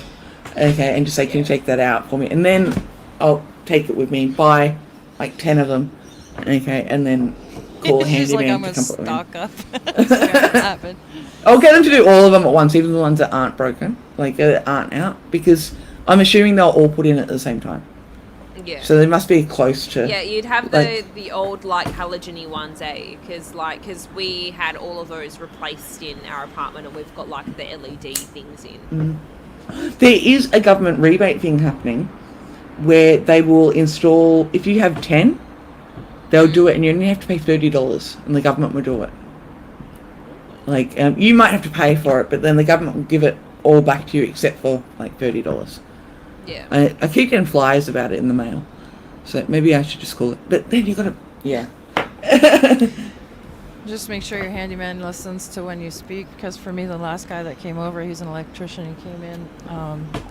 okay, and just say, can you Yeah. take that out for me? And then I'll take it with me, buy like 10 of them, okay, and then call a She's like, I'm handyman gonna to come put them in. stock up. It's gonna happen. I'll get them to do all of them at once, even the ones that aren't broken, like that aren't out, because I'm assuming they'll all put in at the same time. Yeah. So they must be close to. Yeah, you'd have like- the old like halogen-y ones, because we had all of those replaced in our apartment, and we've got like the LED things in. There is a government rebate thing happening where they will install, if you have 10, they'll do it and you only have to pay $30 and the government will do it. Like, you might have to pay for it, but then the government will give it all back to you except for like $30. Yeah. I keep getting flyers about it in the mail. So maybe I should just call it. But then you gotta, yeah. Just make sure your handyman listens to when you speak, because for me, the last guy that came over, he's an electrician. He came in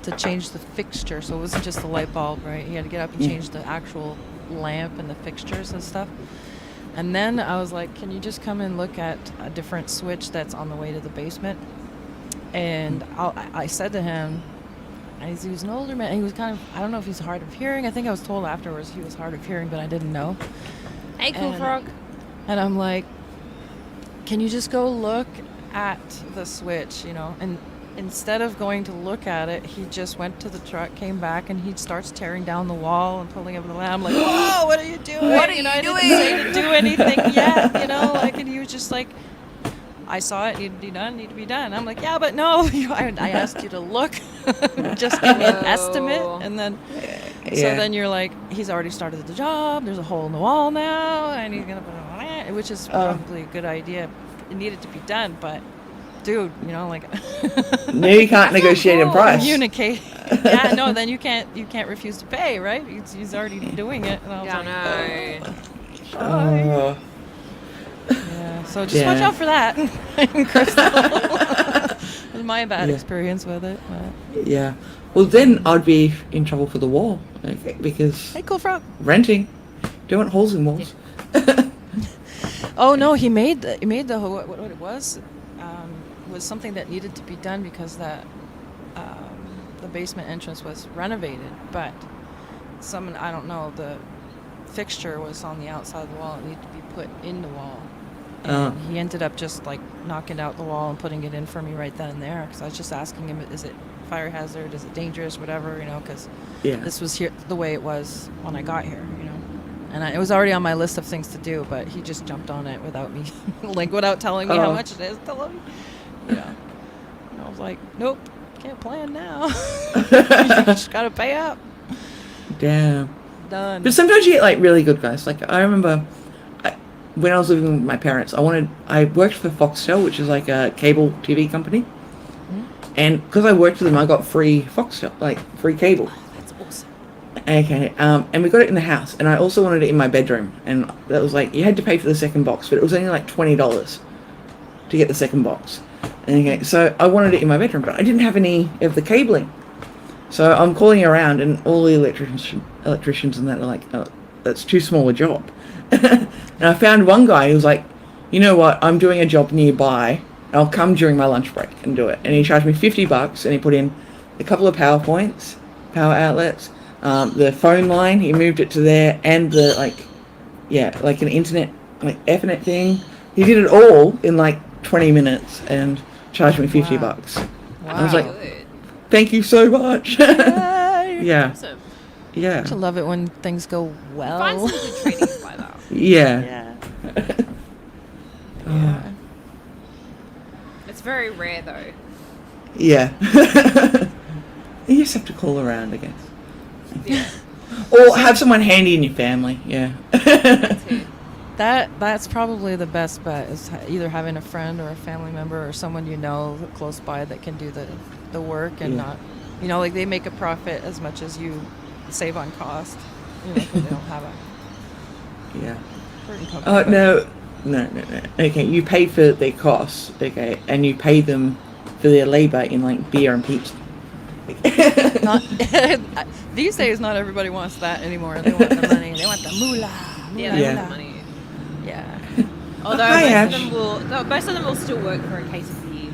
to change the fixture, so it wasn't just the light bulb, right? He had to get up and Yeah. change the actual lamp and the fixtures and stuff. And then I was like, can you just come and look at a different switch that's on the way to the basement? And I said to him, he was an older man. He was kind of, I don't know if he's hard of hearing. I think I was told afterwards he was hard of hearing, but I didn't know. Hey, Cool And- Frog. And I'm like, can you just go look at the switch, you know? And instead of going to look at it, he just went to the truck, came back, and he starts tearing down the wall and pulling up the lamp. I'm like, whoa, what are you doing? What are you know, you I didn't doing? say to do anything yet, you know? Like, and he was just like, I saw it, need to be done, need to be done. I'm like, yeah, but no, I asked you to look, just give me an estimate. Oh. And then, so Yeah. then you're like, he's already started the job, there's a hole in the wall now, and he's going to put it on it, which is probably a good idea. It needed to be done, but dude, you know, like No, you can't negotiate a price. communicate. Yeah, no, then you can't refuse to pay, right? He's already doing it. And I was Yeah, like, no. Oh. yeah. So just watch Yeah. out for that, Crystal. It was my bad Yeah. experience with it. But. Yeah. Well, then I'd be in trouble for the wall, okay, because Hey, cool frog. renting, don't want holes in walls. Oh no, he made the what it was something that needed to be done because that the basement entrance was renovated, but I don't know, the fixture was on the outside of the wall. It needed to be put in the wall. And he ended up just like knocking out the wall and putting it in for me right then and there, because I was just asking him, is it fire hazard, is it dangerous, whatever, you know, because Yeah. this was here the way it was when I got here, you know. And it was already on my list of things to do, but he just jumped on it without me, like without telling me how Oh. much it is. Tell him, yeah. And I was like, nope, can't plan now. You just gotta pay up. Damn. Done. But sometimes you get like really good guys. Like I remember when I was living with my parents, I worked for Foxtel, which is like a cable TV company. And because I worked with them, I got free Foxtel, like free cable. That's awesome. Okay, and we got it in the house, and I also wanted it in my bedroom, and that was like, you had to pay for the second box, but it was only like $20 to get the second box. Okay, so I wanted it in my bedroom, but I didn't have any of the cabling. So I'm calling around, and all the electricians and that are like, oh, that's too small a job. And I found one guy who was like, you know what, I'm doing a job nearby, and I'll come during my lunch break and do it. And he charged me $50, and he put in a couple of power outlets, the phone line, he moved it to there, and the like an internet, like Ethernet thing. He did it all in like 20 minutes and charged me $50. Wow. I was like, Good. thank you so much. Yay. Yeah, Awesome. yeah, I love it when things go Find well. some good trainings like that. yeah. Yeah. It's very rare though. Yeah. You just have to call around, I guess. Yeah. Or have someone handy in your family, yeah. That's it. That's probably the best bet, is either having a friend or a family member or someone you know close by that can do the work and Yeah. not, you know, like they make a profit as much as you save on cost. You know, 'cause they don't have a Yeah. certain company. Oh, but- no. Okay, you pay for their costs, okay, and you pay them for their labor in like beer and pizza. Not these days. Not everybody wants that anymore. They want the money. They want the moolah. Yeah, Yeah. that's the money. Yeah. Although Hi, most Ash. of them will, no, most of them will still work for a case of beer.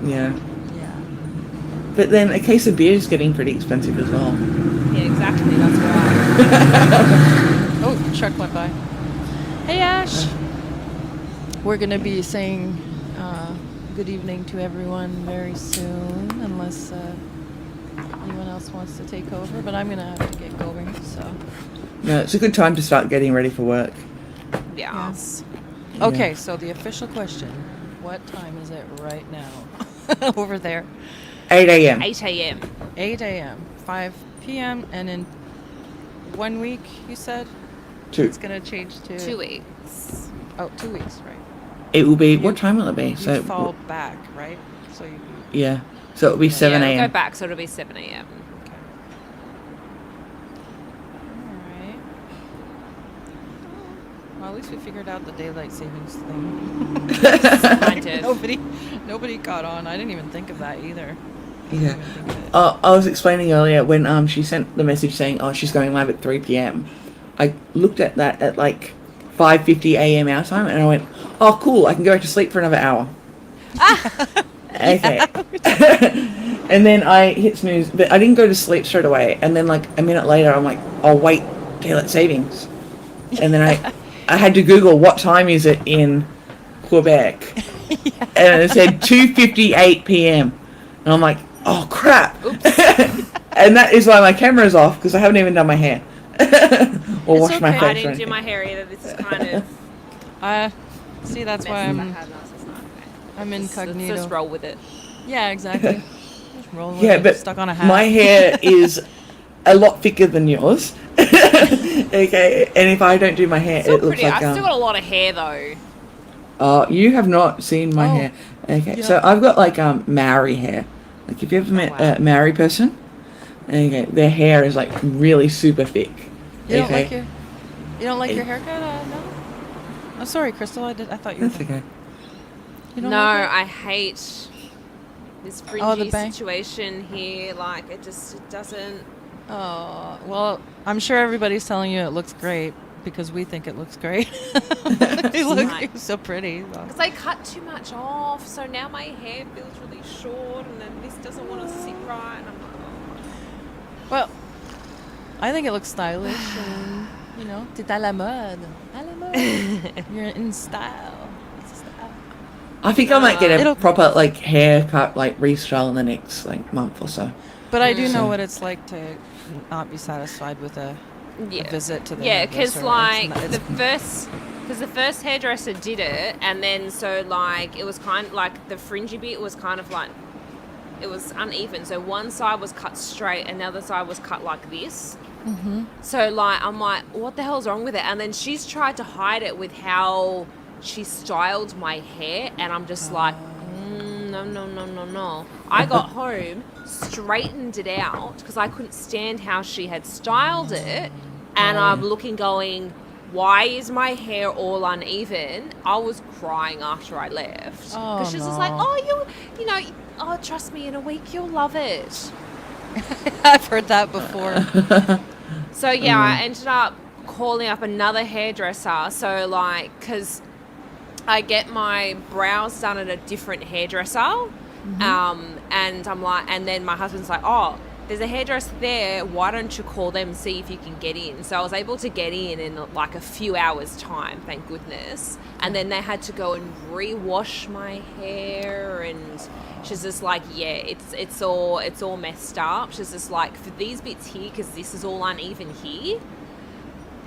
Yeah. Yeah. But then a case of beer is getting pretty expensive as well. Yeah, exactly. That's why. Oh, truck went by. Hey, Ash. We're gonna be saying good evening to everyone very soon, unless anyone else wants to take over. But I'm gonna have to get going. So. No, it's a good time to start getting ready for work. Yeah. Yes. Okay, so the official question: what time is it right now over there? 8 a.m. 8 a.m. 8 a.m., 5 p.m., and in 1 week, you said 2. it's gonna change to 2 weeks. Oh, 2 weeks, right? It will be. You- What time will it be? You So fall back, right? So you. yeah. So it'll be 7 Yeah, it'll go a.m. back, so it'll be 7 a.m. Okay. All right. Well, at least we figured out the daylight savings thing. Kind of. Nobody caught on. I didn't even think of that either. Yeah. Didn't even think of it. I was explaining earlier when she sent the message saying, "Oh, she's going live at 3 p.m." I looked at that at like 5:50 a.m. our time, and I went, "Oh, cool! I can go to sleep for another hour." Okay. And then I hit snooze, but I didn't go to sleep straight away. And then like a minute later, I'm like, "Oh wait, daylight savings." And then I had to Google what time is it in Quebec, and it said 2:58 p.m. And I'm like, "Oh crap!" And that is why my camera's off because I haven't even done my hair or It's washed my okay. face. I or didn't do anything. my hair either. This is kind of See, that's messy why that I I'm had last night. I'm Let's incognito. just roll with it. Yeah, exactly. Just roll with Yeah, it. but Stuck on a hat. my hair is a lot thicker than yours. Okay, and if I don't do my hair, Still it looks pretty. like I still got a lot of hair though. you have not seen my Oh, hair. Okay, yeah. so I've got like Maori hair. Like if you ever met wow. a Maori person, okay, their hair is like really super thick. You don't okay, like your haircut? No. I'm sorry, Crystal. I thought you. that's okay. You No, don't like it? I hate this Oh, fringy the bang- situation here. Like it doesn't. Oh, well, I'm sure everybody's telling you it looks great because we think it looks great. You look Right. so pretty. So. Because I cut too much off, so now my hair feels really short, and then this doesn't want to sit right. And I'm like, oh. Well, I think it looks stylish and, you know, t'es à la mode. À la mode. You're in style. It's style. I think I might get a It'll- proper like haircut, like restyle in the next like month or so. But I do So- know what it's like to not be satisfied with a visit to the Yeah, because hairdresser. like It's- the first hairdresser did it, and then so like it was kind of like the fringy bit was kind of like it was uneven. So one side was cut straight, and the other side was cut like this. Mhm. So like I'm like, what the hell's wrong with it? And then she's tried to hide it with how she styled my hair, and I'm just like, no. I got home, straightened it out because I couldn't stand how she had styled it, and I'm looking, going, why is my hair all uneven? I was crying after I left Oh, because she's just like, no. oh, you know, oh, trust me, in a week you'll love it. I've heard that before. So yeah, I ended up calling up another hairdresser. So like, because I get my brows done at a different hairdresser, and I'm like, and then my husband's like, oh, there's a hairdresser there. Why don't you call them, see if you can get in? So I was able to get in like a few hours time, thank goodness. And then they had to go and rewash my hair, and she's just like, yeah, it's all messed up. She's just like, for these bits here, because this is all uneven here,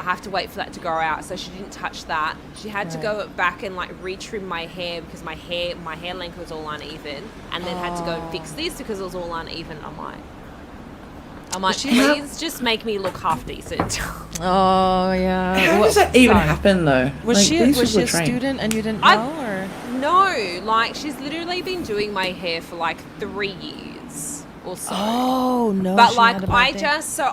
I have to wait for that to grow out. So she didn't touch that. She had to go back and like retrim my hair because my hair length was all uneven, and then had to go and fix this because it was all uneven. I'm like, she please just make me look half decent. Oh, yeah. How does that even sorry. happen though? Was Like, she these was she people a are trained. student and you didn't I- know, or? No, like she's literally been doing my hair for like 3 years or so. Oh no! But she like had a bad day. so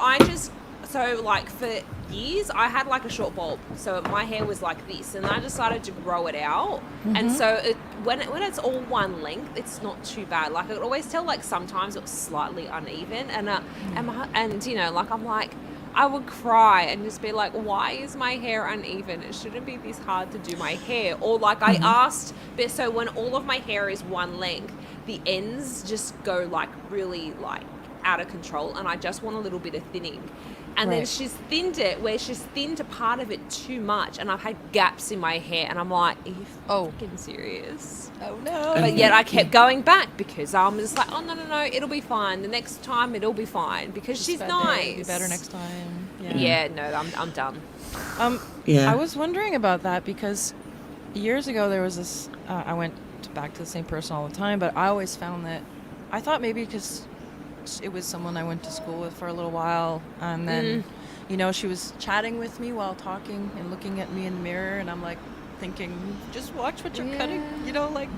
like for years I had like a short bulb, so my hair was like this, and I decided to grow it out. And so when it's all one length, it's not too bad. Like I could always tell, like sometimes it was slightly uneven, and you know, like I'm like, I would cry and just be like, why is my hair uneven? It shouldn't be this hard to do my hair. Or like I asked, but so when all of my hair is one length, the ends just go like really like out of control, and I just want a little bit of thinning. And then Right. she's thinned it where she's thinned a part of it too much, and I've had gaps in my hair, and I'm like, are you fucking serious? Oh no. But yet I kept going back because I'm just like, oh no, it'll be fine. The next time it'll be fine because she's nice. It'll be better next time. Yeah, no, I'm done. Yeah. I was wondering about that because years ago there was this. I went back to the same person all the time, but I always found that I thought maybe because it was someone I went to school with for a little while, and then you know, she was chatting with me while talking and looking at me in the mirror, and I'm like thinking, just watch what you're cutting, you know, like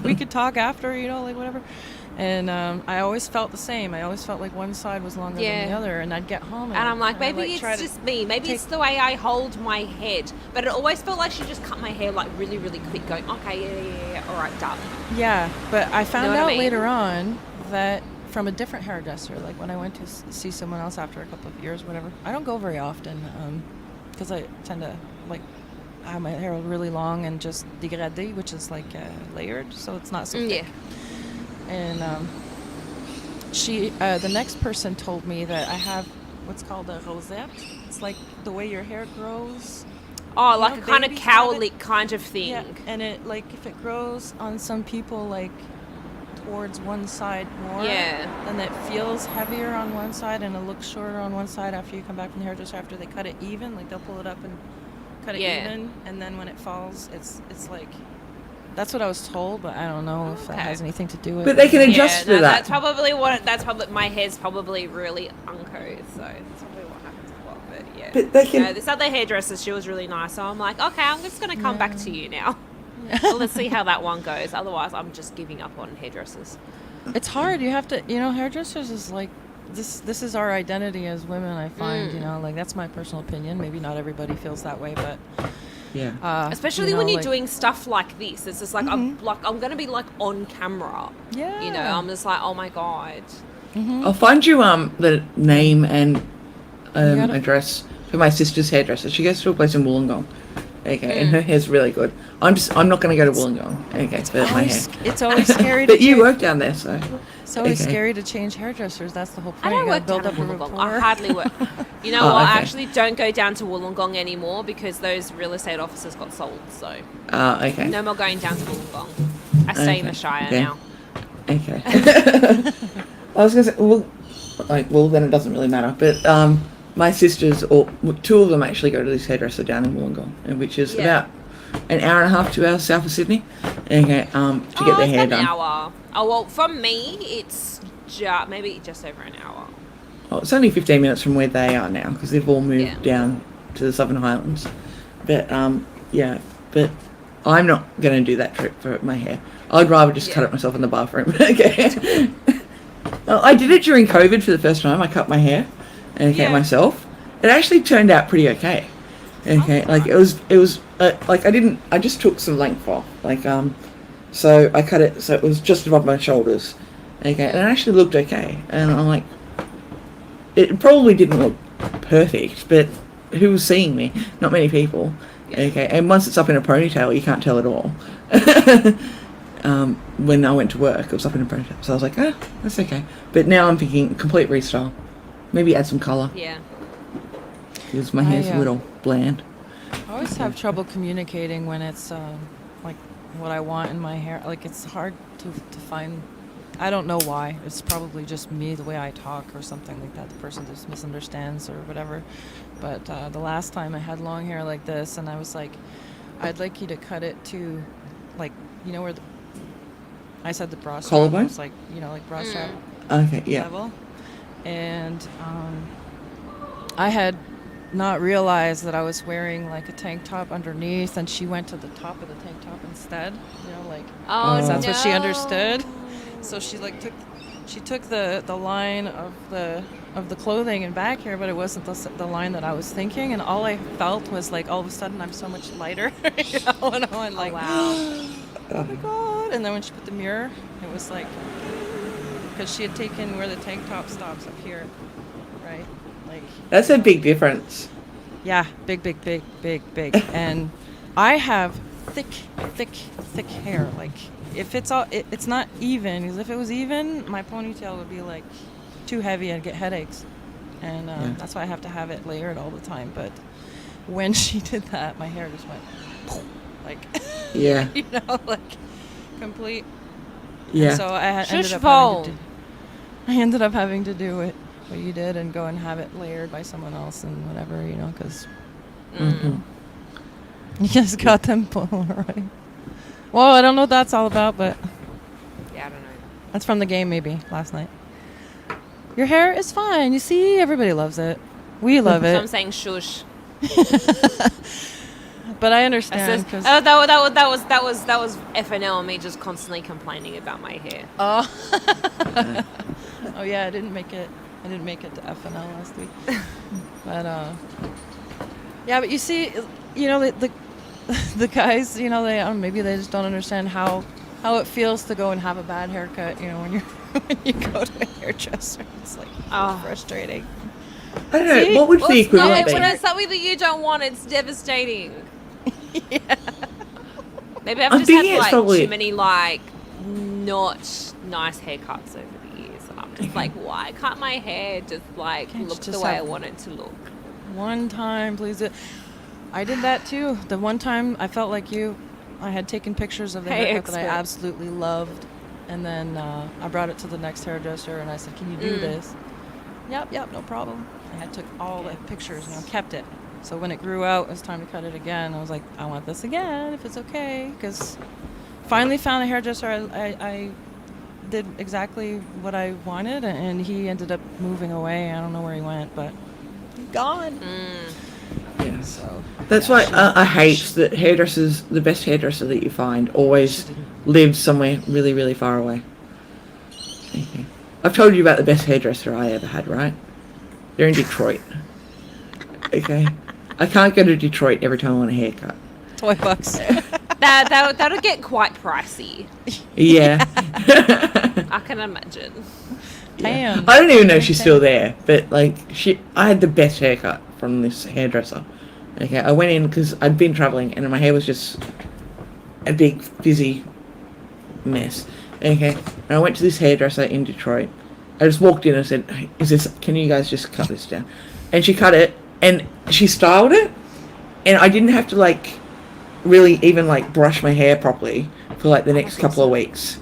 we could talk after, you know, like whatever. And I always felt the same. I always felt like one side was longer than the other, and I'd get home And I'm like, I'd, maybe try it's to just me. Maybe it's the way I hold my head. But it always felt like she just cut my hair like really, really quick, going, okay, yeah, all right, done. Yeah, but I found what I out mean? later on that from a different hairdresser, like when I went to see someone else after a couple of years, whatever. I don't go very often because I tend to like have my hair really long and just dégradé, which is like layered, so it's not so thick. Yeah. And she, the next person told me that I have what's called a rosette. It's like the way your hair grows. Oh, You like know, a kind of babies have it. cowlick kind of thing. Yeah, and it like if it grows on some people like towards one side more, then it feels heavier on one side and it looks shorter on one side after you come back from the hairdresser after they cut it even. Like they'll pull it up and cut it even, and then when it falls, it's like that's what I was told, but I don't know if that has anything to do with But it. they can adjust for that. That's probably what. That's probably my hair's probably really uncouth, so that's probably what happens a lot. But yeah. But they can. This other hairdresser, she was really nice, so I'm like, okay, I'm just gonna come back to you now. Well, let's see how that one goes. Otherwise, I'm just giving up on hairdressers. It's hard. You have to, you know, hairdressers is like this is our identity as women, I find, you know, like that's my personal opinion. Maybe not everybody feels that way, but Yeah. especially you when know, you're like- doing stuff like this. It's just like I'm gonna be like on camera. Yeah. You know, I'm just like, oh my god. I'll find you the name and gotta- address for my sister's hairdresser. She goes to a place in Wollongong. Okay, and her hair's really good. I'm not going to go to Wollongong. Okay, for my hair. It's always scary to But you change- work down there, so. It's always Okay. scary to change hairdressers. That's the whole point. I don't You gotta work build down up in a Wollongong. rapport. I hardly work. You know Oh, what? I okay. actually don't go down to Wollongong anymore because those real estate offices got sold. So Okay. no more going down to Wollongong. I stay in the Shire Okay. now. Okay. I was going to say, well, then it doesn't really matter. But my sisters, or two of them actually go to this hairdresser down in Wollongong, which is about an hour and a half, 2 hours south of Sydney. Okay, to get their hair it's done. an hour. Oh well, from me it's maybe just over an hour. Oh, it's only 15 minutes from where they are now because they've all moved down to the Southern Highlands. But but I'm not going to do that trip for my hair. I'd rather just cut it myself in the bathroom. Okay. I did it during COVID for the first time. I cut my hair myself. It actually turned out pretty okay. Okay, like it was like I just took some length off, so I cut it so it was just above my shoulders. Okay, and it actually looked okay. And I'm like, it probably didn't look perfect, but who was seeing me? Not many people. Okay, and once it's up in a ponytail, you can't tell at all. When I went to work, it was up in a ponytail, so I was like, that's okay. But now I'm thinking complete restyle. Maybe add some colour Yeah. because my hair's a little bland. I always have trouble communicating when it's like what I want in my hair. Like it's hard to find. I don't know why. It's probably just me, the way I talk or something like that. The person just misunderstands or whatever. But the last time I had long hair like this, and I was like, I'd like you to cut it to, like, you know where I said the bra strap Collarbone? was like, you know, like bra strap Okay, yeah. level. And I had not realized that I was wearing like a tank top underneath, and she went to the top of the tank top instead. You know, like Oh, that's what she no. understood. So she like took the line of the of the clothing and back here, but it wasn't the line that I was thinking. And all I felt was like, all of a sudden, I'm so much lighter. You know, and I went like, wow. oh my God. And then when she put the mirror, it was like, because she had taken where the tank top stops up here, right? Like, That's a big difference. yeah, big. And I have thick hair. Like, if it's all, it's not even. Because if it was even, my ponytail would be like too heavy and get headaches. And that's why I have to have it layered all the time. But when she did that, my hair just went like, Yeah. you know, like complete. Yeah. And so I ended up having to do it what you did and go and have it layered by someone else and whatever, you know, because you just got them Polaroid. Well, I don't know what that's all about, but Yeah, I don't know. that's from the game maybe last night. Your hair is fine. You see, everybody loves it. We love So I'm it. saying shush. But I That understand says, because that was FNL and me just constantly complaining about my hair. oh, oh yeah, I didn't make it to FNL last week. But yeah, but you see, you know, the guys, you know, they maybe they just don't understand how it feels to go and have a bad haircut. You know, when you go to a hairdresser, it's like frustrating. I don't know. See? What would Well, the it's not, equivalent when be? it's something that you don't want, it's devastating. Yeah. Maybe I've I'm just thinking had it's like probably- too many like not nice haircuts over the years, and I'm just like, why can't my hair just like Can't you look the just way I have- want it to look? One time, please. I did that too. The one time I felt like you, I had taken pictures of the Hey, haircut that I expert. absolutely loved, and then I brought it to the next hairdresser and I said, "Can you do this?" Yep, no problem. I took all the pictures and I kept it. So when it grew out, it was time to cut it again. I was like, I want this again if it's okay, because finally found a hairdresser. I did exactly what I wanted, and he ended up moving away. I don't know where he went, but he's gone. Yes. So That's why I hate that hairdressers, the best hairdresser that you find, always lives somewhere really, really far away. Okay. I've told you about the best hairdresser I ever had, right? They're in Detroit. Okay. I can't go to Detroit every time I want a haircut. toy bucks. That'll get quite pricey. Yeah. I can imagine. Damn. I don't even know if she's still there, but like I had the best haircut from this hairdresser. Okay, I went in because I'd been traveling and my hair was just a big fizzy mess. Okay, and I went to this hairdresser in Detroit. I just walked in and said, "Hey, can you guys just cut this down?" And she cut it and she styled it, and I didn't have to like really even like brush my hair properly for like the next couple of weeks.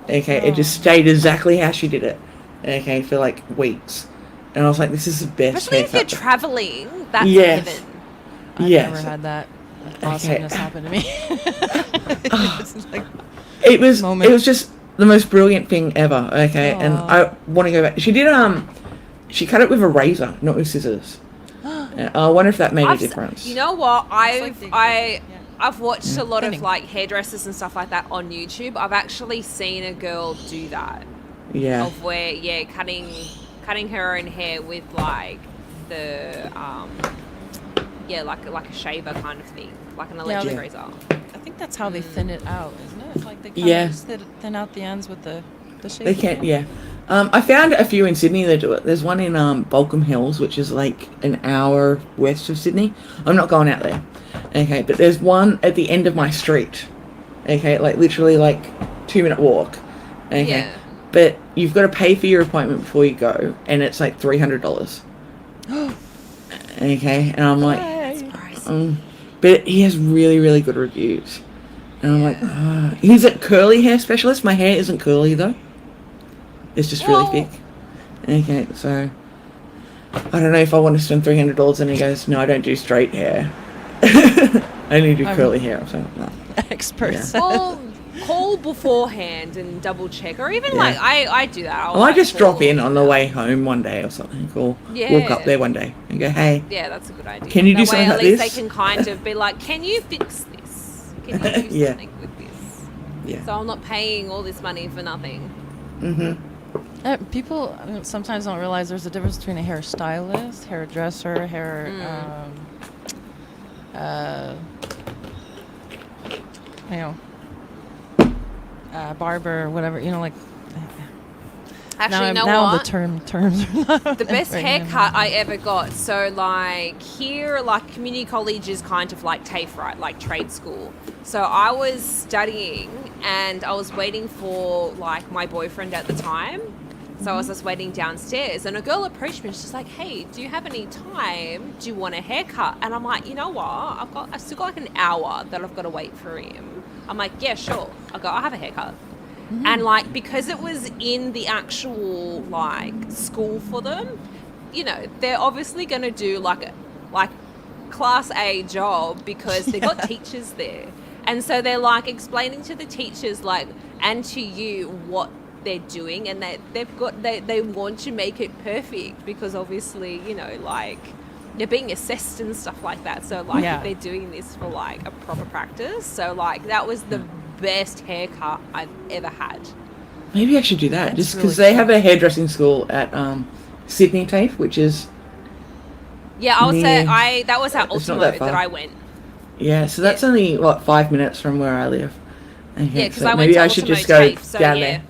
Okay, it just stayed exactly how she did it. Okay, for like weeks, and I was like, "This is the best." Especially if you're haircut." traveling, that's Yes. heaven. I've Yes. never had that Okay. awesomeness happen to me. It's like, It was moment. it was just the most brilliant thing ever. Okay, and Aw. I want to go back. She cut it with a razor, not with scissors. And I wonder if that made a I've s- difference. You know what? like the- I've watched a lot of Thinning. like hairdressers and stuff like that on YouTube. I've actually seen a girl do that. Yeah, Of where cutting her own hair with like the like a shaver kind of thing, like an electric Yeah. razor. I think that's how they thin it out, isn't it? It's like they kind Yeah. of just thin out the ends with the shape. they can't. Yeah, I found a few in Sydney that do it. There's one in Balcombe Hills, which is like an hour west of Sydney. I'm not going out there. Okay, but there's one at the end of my street. Okay, like literally like 2-minute walk. Okay. Yeah. But you've got to pay for your appointment before you go, and it's like $300. Okay, and I'm like, but he has really, really good reviews, and I'm like, he's a curly hair specialist. My hair isn't curly though; it's just really Well- thick. Okay, so I don't know if I want to spend $300, and he goes, "No, I don't do straight hair. I only do curly hair." I'm like, no. Experts. Well, call beforehand and double check, or even Yeah. like I do that. I'll, Well, I like, just drop call- in on the way home one day or something, or walk Yeah. up there one day and go, "Hey, Yeah, that's a good idea. Can you do that something way, like at least this? they can kind of be like, "Can you fix this? Can you do Yeah. something with this?" yeah." So I'm not paying all this money for nothing. Mhm. People sometimes don't realize there's a difference between a hairstylist, hairdresser, you know, barber, whatever. You know, like. Actually, you know now what? the terms are not The best right haircut now. I ever got. So, like, here, like, community college is kind of like TAFE, right? Like, trade school. So, I was studying and I was waiting for, like, my boyfriend at the time. So, I was just waiting downstairs and a girl approached me and she's like, hey, do you have any time? Do you want a haircut? And I'm like, you know what? I've still got, like, an hour that I've got to wait for him. I'm like, yeah, sure. I'll have a haircut. And, like, because it was in the actual, like, school for them, you know, they're obviously going to do, like Class A job because they've got teachers there. And so they're, like, explaining to the teachers, like, and to you what they're doing. And they want to make it perfect because, obviously, you know, like, they're being assessed and stuff like that. So, like, Yeah. they're doing this for, like, a proper practice. So, like, that was the best haircut I've ever had. Maybe I should do that, That's just because really they have a hairdressing school at Sydney TAFE, which is Yeah, I would say near- that was at It's not Ultimo that far. that I went. yeah. So that's only what 5 minutes from where I live. Okay, Yeah, because so I went maybe to I should Ultimo just go TAFE, so down yeah. there,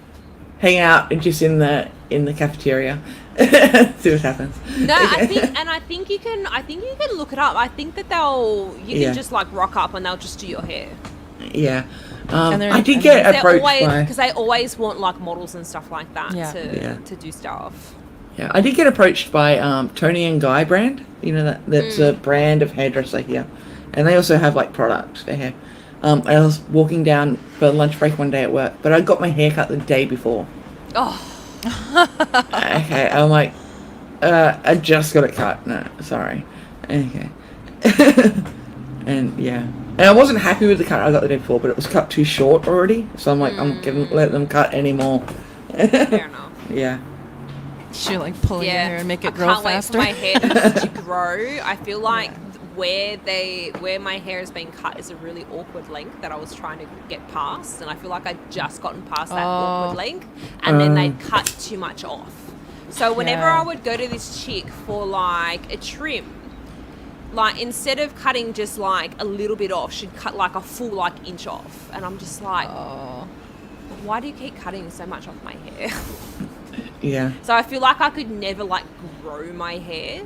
hang out, and just in the cafeteria, see what happens. No, Okay. I think you can look it up. I think that you Yeah. can just like rock up and they'll just do your hair. Yeah. And they're- I did and get They're approached always by. because they always want like models and stuff like that Yeah. Yeah. to do stuff. Yeah, I did get approached by Tony and Guy brand. You know that's a brand of hairdresser here, and they also have like products for hair. I was walking down for lunch break one day at work, but I got my hair cut the day before. Oh, Okay, I'm like, I just got it cut. No, sorry. Okay. And yeah, and I wasn't happy with the cut I got the day before, but it was cut too short already. So I'm like, I'm gonna let them cut anymore. fair enough. Yeah. Should like pull your hair and make it I grow can't faster. wait for my hair to grow. I feel like where my hair has been cut is a really awkward length that I was trying to get past, and I feel like I'd just gotten past that awkward length, and then they'd cut too much off. So whenever Yeah. I would go to this chick for like a trim, like instead of cutting just like a little bit off, she'd cut like a full like inch off, and I'm just like, Oh. why do you keep cutting so much off my hair? Yeah. So I feel like I could never like grow my hair.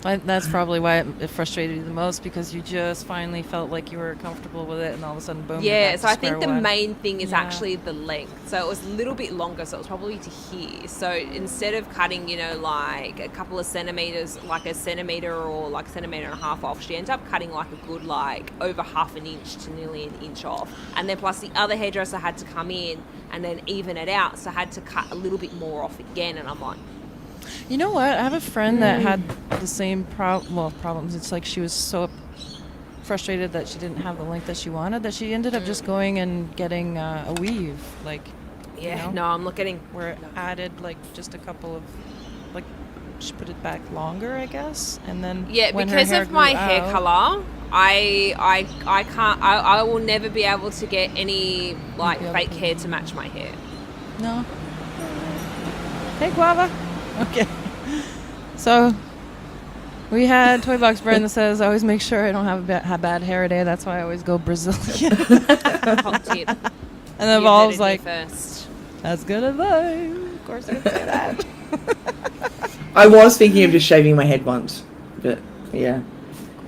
That's probably why it frustrated you the most, because you just finally felt like you were comfortable with it, and all of a sudden, boom. you're Yeah, back so to I think square the one. main thing is Yeah. actually the length. So it was a little bit longer, so it was probably to here. So instead of cutting, you know, like a couple of centimeters, like a centimeter or like centimeter and a half off, she ended up cutting like a good like over half an inch to nearly an inch off. And then plus the other hairdresser had to come in and then even it out, so I had to cut a little bit more off again. And I'm like, You know what? I have a friend that had the same problems. It's like she was so frustrated that she didn't have the length that she wanted that she ended up just going and getting a weave, like, yeah, you know, no, I'm not getting. where it added like just a couple of, like, she put it back longer, I guess, and then Yeah, when her because hair of my grew hair out- color, I can't. I will never be able to get any like be able fake to- hair to match my hair. No. Hey, Guava. Okay. So we had Toy Box Brand that says, I always make sure I don't have bad hair today. That's why I always go Brazilian. Hot tip. And You then Evolve's heard it here like, first. that's good advice. Of course I can say that. I was thinking of just shaving my head once, but yeah.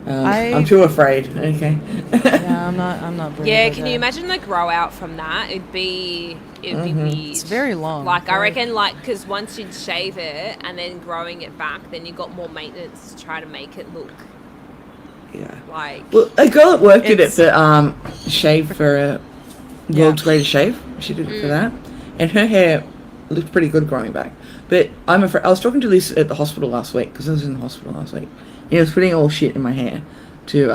I'm too afraid. Okay. Yeah, I'm not brave Yeah, like can that. you imagine the grow out from that? It'd be weird. It's very long. Like I Very- reckon, like because once you'd shave it and then growing it back, then you got more maintenance to try to make it look Yeah. like. Well, a girl at work did it It's- for shave for a world's greatest shave. She did it for that, and her hair looked pretty good growing back. But I'm afraid. I was talking to Liz at the hospital last week because I was in the hospital last week. He was putting all shit in my hair to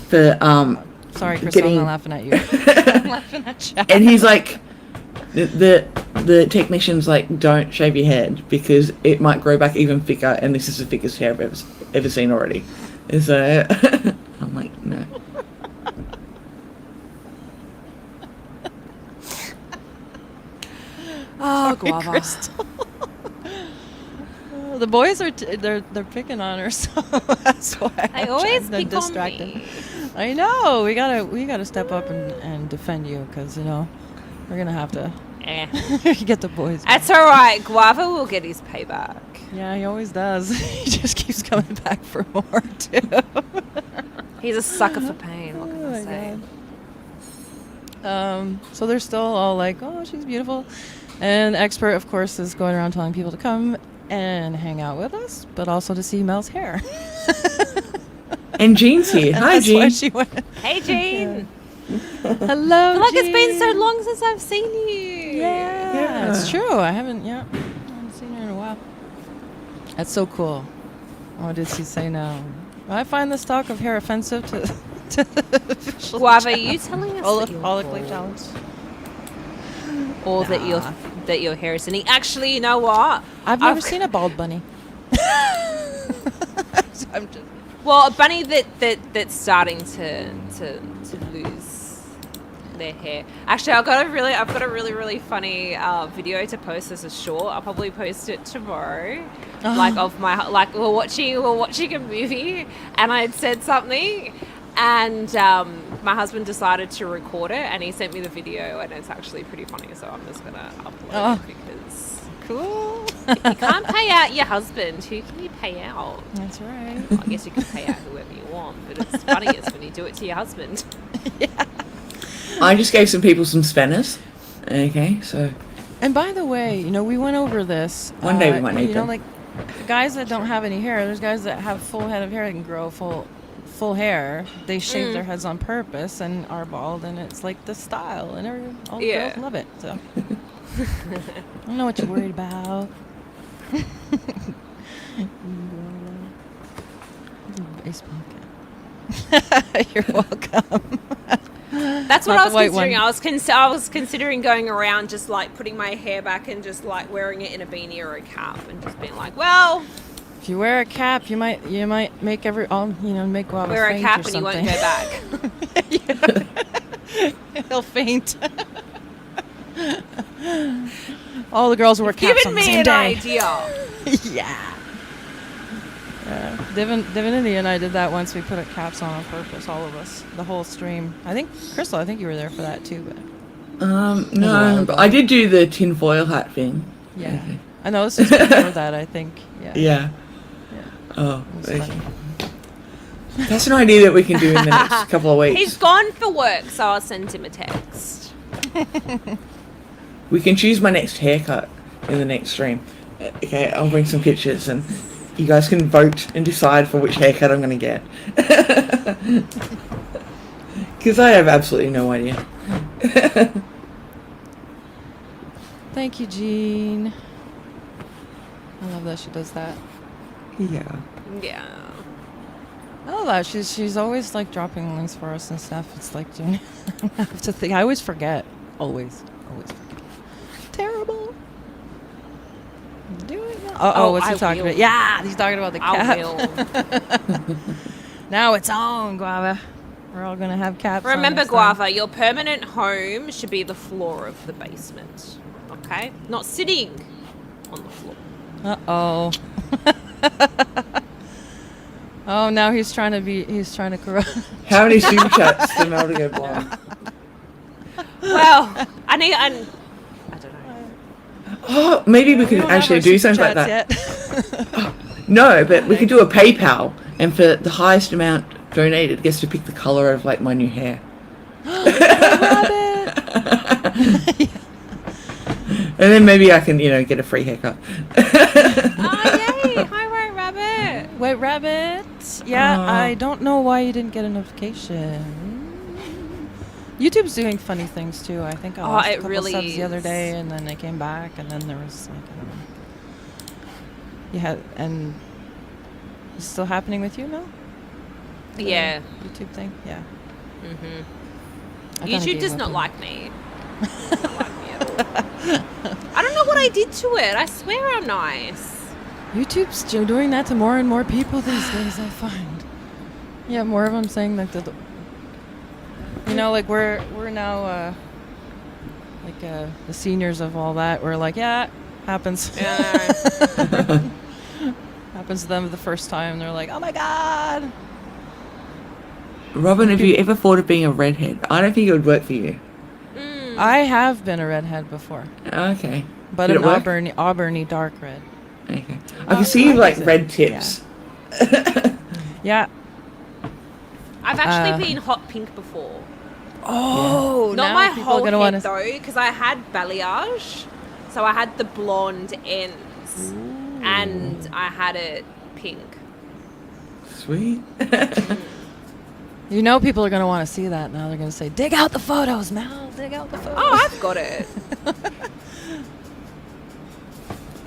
for Sorry, Chris, getting- I'm not laughing at you. I'm laughing at you. and he's like, the technician's like, don't shave your head because it might grow back even thicker, and this is the thickest hair I've ever seen already. And so I'm like, no. Oh, Sorry, Guava. Crystal. The boys are they're picking on her, so that's why They I'm always trying to pick on distract me. them. I know we gotta step up and defend you because we're gonna have to Eh. get the boys. That's all right. Guava will get his payback. Yeah, he always does. He just keeps coming back for more too. He's a sucker for pain. What can Oh I my say? God. So they're still all like, "Oh, she's beautiful," and Expert, of course, is going around telling people to come and hang out with us, but also to see Mel's hair. And Jean's here. And Hi, that's why Jean. she went. Hey, Jean. Hello. I feel like it's been so Jean. long since I've seen you. Yeah, it's true. I haven't seen her in a while. That's so cool. What did she say now? I find this talk of hair offensive to the official Guava, are channel. you telling us all that the you're all the click bald? talents? Or that your hair is thinning? Actually, you know what? I've never seen a bald bunny. I'm just. Well, a bunny that's starting to lose their hair. Actually, I've got a really funny video to post as a short. I'll probably post it tomorrow. Like we're watching a movie, and I had said something, and my husband decided to record it, and he sent me the video, and it's actually pretty funny. So I'm just gonna upload it because Cool. if you can't pay out your husband, who can you pay out? That's right. I guess you can pay out whoever you want, but it's funniest when you do it to your husband. I just gave some people some spanners. Okay, so And by the way, we went over this. One day we might need them. like guys that don't have any hair. There's guys that have full head of hair that can grow full hair. They shave their heads on purpose and are bald, and it's like the style, and all the Yeah. girls love it. So I don't know what you're worried about. Baseball cap. You're welcome. That's what Not I the was white considering. one. I was considering going around just like putting my hair back and just like wearing it in a beanie or a cap and just being like, well, If you wear a cap, you might make make Guava wear a faint cap or and you won't something. go back. He'll faint. All the girls wear caps on Giving the me same an day. idea. Yeah. Divinity and I did that once. We put caps on purpose, all of us, the whole stream. I think Crystal, you were there for that too. But no, but I did do the tinfoil hat thing. yeah, Okay. I know this was before that. I think. Yeah. Yeah. Yeah. Oh, It was okay. funny. That's an idea that we can do in the next couple of weeks. He's gone for work, so I'll send him a text. We can choose my next haircut in the next stream. Okay, I'll bring some pictures and you guys can vote and decide for which haircut I'm going to get. Because I have absolutely no idea. Thank you, Jean. I love that she does that. Yeah. Yeah. I love that. She's always like dropping links for us and stuff. It's like doing. I have to think. I always forget. Always forget. Terrible. Do it now. Oh, what's he I talking will. about? Yeah, he's talking about the I cap. will. Now it's on, Guava. We're all gonna have caps. on Remember, next time. Guava, your permanent home should be the floor of the basement. Okay? Not sitting on the floor. Uh-oh. Oh, now he's trying to corrupt. How many super chats for Mel to go blind? Well, I don't know. Oh, maybe we could actually do something like that. No, but we could do a PayPal, and for the highest amount donated, gets to pick the color of like my new hair. And then maybe I can, get a free haircut. Oh, yay! Hi, White Rabbit. Wait, rabbit. Yeah, Aw. I don't know why you didn't get a notification. YouTube's doing funny things too. I think I lost a it couple really subs the other is. day, and then they came back, and then there was like, I don't know. And it's still happening with you now? The Yeah. YouTube thing? Yeah. Mm-hmm. I kinda YouTube gave does up not on like me. Does not like me at all. I don't know what I did to it. I swear I'm nice. YouTube's doing that to more and more people these days, I find. Yeah, more of them saying like like we're now Like the seniors of all that were like, yeah, happens. Yeah. Happens to them the first time. They're like, oh my god. Robin, have you ever thought of being a redhead? I don't think it would work for you. I have been a redhead before, Okay. but Did an it work? auburny dark red. Okay. I can see you like like it. red tips. Yeah. I've actually been hot pink before. Oh, Not now my people whole are gonna head wanna- though, because I had balayage, so I had the blonde ends, and I had it pink. Sweet. You know, people are gonna want to see that now. They're gonna say, "Dig out the photos, Mal. Dig out the photos." Oh, I've got it.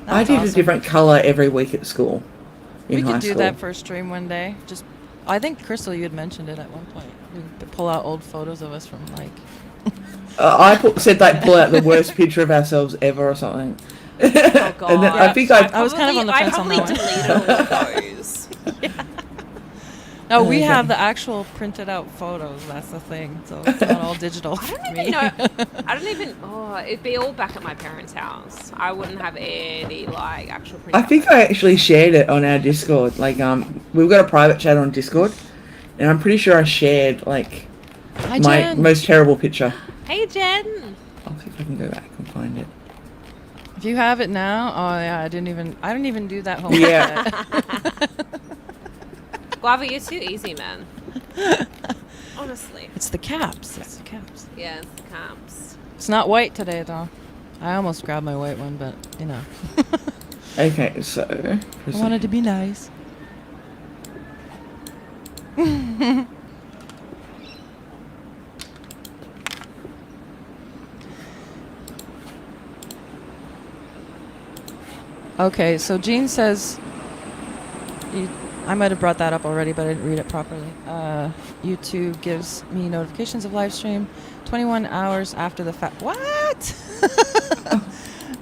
I That's did a awesome. different color every week at school. In We high could do school. that for a stream one day. Just, I think Crystal, you had mentioned it at one point. We could pull out old photos of us from like. Said like pull out the worst picture of ourselves ever or something. Oh god. And then I think I was kind of on the fence on that one. I probably deleted all of those. No, we Okay. have the actual printed out photos. That's the thing. So it's not all digital. I for don't me. even know. I don't even. Oh, it'd be all back at my parents' house. I wouldn't have any like actual print. I think I actually shared it on our Discord. Like we've got a private chat on Discord, and I'm pretty sure I shared like Hi, my Jen. most terrible picture. Hey Jen. I'll see if I can go back and find it. If you have it now, oh yeah, I didn't even do that homework Yeah. yet. Guava, you're too easy, man. Honestly. It's the caps. It's the caps. Yeah, it's the camps. It's not white today though. I almost grabbed my white one, but you know. Okay, so I wanted to be nice. Okay, so Jean says, I might have brought that up already, but I didn't read it properly. YouTube gives me notifications of live stream 21 hours after the fact. What?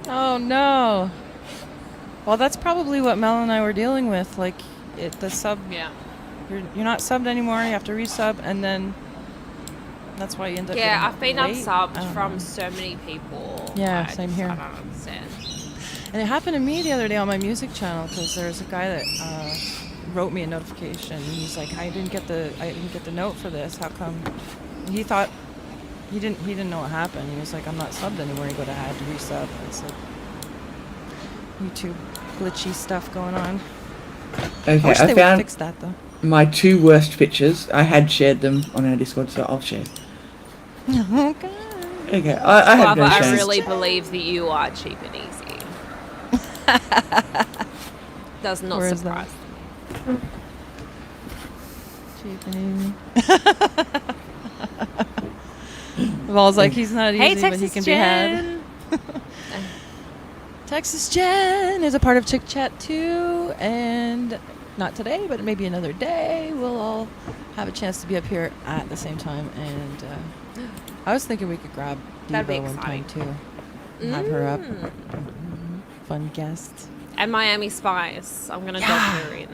Oh no. Well, that's probably what Mel and I were dealing with. Like, the sub. Yeah. You're not subbed anymore. You have to resub, and then that's why you end up. Yeah, getting I've been late. I unsubbed don't from know. so many people. Yeah, I same just- here. I don't understand. And it happened to me the other day on my music channel because there's a guy that wrote me a notification. And he's like, I didn't get the note for this. How come? And he thought he didn't know what happened. He was like, I'm not subbed anymore. He go to add to resub. It's like YouTube glitchy stuff going on. I okay, wish they I would found fix that though. my two worst pictures. I had shared them on our Discord, so I'll share. Okay. Okay, I have Guava, no I shame. really believe that you are cheap and easy. Does not Where is surprise that? me. Cheap and easy. Val's like, he's not Hey, easy, but he Texas can be had. Jen. Texas Jen is a part of Chick Chat too, and not today, but maybe another day, we'll all have a chance to be up here at the same time. And I was thinking we could grab That'd be Diva one time exciting. too, and have her up. Mm. Fun guest. And Miami Spice. I'm gonna Yeah. dub her in.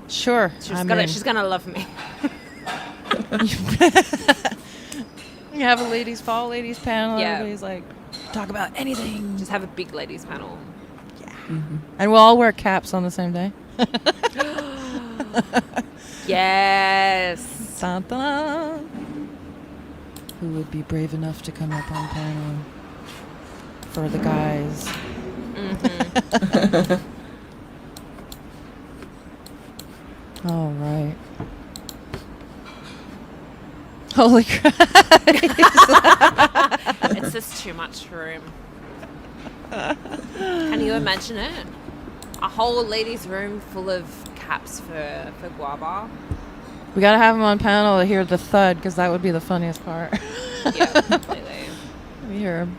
Sure, She's gonna love me. You have a ladies' fall ladies panel. Yeah. Everybody's like, talk about anything. Just have a big ladies panel. And we'll all wear caps on the same day. Yes. Dun, dun, dun. Who would be brave enough to come up on panel for the guys? Mm-hmm. All right. Holy crap! It's just too much room. Can you imagine it? A whole ladies' room full of caps for Guava. We gotta have him on panel to hear the thud, because that would be the funniest part. Yeah, completely. We hear him.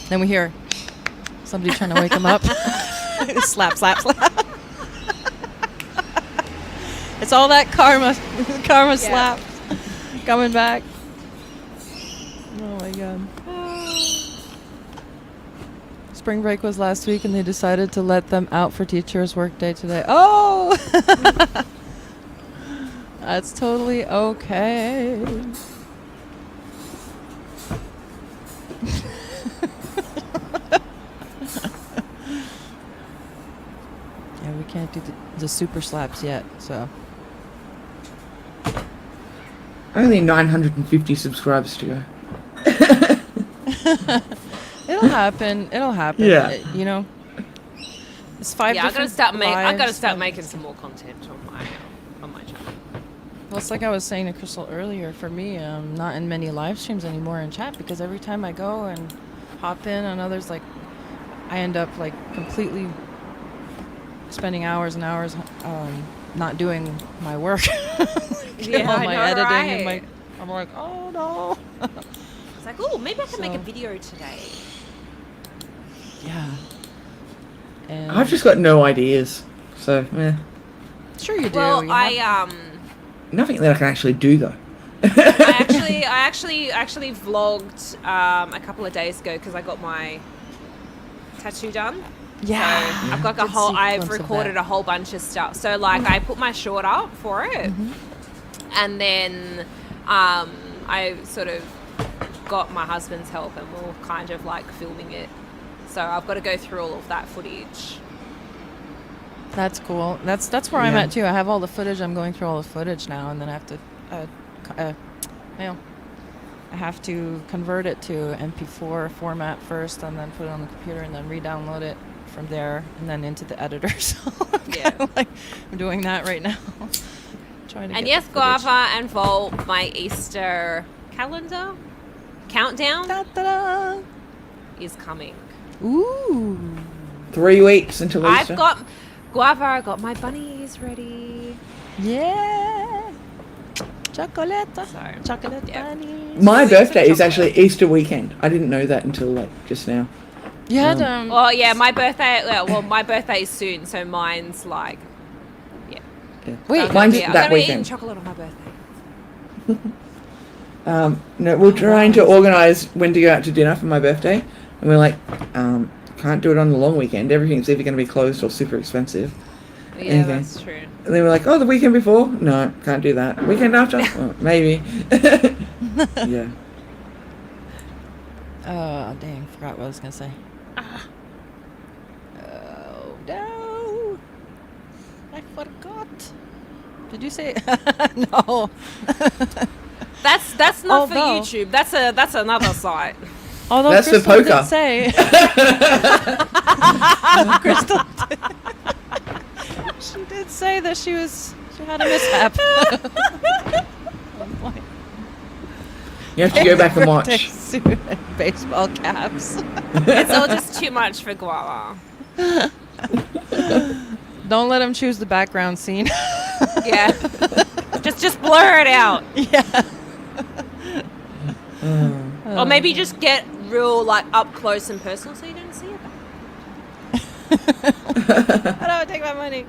Then we hear somebody trying to wake him up. Slap, slap, slap. It's all that karma slap coming back. Oh my god. Spring break was last week and they decided to let them out for teachers' work day today. Oh! That's totally okay. Yeah, we can't do the super slaps yet, so. Only 950 subscribers to go. It'll happen. It'll happen. Yeah. You know, it's 5 Yeah, I gotta different start I gotta lives, start 5 making some more content on my channel. Well, it's like I was saying to Crystal earlier. For me, I'm not in many live streams anymore in chat because every time I go and hop in on others, like I end up like completely spending hours and hours not doing my work. Yeah, all I my know, editing right? and my. I'm like, oh no. It's like, oh, maybe I can make a So- video today. Yeah. And I've just got no ideas. So, sure you do. Well, you I have- nothing that I can actually do though. I actually vlogged a couple of days ago because I got my tattoo done. Yeah. So I've got Did see I've glimpse of recorded that. a whole bunch of stuff. So like I put my short up for it, and then I sort of got my husband's help, and we're kind of like filming it. So I've got to go through all of that footage. That's cool. That's where I'm Yeah. at too. I have all the footage. I'm going through all the footage now, and then I have to, I have to convert it to MP4 format first, and then put it on the computer, and then re-download it from there, and then into the editor. So Yeah. I'm doing that right now. Trying to And get yes, the footage. Guava and Volt, my Easter calendar countdown Da-da-da. is coming. Ooh. 3 weeks until Easter. I've got Guava. I got my bunnies ready. Yeah. Chocolate. So, Chocolate yeah. bunnies. My Weeks of birthday is chocolate. actually Easter weekend. I didn't know that until like just now. You had Well, yeah, my birthday. Well, my birthday is soon, so mine's like. Yeah. Yeah. Wait, Mine's I'm that gonna be eating weekend. chocolate on my birthday. No, we're trying to organise when to go out to dinner for my birthday, and we're like, can't do it on the long weekend. Everything's either going to be closed or super expensive. Yeah, Okay. that's true. And then we're like, oh, the weekend before? No, can't do that. Weekend after? Oh, maybe. Yeah. Oh, dang. Forgot what I was going to say. Oh, no. I forgot. Did you say? No. That's not for Although- YouTube. That's another site. Although That's the Crystal poker. did say. Crystal did. She did say that she had a mishap. You have to go back and Birthday watch. suit and baseball caps. It's all just too much for Guava. Don't let him choose the background scene. Yeah. just blur it out. Yeah. Or maybe just get real like up close and personal so you don't see it. I don't take my money.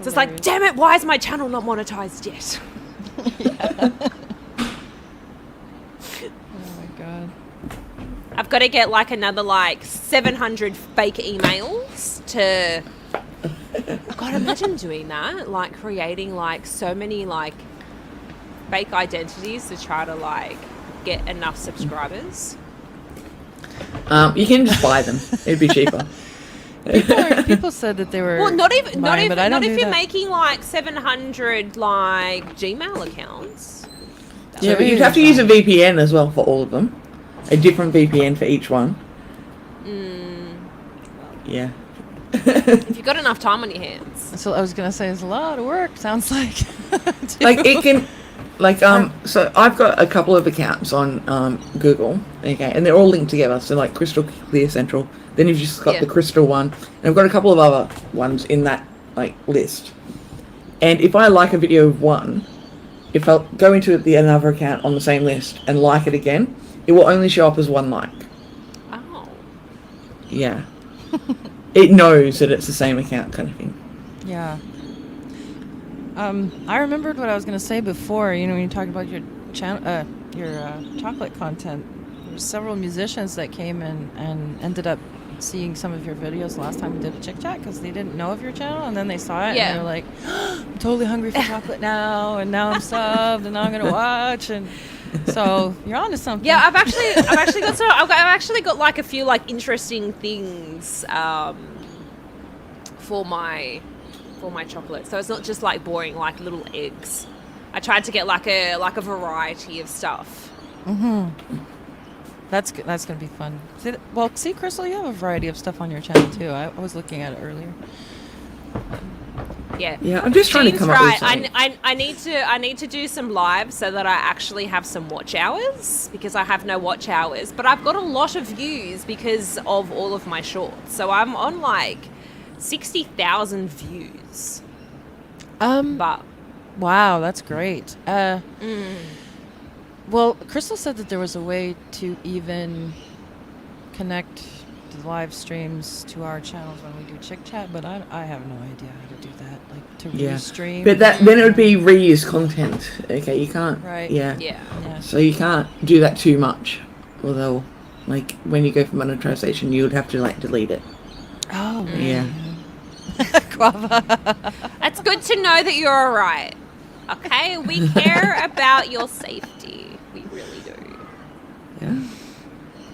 It's like, damn it, why is my channel not monetized yet? Oh my god. I've got to get like another like 700 fake emails to. God, imagine doing that. Like creating like so many like fake identities to try to like get enough subscribers. You can just buy them. It'd be cheaper. People said that they were. Well, not even mine, but I don't not if do you're that. making like 700 like Gmail accounts. Yeah, but you'd have to use a VPN as well for all of them. A different VPN for each one. Yeah. If you've got enough time on your hands. So I was gonna say it's a lot of work. Sounds like. Like it can, like so I've got a couple of accounts on Google, okay, and they're all linked together. So like Crystal Clear Central. Then you've just got Yeah. the Crystal one, and I've got a couple of other ones in that like list. And if I like a video of one, if I go into another account on the same list and like it again, it will only show up as one like. Oh. Yeah. It knows that it's the same account kind of thing. Yeah. I remembered what I was gonna say before. You know, when you talked about your channel, your chocolate content. There were several musicians that came in and ended up seeing some of your videos last time we did a Chick Chat because they didn't know of your channel, and then they saw it Yeah. and they're like, I'm totally hungry for chocolate now, and now I'm subbed, and now I'm gonna watch, and so you're onto something. Yeah, I've actually got like a few like interesting things for my chocolate. So it's not just like boring like little eggs. I tried to get like a variety of stuff. That's gonna be fun. See, Crystal, you have a variety of stuff on your channel too. I was looking at it earlier. Yeah. Yeah, I'm just trying to Jean's come up with something. I need to do some lives so that I actually have some watch hours, because I have no watch hours, but I've got a lot of views because of all of my shorts. So I'm on like 60,000 views. But Wow, that's great. Well, Crystal said that there was a way to even connect the live streams to our channels when we do Chick Chat, but I have no idea how to do that. Like to Yeah. restream. But then it would be reused content. Okay, you can't. Right. Yeah. yeah. Yeah. So you can't do that too much. Although, like, when you go for monetization, you would have to, like, delete it. Oh. Yeah. Guava. It's good to know that you're all right. Okay, we care about your safety. We really do. Yeah.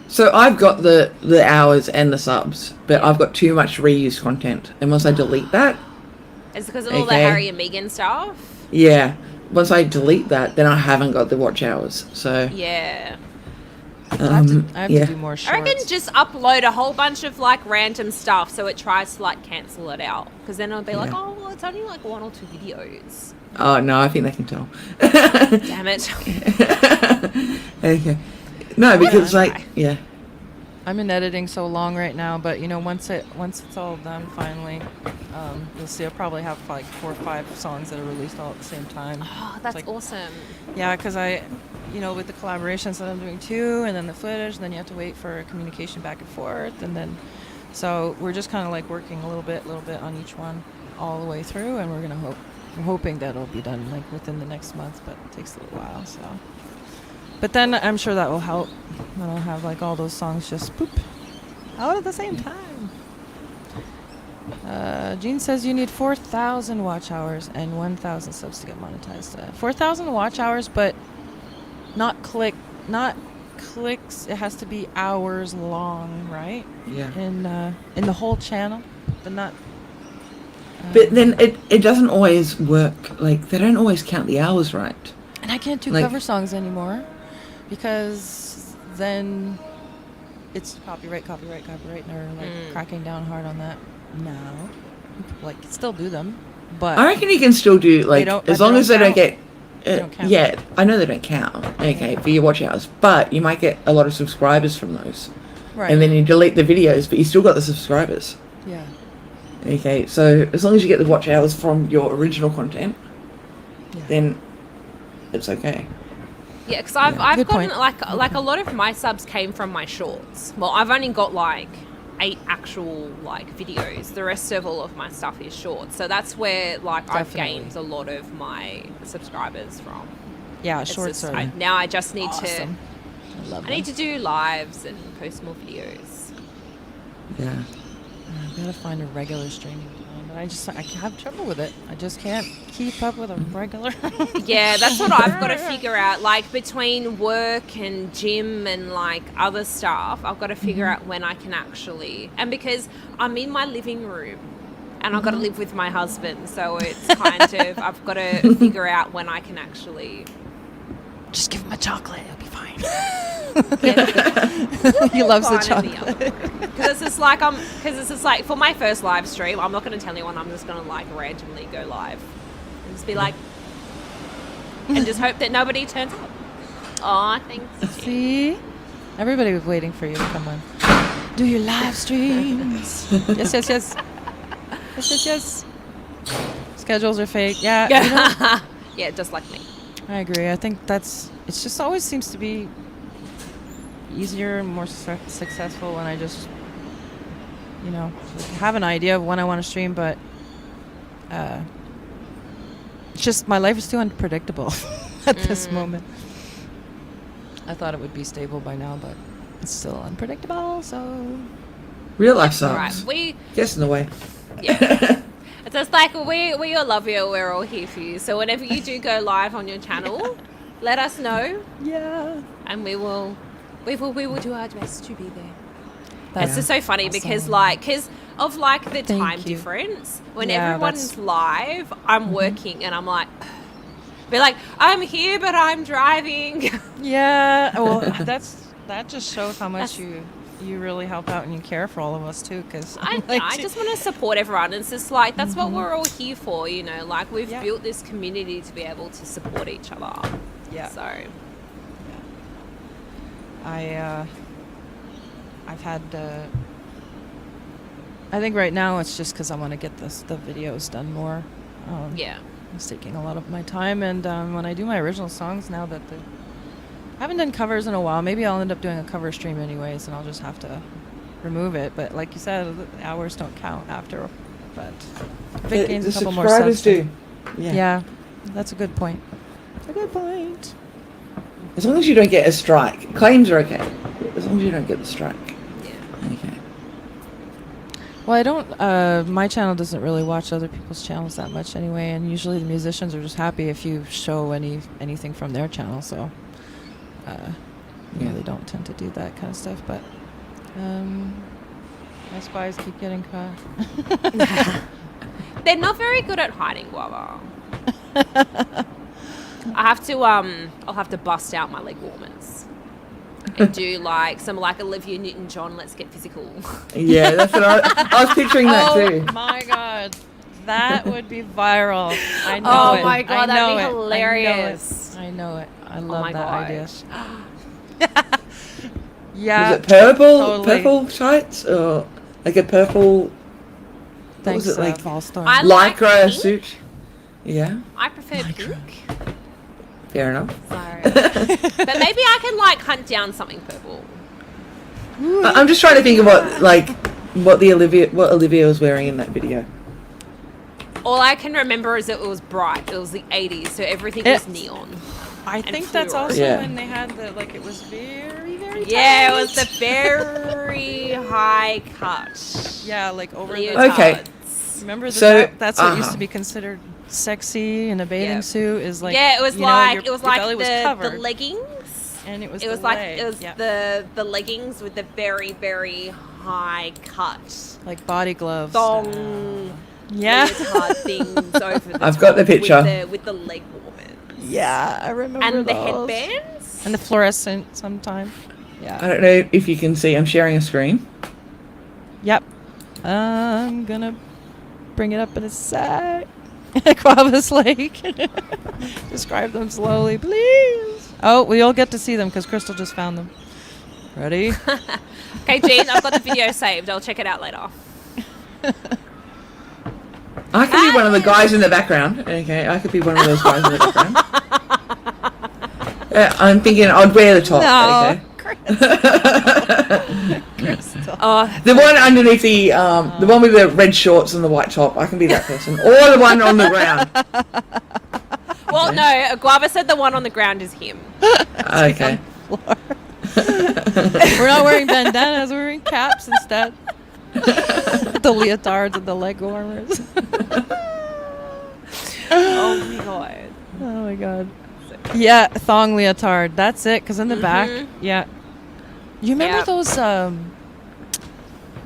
So I've got the hours and the subs, but I've got too much reused content. And once I delete that, It's because of all the Okay. Harry and Meghan stuff. yeah, once I delete that, then I haven't got the watch hours. So, Yeah. I have to yeah. do more I shorts. reckon just upload a whole bunch of like random stuff so it tries to like cancel it out. Because then it'll be like, Yeah. oh, well, it's only like 1 or 2 videos. Oh, no, I think they can tell. Damn it. Okay. No, because, Yeah. like, yeah. I'm in editing so long right now, but you know, once it's all done finally, you'll see I'll probably have like 4 or 5 songs that are released all at the same time. Oh, that's like- awesome. Yeah, because with the collaborations that I'm doing too, and then the footage, then you have to wait for communication back and forth, and then so we're just kind of like working a little bit on each one all the way through, and we're hoping that it'll be done like within the next month, but it takes a little while. So, but then I'm sure that will help when I'll have like all those songs just boop out at the same time. Jean says you need 4,000 watch hours and 1,000 subs to get monetized. 4,000 watch hours, but not clicks. It has to be hours long, right? Yeah. In the whole channel, but not. But then it doesn't always work. Like, they don't always count the hours right. And I can't do like- cover songs anymore because then it's copyright, and they're like cracking down hard on that now. Like, still do them, but I reckon you can still do, like, don't- as they long don't as they don't count. get... They don't count. Yeah, I know they don't count, okay, Yeah. for your watch hours, but you might get a lot of subscribers from those. right. And then you delete the videos, but you still got the subscribers. yeah. Okay, so as long as you get the watch hours from your original content, Yeah. then it's okay. Yeah, because I've Good gotten point. like a lot of my subs came from my shorts. Well, I've only got like 8 actual like videos. The rest of all of my stuff is shorts. So that's where like I've Definitely. gained a lot of my subscribers from. Yeah, It's shorts just- are now I just need awesome. I love I need them. to do lives and post more videos. Yeah. I gotta find a regular streaming time, but I have trouble with it. I just can't keep up with a regular. Yeah, that's what I've got to figure out. Like between work and gym and like other stuff, I've got to figure out when I can actually. And because I'm in my living room and I've got to live with my husband, so it's kind of I've got to figure out when I can actually. Just give him a chocolate; it'll be fine. Get He loves the fine in chocolate. Because it's just like for my first live stream, I'm not going to tell anyone. I'm just going to like randomly go live and just be like, and just hope that nobody turns up. Aw, thanks. See, everybody was waiting for you to come on. Do your live streams. Yes. Schedules are fake. Yeah. You know, Yeah, just like me. I agree. I think it's just always seems to be easier and more successful when I just, have an idea of when I want to stream, but it's just my life is too unpredictable at this moment. I thought it would be stable by now, but it's still unpredictable, so Real life Right. sucks. We Gets in the way. yeah. It's just like we all love you. We're all here for you. So whenever you do go live on your channel, let us know, Yeah. and we will do our best to be there. That's It's just so funny because awesome. because of like the Thank time you. difference. When Yeah, everyone's that's- live, I'm working and I'm like, be like, I'm here, but I'm driving. Yeah. Well, that just shows how much That's- you really help out and you care for all of us too. Because I just want to support everyone. It's just like that's what we're all here for, you know. Like we've Yeah. built this community to be able to support each other. Yeah. So I've had. I think right now it's just because I want to get the videos done more. yeah. It's taking a lot of my time, and when I do my original songs now that I haven't done covers in a while, maybe I'll end up doing a cover stream anyways, and I'll just have to remove it. But like you said, the hours don't count after. But if it gains The a couple more subscribers subs, do. yeah, that's a good point. That's a good point. As long as you don't get a strike. Claims are okay. As long as you don't get the strike. Yeah. Okay. Well, I don't. My channel doesn't really watch other people's channels that much anyway, and usually the musicians are just happy if you show anything from their channel. So, Yeah. they don't tend to do that kind of stuff. But my spies keep getting caught. They're not very good at hiding, Guava. I'll have to bust out my leg warmers and do like some like Olivia Newton-John, let's get physical. Yeah, that's what I was picturing that Oh too. my god, that would be viral. I know Oh it. my God, I know that'd be it. hilarious. I know it. I love my that idea. gosh. Yeah. Was it purple? totally. Purple tights? Or like a purple Thanks, was it, like, Fall Storm. I like lycra pink. suit? Yeah, I prefer pink. fair enough. Sorry. But maybe I can like hunt down something purple. I'm just trying to think of what Olivia was wearing in that video. All I can remember is that it was bright. It was the 80s, so everything It- was neon. I and think that's fluoro. also Yeah. when they had it was very, very Yeah, it tight. was the very high cut. Yeah, like over the... leotards. Okay. Remember So, that's what used uh-huh. to be considered sexy in a bathing Yeah. suit is like... Yeah, it was you know, like your the belly was covered, leggings. and it was It the was like legs, it was yeah. the leggings with the very very high cut like body gloves. thong Yeah. leotard things over the I've got the top picture. with the leg warmers Yeah, I remember and the those. headbands. And the fluorescent sometime. Yeah. I don't know if you can see. I'm sharing a screen. Yep. I'm gonna bring it up in a sec. Quavas Lake. Describe them slowly, please. Oh, we all get to see them because Crystal just found them. Ready? Okay, Jean, I've got the video saved. I'll check it out later. I could be one of the guys in the background. Okay, I could be one of those guys in the background. I'm thinking I'd wear the top. No. Okay. Crystal. Oh, The one underneath the one with the red shorts and the white top. I can be that person, or the one on the ground. well, no. Guava said the one on the ground is him. Okay. We're not wearing bandanas, we're wearing caps instead. The leotards and the leg warmers. Oh my god. Oh my god. Yeah, thong leotard. That's it. Cause in the back, Mhm. yeah. You remember Yep. those?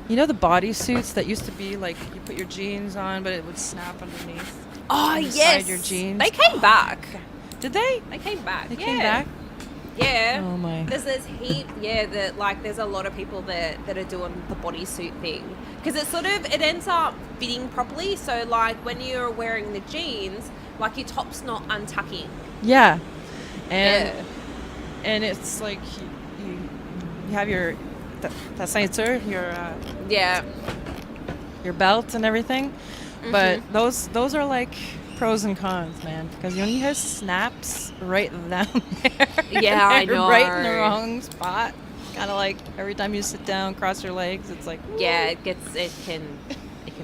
You know the bodysuits that used to be like you put your jeans on, but it would snap underneath. Oh Inside yes. your jeans. They came back. Did they? They came back. They yeah. came back. Yeah. Oh my. There's this heap, yeah. That like, there's a lot of people that are doing the bodysuit thing because it ends up fitting properly. So like when you're wearing the jeans, like your top's not untucking. Yeah. And Yeah. and it's like you have your that ceinture, Yeah. your belt and everything. But Mm-hmm. those are like pros and cons, man. Because when you have snaps right down there, Yeah, I they're know. right in the wrong spot. Kind of like every time you sit down, cross your legs, it's like Yeah, it can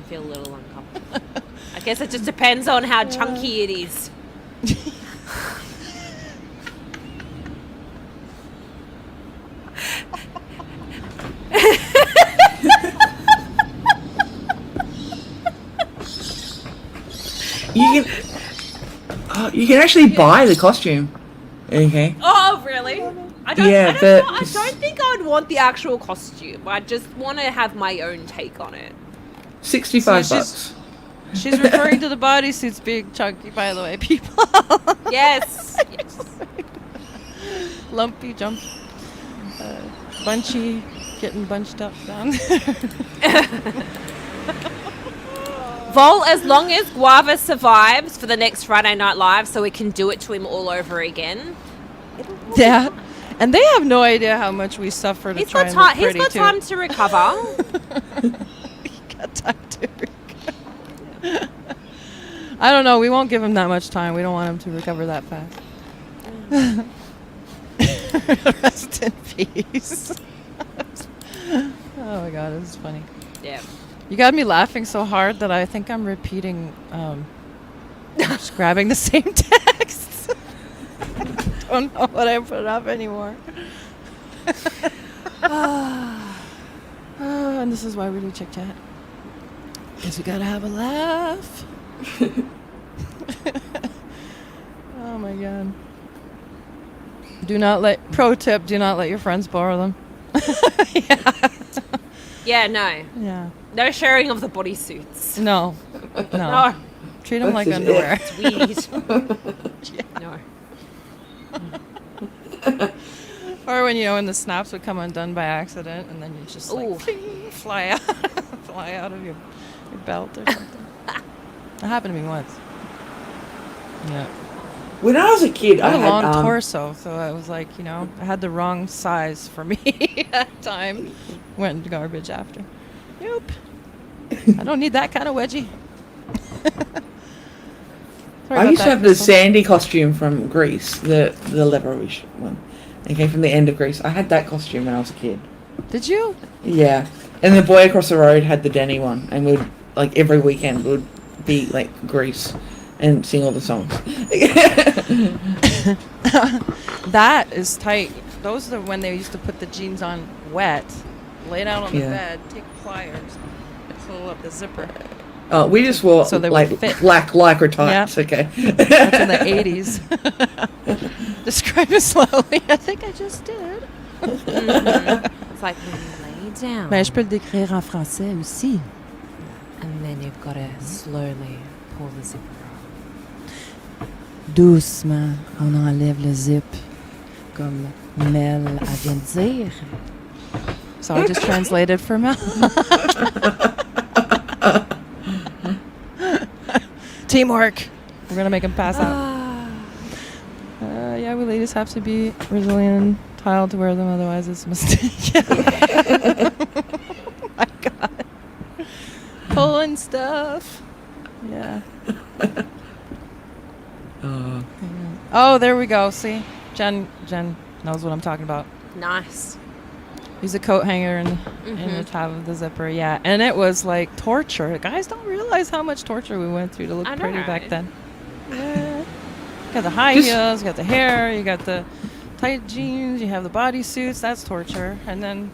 feel a little uncomfortable. I guess it just depends on how chunky it is. You can actually buy the costume. Okay. Oh, really? I don't. Yeah, I don't think I would want the actual costume. I just want to have my own take on it. 65 So bucks. She's referring to the bodysuits being chunky, by the way, people. Yes. Lumpy, jump, bunchy, getting bunched up down. Vol, as long as Guava survives for the next Friday Night Live, so we can do it to him all over again. Yeah, and they have no idea how much we suffer to He's try got and look time. He's pretty got too. time to recover. He got time to recover. I don't know. We won't give him that much time. We don't want him to recover that fast. Rest in peace. Oh my god, this is funny. Yeah. You got me laughing so hard that I think I'm repeating, just grabbing the same text. Don't know what I put up anymore. And this is why we do Chick Chat. Because we gotta have a laugh. Oh my god. Pro tip, do not let your friends borrow them. Yeah. Yeah. No. Yeah. No sharing of the bodysuits. No. No. Treat them like That's just underwear. It's weird. No. Or when the snaps would come undone by accident, and then you just like Ooh. ping, fly out of your belt or something. That happened to me once. Yeah. When I was a kid, I I had a had long torso, so I was like, I had the wrong size for me at the time. Went into garbage after. Nope. I don't need that kind of wedgie. Sorry I about used to that, have the Crystal. Sandy costume from Greece, the leatherish one. It came from the end of Greece. I had that costume when I was a kid. Did you? Yeah, and the boy across the road had the Denny one, and we'd like every weekend would be like Greece and sing all the songs. That is tight. Those are when they used to put the jeans on wet, lay down on the Yeah. bed, take pliers, pull up the zipper. Oh, we just wore So they would like fit. black lycra tights. Okay. That's in the 80s. Describe it slowly. I think I just did. It's like when you lay down, Mais je peux le décrire en français aussi. and then you've got to slowly pull the zipper up. Doucement, on enlève le zip, comme Mel vient de dire. So I just translated for Mel. Teamwork. We're gonna make him pass out. Yeah, we ladies have to be resilient, tile to wear them, otherwise it's a mistake. Oh my god. Pulling stuff. Yeah. Oh, there we go. See? Jen knows what I'm talking about. Nice. Use a coat hanger in the top of the zipper. Yeah. And it was like torture. Guys don't realize how much torture we went through to look I know, pretty back right? then. Yeah. You got the high Just- heels, you got the hair, you got the tight jeans, you have the bodysuits. That's torture. And then,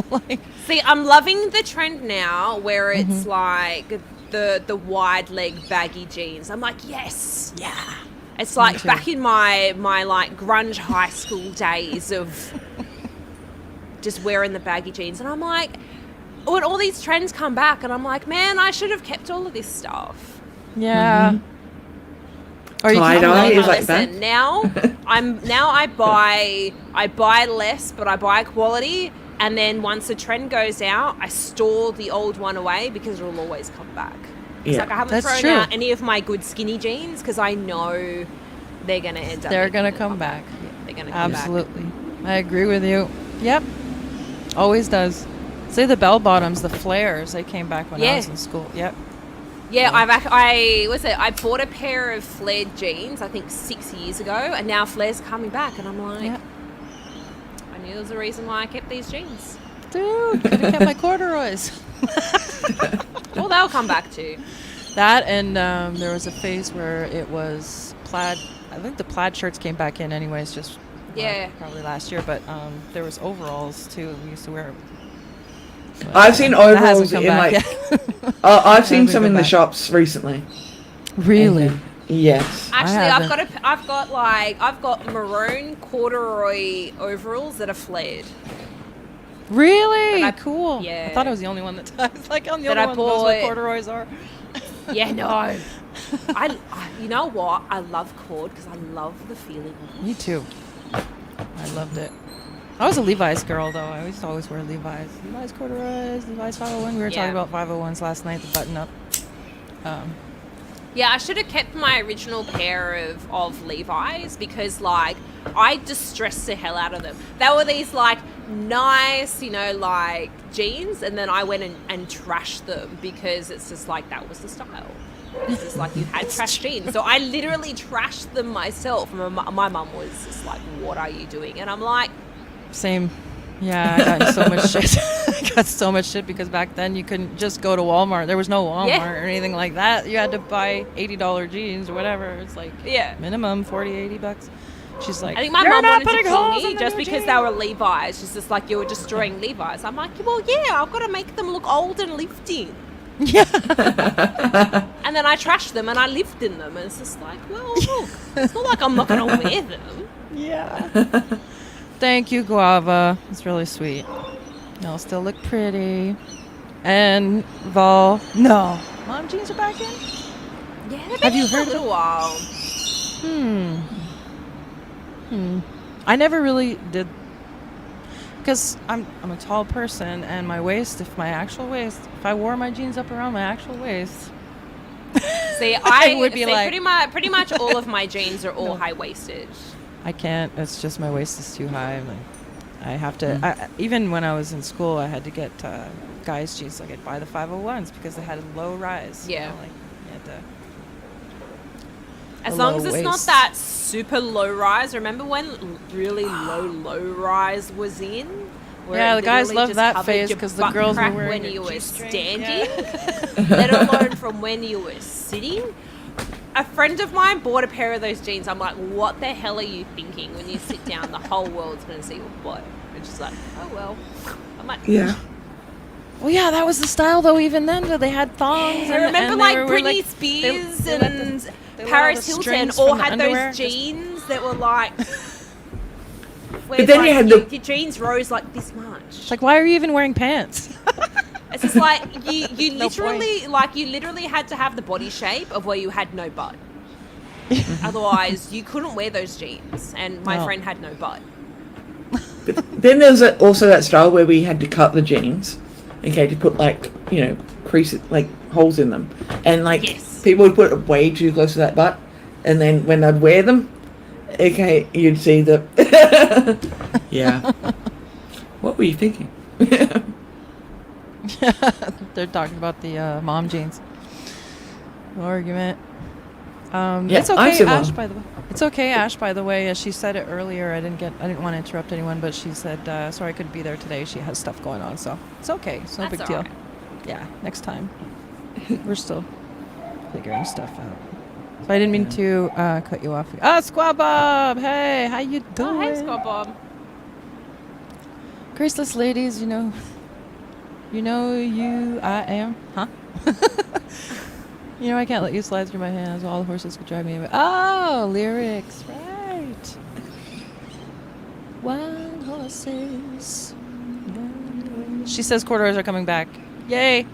like... See, I'm loving the trend now where it's like the wide leg baggy jeans. I'm like, yes. Yeah. It's like too. back in my like grunge high school days of just wearing the baggy jeans, and I'm like, when all these trends come back, and I'm like, man, I should have kept all of this stuff. Yeah. Or you Tie-dye can I'm is like, like listen, that. now I buy less, but I buy quality, and then once the trend goes out, I store the old one away because it'll always come back. It's Yeah. like I haven't That's thrown true. out any of my good skinny jeans because I know they're gonna end up. They're making gonna a come back. They're gonna come back. Absolutely. I agree with you. Yep. Always does. Say the bell bottoms, the flares, they came back when I Yeah. was in school. Yep. Yeah, I bought a pair of flared jeans I think 6 years ago, and now flares are coming back, and I'm like, Yep. I knew there was a reason why I kept these jeans. Dude, could have kept my corduroys. Well, they'll come back too. That and there was a phase where it was plaid. I think the plaid shirts came back in anyways, just Yeah. probably last year. But there was overalls too. We used to wear. So, I've seen that hasn't overalls come in back like. yet. I've seen Hasn't some come in the back. shops recently. Really? Yes. Actually, haven't. I've got maroon corduroy overalls that are flared. Really? That I- Cool. yeah. I thought I was the only one that does. Like, I'm the That only I one that knows what bought- corduroys are. Yeah, no. I you know what? I love cord because I love the feeling of Me too. I loved it. I was a Levi's girl, though. I used to always wear Levi's. Levi's corduroys, Levi's 501. We were talking Yeah. about 501s last night, the button up. Yeah, I should have kept my original pair of Levi's because, like, I distressed the hell out of them. They were these, like, nice, you know, like, jeans, and then I went and trashed them because it's just like, that was the style. It's just like, you had trash jeans. So I literally trashed them myself. My mum was just like, what are you doing? And I'm like, Same. Yeah, I got in so much shit. I got so much shit because back then you couldn't just go to Walmart. There was no Walmart Yeah. or anything like that. You had to buy $80 jeans or whatever. It's like yeah. minimum 40, $80. She's like, I think my "You're mum not wanted to putting kill holes me in the just new because jeans." they were Levi's. She's just like, you were destroying Levi's. I'm like, well, yeah, I've got to make them look old and lived in. Yeah. And then I trashed them and I lived in them. And it's just like, well, look, it's not like I'm not going to wear them. Yeah. Thank you, Guava. It's really sweet. Y'all still look pretty. And Vol, no. Mom jeans are back in? Yeah, they've Have been you in for a heard of- little while. I never really did, because I'm a tall person, and my waist, if I wore my jeans up around my actual waist, See, I would be see, like- pretty much all of my jeans are all No. high waisted. I can't. It's just my waist is too high. I have to. Even when I was in school, I had to get guys' jeans. Like I'd buy the 501s because they had a low rise. Yeah. Like you had to. As A long low as it's not waist. that super low rise. Remember when really low rise was in? Where Yeah, it the guys literally loved just that covered phase your 'cause the butt girls were crack wearing when a you were G-string. standing, Yeah. let alone from when you were sitting. A friend of mine bought a pair of those jeans. I'm like, what the hell are you thinking? When you sit down, the whole world's going to see your butt. And she's like, oh, well. I'm like, Yeah. Well, yeah, that was the style though. Even then, though, they had thongs. I and, remember and like they were, Britney Spears they let and they let all Paris the Hilton strings all from the had underwear those just- jeans that were like. Where But then like, you had your, the- your jeans rose like this much. It's like, why are you even wearing pants? It's just like you No literally had to have the body shape of where you had no butt. Otherwise, you couldn't wear those jeans. And my No. friend had no butt. But then there's also that style where we had to cut the jeans, okay, to put like, you know, creases, like holes in them. And like Yes. people would put it way too close to that butt. And then when I'd wear them, okay, you'd see the... Yeah. What were you thinking? They're talking about the mom jeans. No argument. Yeah, It's I'm okay, similar. Ash. By the way, it's okay, Ash. By the way, as she said it earlier, I didn't want to interrupt anyone, but she said, "Sorry, I couldn't be there today. She has stuff going on, so it's okay. It's no That's big deal. alright. Yeah, next time. We're still figuring stuff out. So I didn't mean to cut you off. Squad Bob. Hey, how you doing? Oh, hey, Scott Bob. Graceless ladies, you know you I am, huh? You know I can't let you slide through my hands. All the horses could drive me away. Oh, lyrics, right? Wild horses. She says corduroys are coming back. Yay!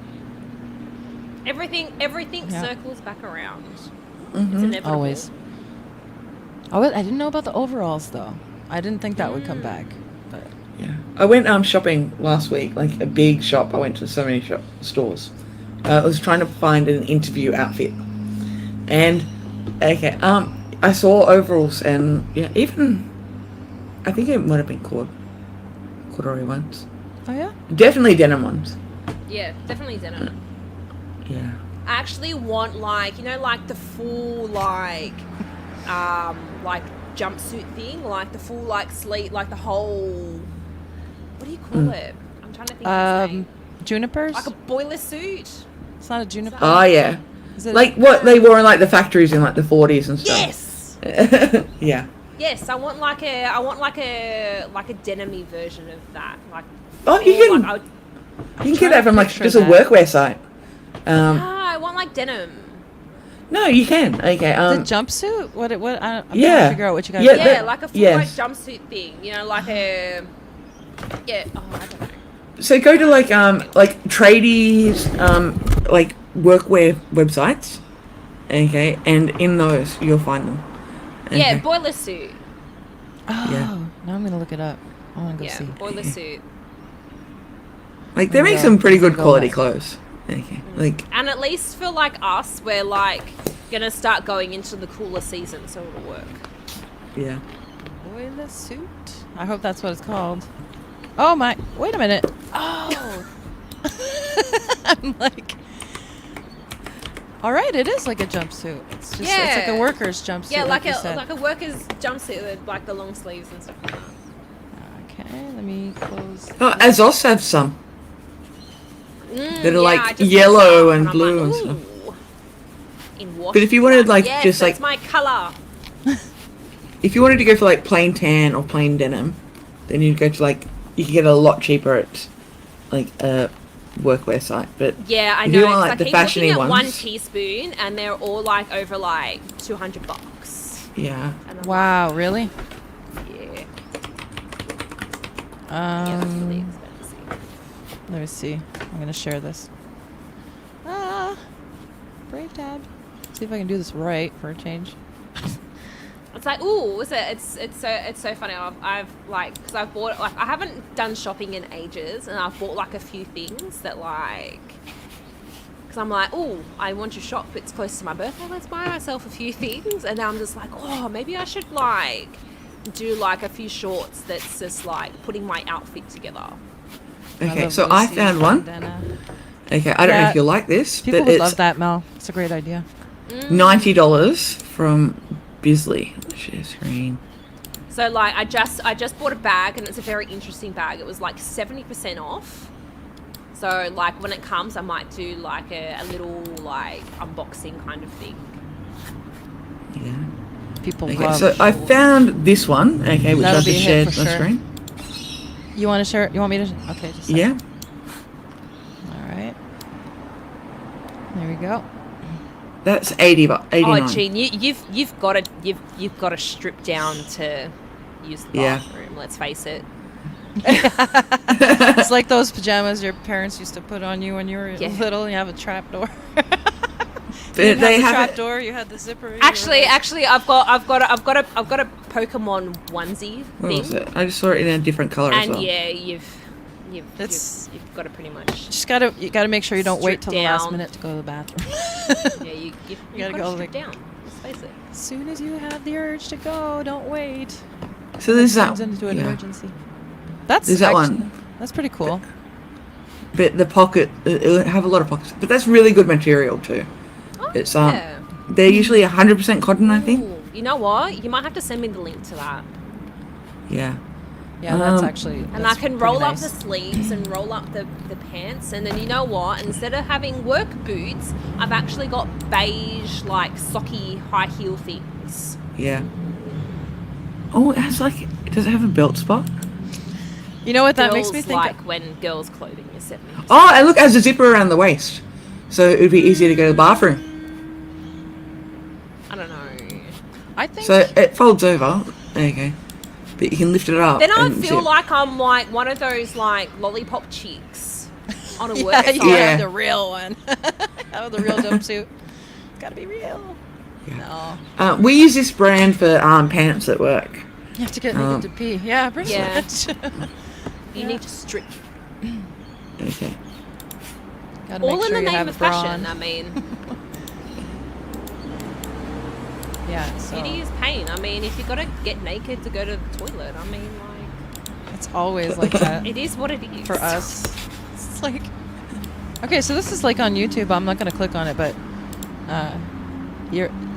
Everything Yeah. circles back around. Mhm. It's inevitable. Always. Oh, I didn't know about the overalls though. I didn't think that would come back. But Yeah. I went shopping last week, like a big shop. I went to so many stores. I was trying to find an interview outfit. And, okay, I saw overalls and, yeah, even, I think it might have been corduroy ones. oh yeah. Definitely denim ones. Yeah, definitely denim. Yeah. I actually want like the full like jumpsuit thing, like the full like sleeve, like the whole. What do you call it? I'm trying to think. Of its name. Junipers. Like a boiler suit. It's not a juniper. Oh, yeah. Is it Like what they wore in, like, the factories in, like, the 40s and stuff. Yes. Yeah. Yes, I want like a denim-y version of that. Like. Oh, you or, can, like, I would- you can get that from, like, picture just a that. workwear site. I want like denim. No, you can. Okay. The jumpsuit? What? I'm trying yeah. to figure out what you guys. Yeah, got. Yeah, that- like a full yes. like jumpsuit thing. You know, like a yeah. Oh, I don't know. So go to like tradies, like workwear websites. Okay, and in those you'll find them. Yeah, Okay. boiler suit. Oh, Yeah. now I'm gonna look it up. I want to go Yeah, see. boiler suit. Like they make Yeah, some pretty you can good go quality back. clothes. Okay, like And at least for like us, we're like gonna start going into the cooler season, so it'll work. yeah. Boiler suit. I hope that's what it's called. Oh my! Wait a minute. Oh. I'm like. All right, it is like a jumpsuit. It's just it's like a Yeah. worker's jumpsuit. Yeah, like you a said. like a worker's jumpsuit with like the long sleeves and stuff like that. Okay, let me close. Oh, Azos have some. That are, like, I just yellow saw and them, I'm blue like, and stuff. "Ooh." In wash. But if you wanted, like, yes, just, that's like- my color. If you wanted to go for like plain tan or plain denim, then you'd go to like you can get it a lot cheaper at like a workwear site. But Yeah, I If know. you want, 'cause like, I the keep looking fashiony at ones- one teaspoon, and they're all like over like $200. yeah, And I'm Wow, really? like, yeah, yeah, that's really Um, expensive. let me see. I'm gonna share this. Brave tab. See if I can do this right for a change. It's like, ooh, is it? It's so funny. I've like, because I've bought like I haven't done shopping in ages, and I've bought like a few things that like, because I'm like, ooh, I want to shop. It's close to my birthday. Let's buy myself a few things, and now I'm just like, oh, maybe I should like do like a few shorts that's just like putting my outfit together. okay. love So I Lucy's found one. bandana. Okay, I don't know Yeah, if you'll like this, People but would it's love that, Mel. It's a great idea. $90 from Bisley. Share screen. So like I just bought a bag, and it's a very interesting bag. It was like 70% off. So like when it comes, I might do like a little like unboxing kind of thing. Yeah. People Okay, love. so I found this one. Okay, which That'll I've be a just hit shared for on the sure. screen. You want to share it? You want me to? Okay, just a Yeah. second. All right. There we go. That's 89. Oh, Jean, you've got to strip down to use the Yeah. bathroom. Let's face it. It's like those pajamas your parents used to put on you when you were Yeah. little. And you have a trap door. But You they have the have trap it. door. You had the zipper. you were Actually, like- I've got a Pokemon onesie What was thing, it? I just saw it in a different color as and well. yeah, you've It's- got to pretty much you gotta make sure you don't wait Strip till the last down. minute to go to the bathroom. yeah you've gotta got to go, strip like- down. Let's face it. As soon as you have the urge to go, don't wait. So there's that. Turns into an yeah. emergency. That's There's that actually- one. That's pretty cool. But the pocket, it'll have a lot of pockets. But that's really good material too. Oh, It's yeah. they're usually 100% cotton, I think. Ooh, you know what? You might have to send me the link to that. Yeah. Yeah, that's Um, actually. And that's I can pretty roll nice. up the sleeves and roll up the pants. And then you know what? Instead of having work boots, I've actually got beige, like, socky, high heel things. Yeah. Oh, it has like. Does it have a belt spot? You know what that makes me Girls think? like when girls' clothing is 70%. Oh, and look, it has a zipper around the waist, so it would be easier to go to the bathroom. I don't know. I think. So it folds over. There you go. But you can lift it up. Then I and feel zip. like I'm like one of those like lollipop chicks on a work yeah, site. you Yeah. have the real one. Have the real jumpsuit. It's gotta be real. Yeah. No, We use this brand for pants at work. you have to get naked to pee. Yeah, pretty Yeah. much. You need to strip. Okay. Gotta All make in sure the you name have of a bra fashion. on. I mean, Yeah, so beauty is pain. I mean, if you got to get naked to go to the toilet, I mean, like, it's always like that it is what it is. for us. It's like, okay, so this is like on YouTube. I'm not gonna click on it, but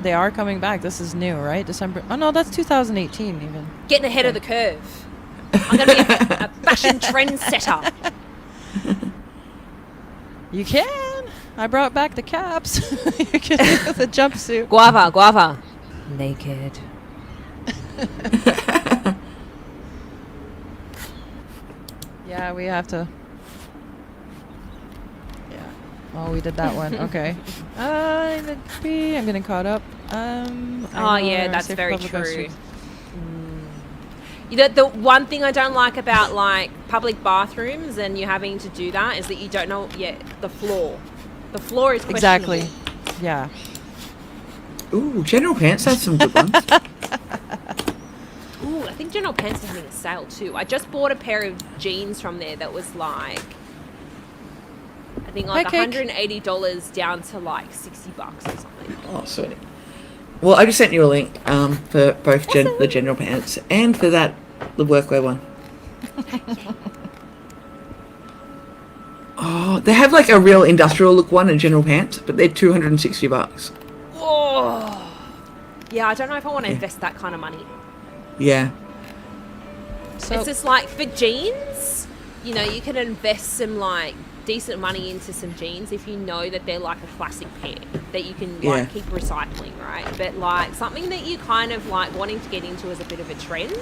they are coming back. This is new, right? December. Oh no, that's 2018 even. Getting ahead of the curve. I'm going to be a fashion trendsetter. You can. I brought back the caps. You can do the jumpsuit. Guava. Naked. Yeah, we have to. Yeah. Oh, we did that one. Okay. I'm getting caught up. Oh, yeah, that's Safe very Public true. Restrooms. You know, the one thing I don't like about like public bathrooms and you having to do that is that you don't know yet the floor. The floor is questionable. Exactly. Yeah. Ooh, General Pants has some good ones. Ooh, I think General Pants is having a sale too. I just bought a pair of jeans from there that was like, I think like Hi, Cake. $180 down to like $60 or something. Oh, sweet. Well, I just sent you a link for both the General Pants and for the workwear one. Oh, they have like a real industrial look one in General Pants, but they're $260. Oh, yeah. I don't know if I want to invest that kind of money. Yeah. So It's just like for jeans, you know, you can invest some like decent money into some jeans if you know that they're like a classic pair that you can like keep recycling, right? But like something that you kind of like wanting to get into as a bit of a trend.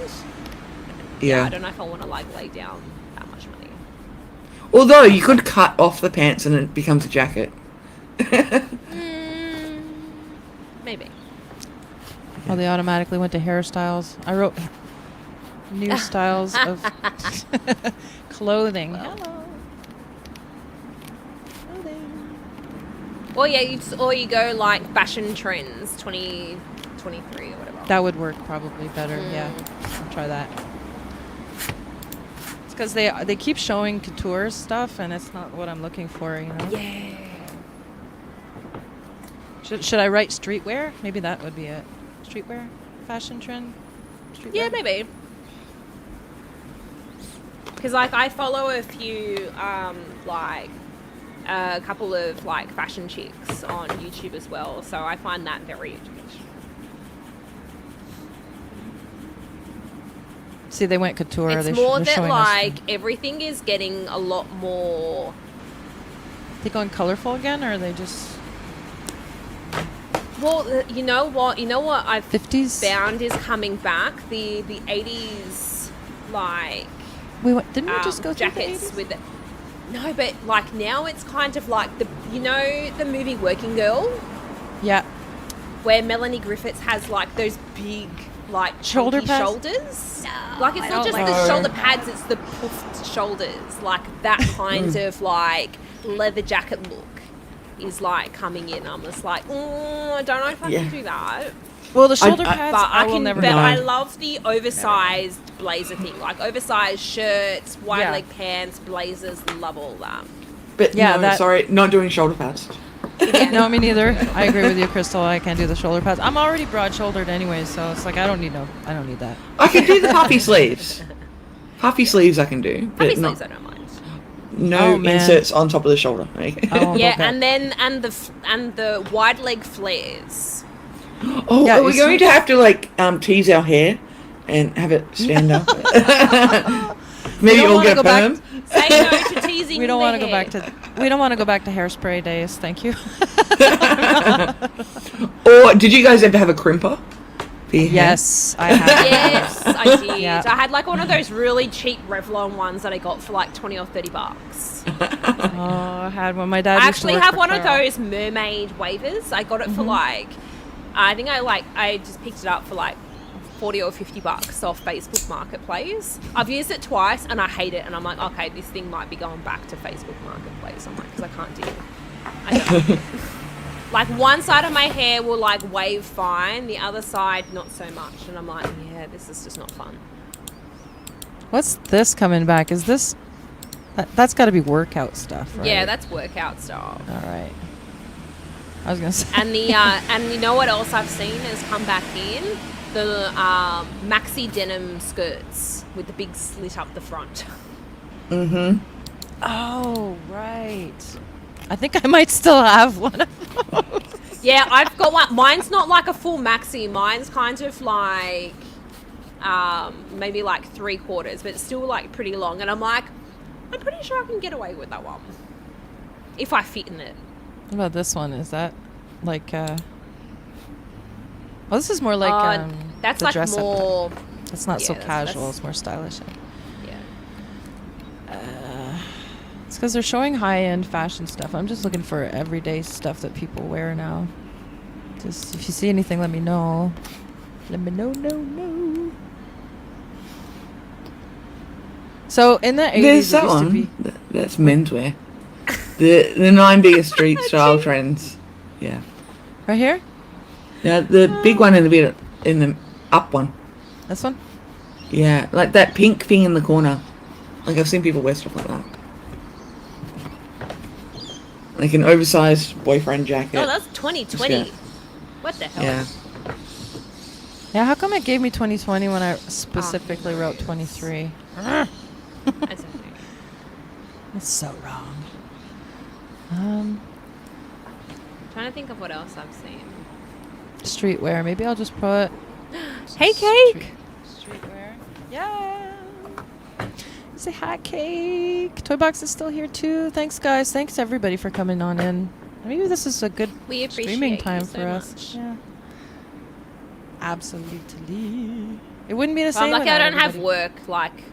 Yeah. I don't know if I want to like lay down that much money. Although you could cut off the pants and it becomes a jacket. Maybe. oh, they automatically went to hairstyles. I wrote new styles of clothing. Hello. Clothing. Or yeah, or you go like fashion trends 2023 or whatever. That would work probably better. Yeah, I'll try that. It's because they keep showing couture stuff, and it's not what I'm looking for. You know. Yeah. Should I write streetwear? Maybe that would be it. Streetwear, fashion trend. Streetwear? Yeah, maybe. Because like I follow a few like a couple of like fashion chicks on YouTube as well, so I find that very educational. See, they went couture. It's more they're that showing us- like everything is getting a lot more. They going colorful again, or are they just Well, you know what I've 50s? found is coming back. The 80s like Didn't we just go through the jackets 80s? with it. No, but like now it's kind of like the the movie Working Girl Yeah. where Melanie Griffiths has like those big like Shoulder chunky pads? shoulders. Like it's I not don't just like the that. shoulder pads, it's the puffed shoulders. Like that kind of like leather jacket look is like coming in. I'm just like, I don't know if I Yeah. can do that. Well, the shoulder I- pads, But I will can. never But know. I love the oversized blazer thing, like oversized shirts, wide Yeah. leg pants, blazers. Love all that. But Yeah, no, that- sorry, not doing shoulder pads. No, me neither. I agree with you, Crystal. I can't do the shoulder pads. I'm already broad-shouldered anyway, so it's like I don't need that. I can do the puffy sleeves. Puffy sleeves I can do, but Puffy not, sleeves, I don't mind. no Oh, man. inserts on top of the shoulder. I won't Yeah, go back. and then and the wide leg flares. Oh, Yeah, are we it's- going to have to like tease our hair and have it stand up? Maybe don't we'll wanna get a go back- perm. Say no to teasing. We don't want want to go back to. We don't want to go back to hairspray days. Thank you. Or did you guys ever have a crimper? for your hair? Yes, I have. Yes, I did. Yeah. I had like one of those really cheap Revlon ones that I got for like $20 or $30. Oh, I had one. My dad. I used to actually work have for one of Claro. those mermaid wavers. I got it for like, I think I just picked it up for like $40 or $50 off Facebook Marketplace. I've used it twice and I hate it. And I'm like, okay, this thing might be going back to Facebook Marketplace. I'm like, because I can't deal. I don't. Like one side of my hair will like wave fine, the other side not so much. And I'm like, yeah, this is just not fun. What's this coming back? Is this? That's got to be workout stuff, right? Yeah, that's workout style. All right. I was gonna say. And the and you know what else I've seen has come back in? The maxi denim skirts with the big slit up the front. Mm-hmm. Oh, right. I think I might still have one of those. Yeah, I've got one. Mine's not like a full maxi. Mine's kind of like maybe like 3/4, but it's still like pretty long. And I'm like, I'm pretty sure I can get away with that one if I fit in it. What about this one? Is that like? Well, this is more like That's the like dress-up more. type. It's not so yeah, casual. that's- It's more stylish. Yeah. It's because they're showing high-end fashion stuff. I'm just looking for everyday stuff that people wear now. Just if you see anything, let me know. Let me know. No. So in the 80s, There's it that used to one. be. That's menswear. The 9 biggest street style trends. Yeah. Right here? Now the big one in the up one. This one? Yeah, like that pink thing in the corner. Like I've seen people wear stuff like that. Like an oversized boyfriend jacket. Oh, that's 2020. Yeah. What the hell? Yeah. Yeah, how come it gave me 2020 when I specifically wrote 23? I don't know. That's so wrong. Trying to think of what else I've seen. Streetwear. Maybe I'll just put Hey, Cake! streetwear. Yeah. Say hi, Cake. Toy Box is still here too. Thanks, guys. Thanks everybody for coming on in. Maybe this is a good We appreciate streaming you time so for us. much. Yeah. Absolutely. It wouldn't be the Well, same. I'm lucky I without don't have everybody. work like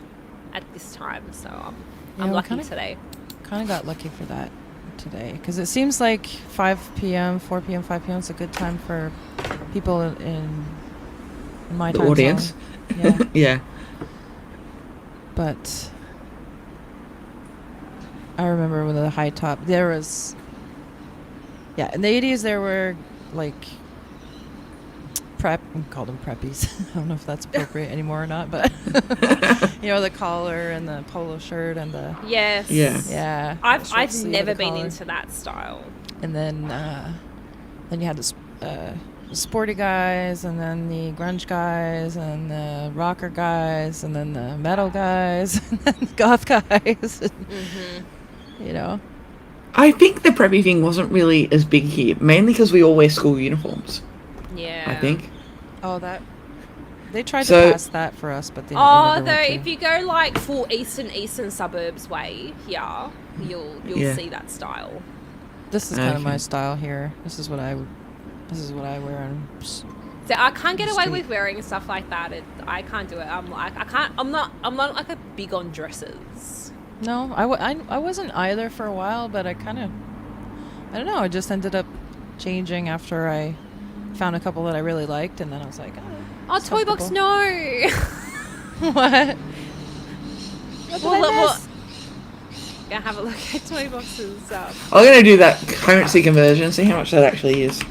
at this time, so Yeah, I'm we lucky kinda- today. Kind of got lucky for that today because it seems like 5 p.m., 4 p.m., 5 p.m. is a good time for people in my The time audience. zone. Yeah, Yeah. but I remember with the high top, there was, yeah, in the 80s there were like we called them preppies. I don't know if that's appropriate anymore or not, but you know, the collar and the polo shirt and the Yes. Yeah. yeah. I've short sleeve with never the been collar. into that style. And then you had the sporty guys, and then the grunge guys, and the rocker guys, and then the metal guys, and then the goth guys. Mm-hmm. You know, I think the preppy thing wasn't really as big here, mainly because we all wear school uniforms. Yeah. I think. oh that they tried So- to pass that for us, but they Oh, never though, went if to. you go like full eastern suburbs way here, you'll Yeah. see that style. This is kind of my Okay. style here. This is what I wear on. So I can't get away Street. with wearing stuff like that. I can't do it. I'm like I'm not like a big on dresses. No, I wasn't either for a while, but I don't know. I just ended up changing after I found a couple that I really liked, and then I was like, Oh, it's Toy Box, comfortable. no. what? What did I miss? Gonna have a look at Toy Box's. I'm gonna do that currency conversion, see how much that actually is.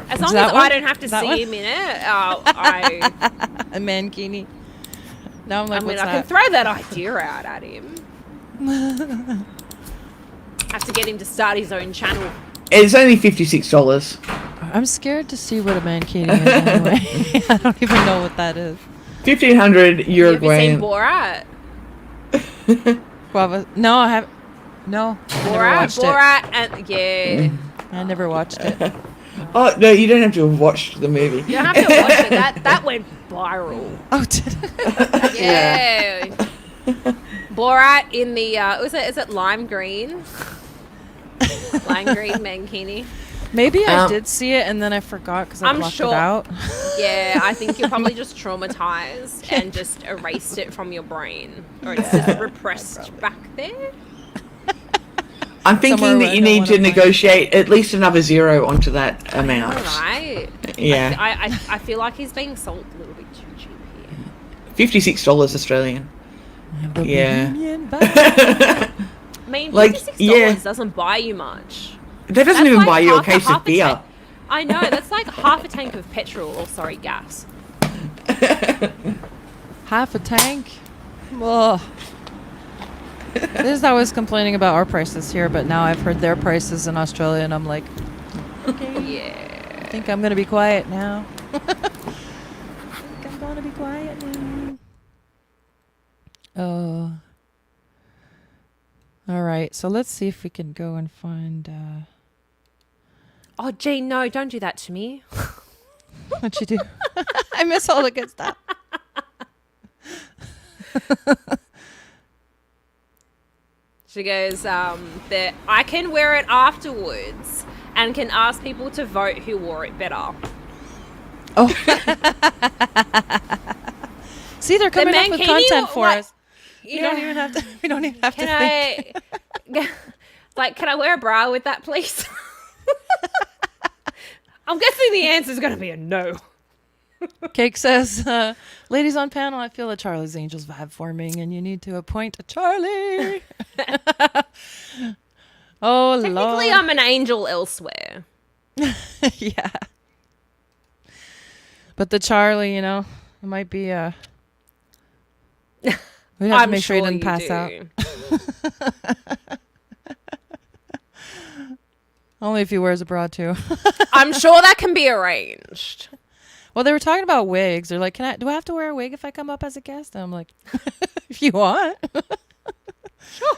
As long that as one? I don't have to That see one? him in it, I A mankini. Now I'm like, mean, what's I can that? throw that idea out at him. Have to get him to start his own channel. It's only $56. I'm scared to see what a mankini is anyway. I don't even know what that is. 1,500 Have you seen Uruguayan. Borat? Guava. No, I have. No, I never watched Borat, and yeah. it. I never watched it. Oh no, you don't have to have watched the movie. You don't have to watch it. That went viral. Oh, did it? Yeah. Borat in the is it lime green? Lime green mankini. Maybe I Um, did see it and then I forgot because I I'm blocked sure- it out. Yeah, I think you're probably just traumatized and just erased it from your brain, or it's just repressed back there. I'm thinking Somewhere where that I you don't need wanna to find- negotiate at least another zero onto that amount. All right. Yeah, I feel like he's being sold a little bit too cheap here. $56 Australian. Yeah. Bohemian vibe. I mean, Like, $56 yeah. doesn't buy you much. That doesn't That's even like buy you a half case of beer. tank. I know, that's like half a tank of petrol, or sorry, gas. Half a tank. Ugh. This is I was complaining about our prices here, but now I've heard their prices in Australia, and I'm like, okay, Yeah. I think I'm gonna be quiet now. I think I'm gonna be quiet now. Oh. All right, so let's see if we can go and find. Oh, gee, no, don't do that to me. What you do? I miss all the good stuff. She goes, that I can wear it afterwards and can ask people to vote who wore it better. Oh. See, they're coming up with mankini, content for like, us. We don't even have to. We don't even have to Can think. I, like, can I wear a bra with that, please? I'm guessing the answer is going to be a no. Cake says, "Ladies on panel, I feel a Charlie's Angels vibe forming, and you need to appoint a Charlie." Oh Technically, Lord. I'm an angel elsewhere. Yeah. But the Charlie, it might be we'd have to I'm make sure he sure didn't you pass out. do. Only if he wears a bra too. I'm sure that can be arranged. Well, they were talking about wigs. They're like, do I have to wear a wig if I come up as a guest? And I'm like, if you want. Sure.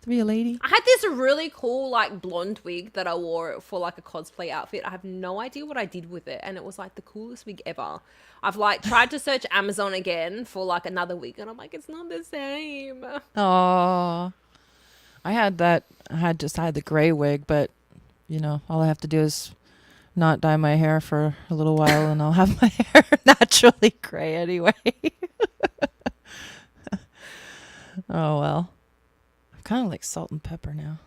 To be a lady. I had this really cool, like, blonde wig that I wore for, like, a cosplay outfit. I have no idea what I did with it, and it was, like, the coolest wig ever. I've, like, tried to search Amazon again for, like, another wig, and I'm like, it's not the same. Oh, I had that. I had the gray wig, but all I have to do is not dye my hair for a little while, and I'll have my hair naturally gray anyway. Oh well, I'm kind of like salt and pepper now.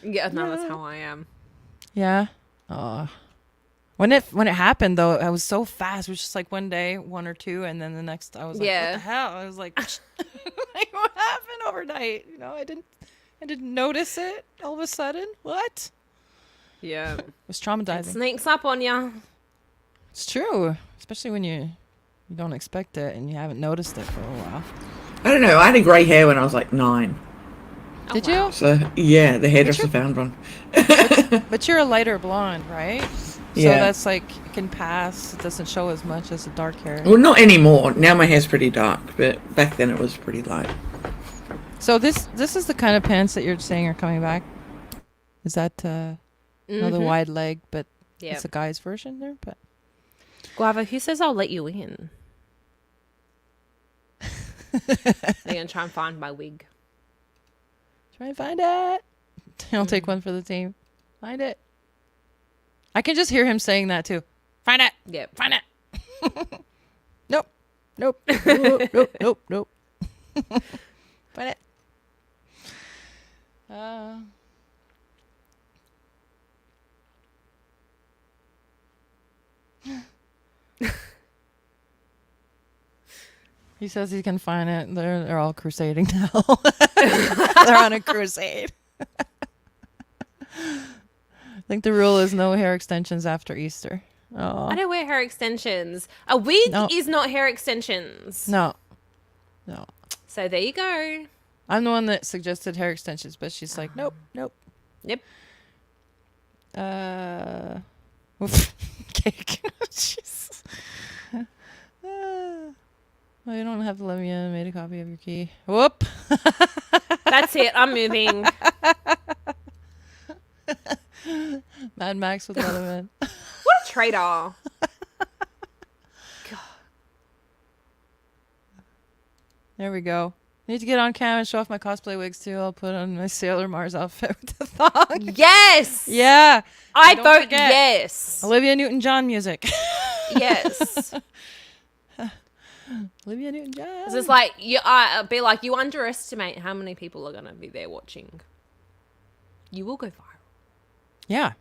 Yeah, no, that's how I am. Yeah. Oh. When it happened though, I was so fast. It was just like one day, one or two, and then the next I was like, Yeah. what the hell? I was like, like what happened overnight? I didn't notice it all of a sudden. What? Yeah. It was It traumatizing. sneaks up on you. It's true, especially when you don't expect it and you haven't noticed it for a while. I don't know. I had a grey hair when I was like 9. Did wow. you? So yeah, the hairdresser found one. But you're a lighter blonde, right? So Yeah. that's like it can pass. It doesn't show as much as the dark hair. Well, not anymore. Now my hair's pretty dark, but back then it was pretty light. So this is the kind of pants that you're saying are coming back. Is that another wide leg, but Yeah. it's a guy's version there? But Guava, who says I'll let you in? They're going to try and find my wig. try and find it. I'll take one for the team. Find it. I can just hear him saying that too. Find it. Yep. Find it. Nope. Nope. Nope. Nope. Nope. Nope. Find it. He says he can find it. They're all crusading now. They're on a crusade. I think the rule is no hair extensions after Easter. Oh. I don't wear hair extensions. A wig No. is not hair extensions. No. So there you go. I'm the one that suggested hair extensions, but she's like, nope. Yep. Cake. Jeez. Well, you don't have to let me in. I made a copy of your key. Whoop. That's it. I'm moving. Mad Max with Leatherman. What a traitor. There we go. Need to get on cam and show off my cosplay wigs too. I'll put on my Sailor Mars outfit with the thong. Yes. Yeah. I Don't vote forget. yes. Olivia Newton-John music. Yes. Olivia Newton-John. It's just like be like, you underestimate how many people are gonna be there watching. You will go viral. Yeah.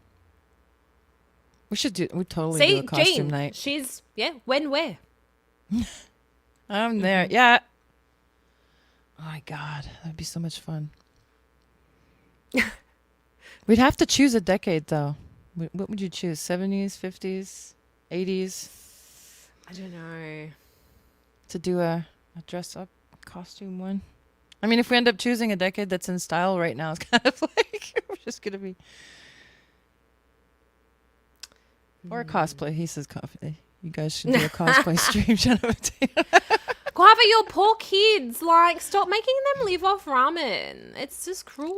We totally See, do a costume Jean, night. she's where? I'm there. Yeah. Oh my God. That'd be so much fun. We'd have to choose a decade though. What would you choose? 70s, 50s, 80s? I don't know. To do a dress up costume one. I mean, if we end up choosing a decade that's in style right now, it's kind of like we're just gonna be or a cosplay. He says coffee. You guys should do a cosplay stream. Guava, your poor kids. Like, stop making them live off ramen. It's just cruel.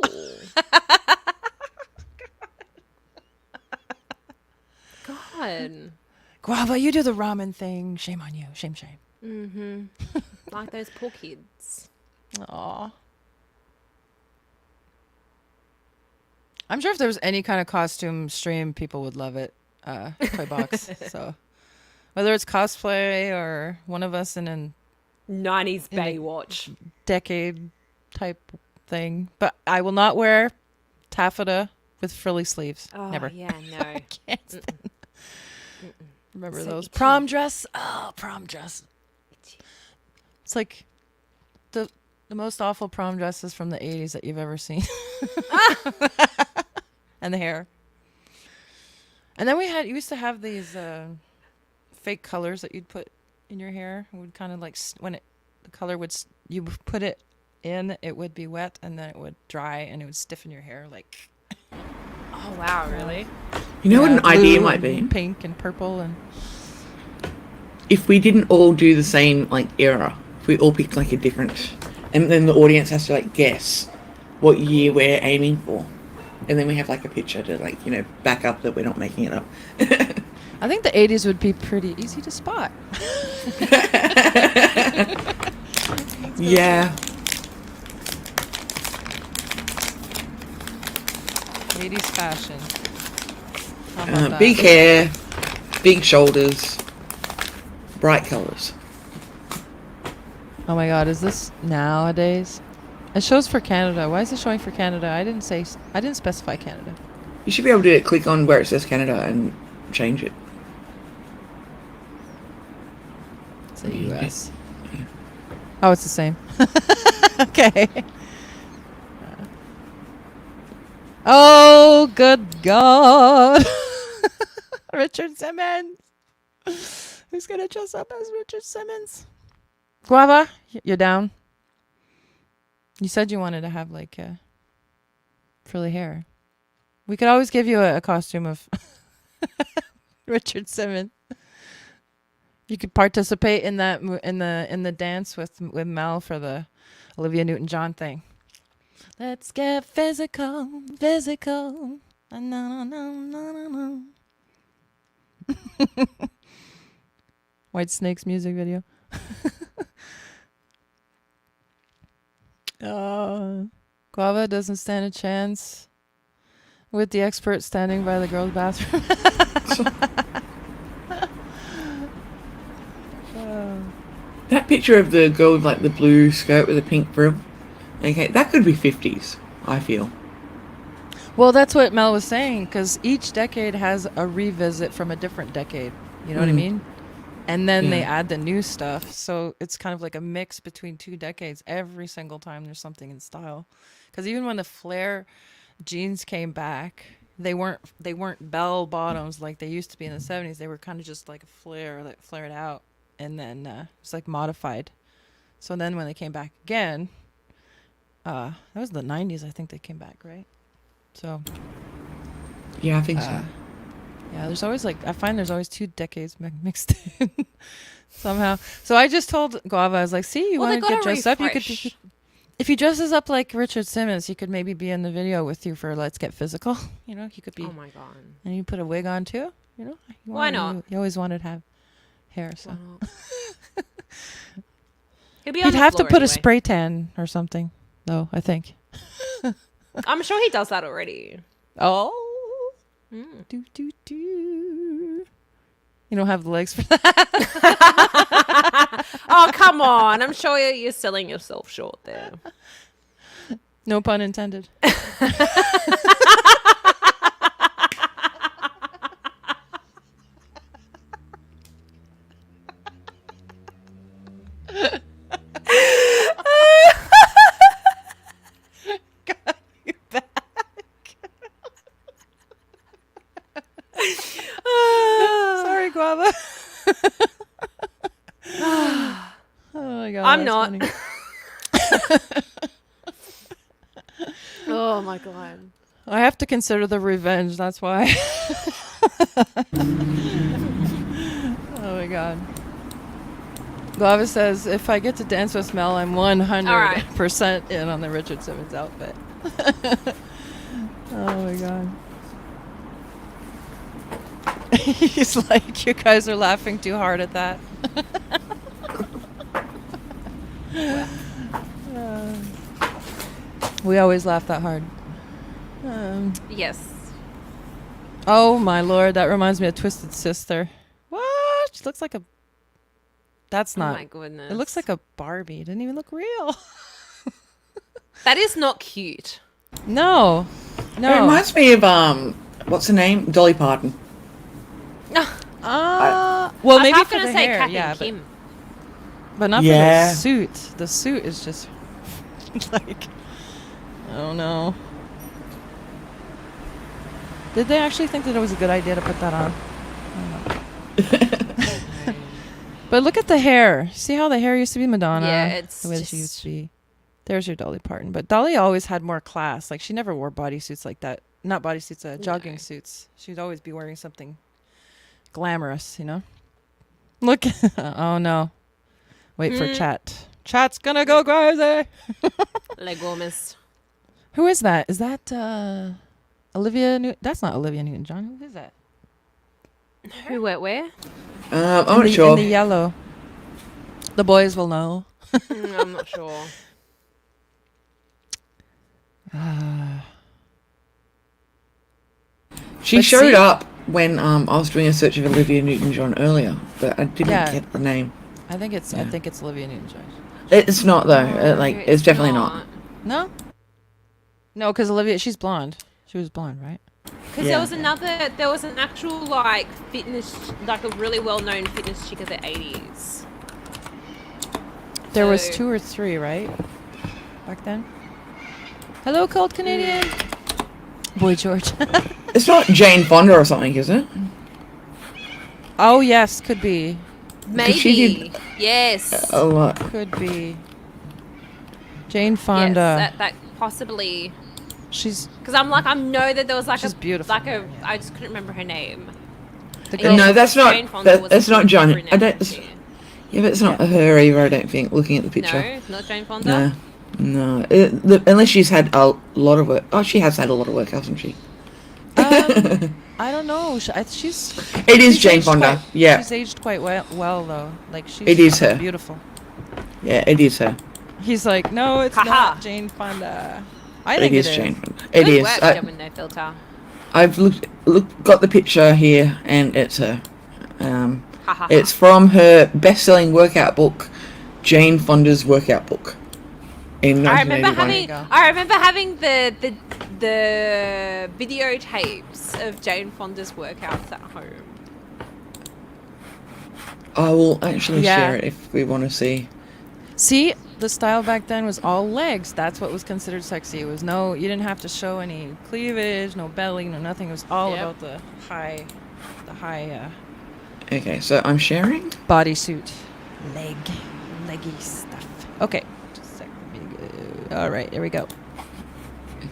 God. Guava, you do the ramen thing. Shame on you. Shame. Mm-hmm. Like those poor kids. Aw. I'm sure if there was any kind of costume stream, people would love it. Toy box. So Whether it's cosplay or one of us in a 90s In the- Baywatch. decade type thing. But I will not wear taffeta with frilly sleeves. Oh, Never. yeah, no. Can't stand. Remember So those itchy. prom dress? Oh, prom dress. It's like the most awful prom dresses from the 80s that you've ever seen. And the hair. And then you used to have these fake colors that you'd put in your hair. It would kind of like the color would you would put it in, it would be wet, and then it would dry, and it would stiffen your hair like. Oh, wow, really? You know what Yeah, an idea blue might be? and pink and purple and. If we didn't all do the same like era, if we all picked like a different, and then the audience has to like guess what year we're aiming for, and then we have like a picture to like back up that we're not making it up. I think the 80s would be pretty easy to spot. Yeah. 80s fashion. How about that? Big hair, big shoulders, bright colours. Oh my god, is this nowadays? It shows for Canada. Why is it showing for Canada? I didn't specify Canada. You should be able to click on where it says Canada and change it. It's the US. Oh, it's the same. Okay. Oh, good God. Richard Simmons. Who's going to dress up as Richard Simmons? Guava, you're down. You said you wanted to have like frilly hair. We could always give you a costume of Richard Simmons. You could participate in that in the dance with Mel for the Olivia Newton-John thing. Let's get physical, physical. No, no, no, no, no. White Snake's music video. Guava doesn't stand a chance with the expert standing by the girls' bathroom. That picture of the girl with like the blue skirt with a pink frill, okay, that could be 50s, I feel. Well, that's what Mel was saying, because each decade has a revisit from a different decade. You know what I mean? And then they Yeah. add the new stuff. So it's kind of like a mix between two decades. Every single time there's something in style. Because even when the flare jeans came back, they weren't bell bottoms like they used to be in the 70s. They were kind of just like a flare that flared out. And then it's like modified. So then when they came back again, that was the 90s, I think they came back, right? So Yeah, I think so. yeah, there's always I find there's always two decades mixed in somehow. So I just told Guava, I was like, see, you Well, they want to get gotta dressed up? You could, refresh. if he dresses up like Richard Simmons, he could maybe be in the video with you for Let's Get Physical. You know, he could be, Oh my god. and you put a wig on too. You know, Why not? You always wanted to have hair, so Why not? He'll be on he'd the have to floor put a anyway. spray tan or something, though. I think. I'm sure he does that already. Oh. Mm. Do, do, do. You don't have the legs for that. Oh, come on. I'm sure you're selling yourself short there. No pun intended. Got you back. Sorry, Guava. Oh my god. I'm that's not. funny. Oh my god. I have to consider the revenge, that's why. Oh my god. Guava says, if I get to dance with Mel, I'm 100% in on the Richard Simmons outfit. Oh my god. He's like, you guys are laughing too hard at that. We always laugh that hard. Yes. Oh my lord, that reminds me of Twisted Sister. What? She looks like a. That's Oh not. my goodness. It looks like a Barbie. It didn't even look real. That is not cute. No. It No. reminds me of what's her name? Dolly Parton. No. Well, I maybe was for gonna the say hair, Kath and yeah, Kim. but not Yeah. for the suit. The suit is just like, I don't know. Did they actually think that it was a good idea to put that on? I don't know. But look at the hair. See how the hair used to be Madonna? Yeah, it's the way that she used just- to be. There's your Dolly Parton. But Dolly always had more class. Like, she never wore bodysuits like that. Not bodysuits, jogging No. suits. She'd always be wearing something glamorous, you know? Look. Oh, no. Wait for chat. Chat's gonna go crazy. Legwarmist. Who is that? Is that Olivia Newton? That's not Olivia Newton-John. Who is that? Who, where? I'm in not the, sure. In the yellow. The boys will know. I'm not sure. She But showed see- up when I was doing a search of Olivia Newton-John earlier, but I didn't Yeah. get the name. I think it's Yeah. Olivia Newton-John. It's not though. No, It's definitely not. No? No, because Olivia, she's blonde. She was blonde, right? Because Yeah. there was an actual like fitness, like a really well-known fitness chick of the 80s. There was So- 2 or 3, right? Back then? Hello, cold Canadian. Boy George. It's not Jane Fonda or something, is it? Oh, yes, could be. Maybe. she did- Yes. A lot. Could be. Jane Fonda. Yes, that possibly. She's Because I know that there was like She's a beautiful, like a yeah. I just couldn't remember her name. the And girl. yes, No, that's not- Jane Fonda was that's not a Johnny. brunette I don't- too. Yeah, but it's not her either. I don't think. Looking at the picture. No, not Jane Fonda. No. Unless she's had a lot of work. Oh, she has had a lot of work, hasn't she? I don't know. She's. It is she's Jane aged Fonda. quite- Yeah. She's aged quite well though. Like she's. It is her. Beautiful. Yeah, it is her. He's like, no, it's Haha. not Jane Fonda. I It think is it is. Jane Fonda. It Good is. work, I, Job and No Filter. I've got the picture here, and it's her. Ha ha ha. It's from her best-selling workout book, Jane Fonda's Workout Book. In I remember 1981. having There you go. I remember having the videotapes of Jane Fonda's workouts at home. I will actually Yeah. share it if we want to see. See, the style back then was all legs. That's what was considered sexy. It was no, you didn't have to show any cleavage, no belly, no nothing. It was all Yep. about the high Okay, so I'm sharing. bodysuit, leggy stuff. Okay, just a sec. Let me go. All right, here we go.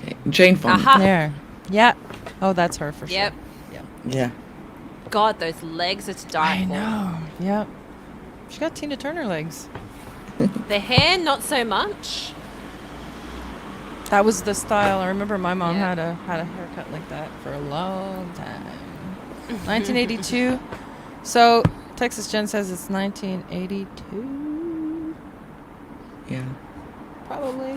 Okay, Jane Fonda. Aha. There. Yeah. Oh, that's her for Yep. sure. Yeah. God, those legs are to die I for. know. Yep. She got Tina Turner legs. The hair, not so much. That was the style. I remember my mom Yeah. had a haircut like that for a long time. 1982. So Texas Jen says it's 1982. Yeah. Probably.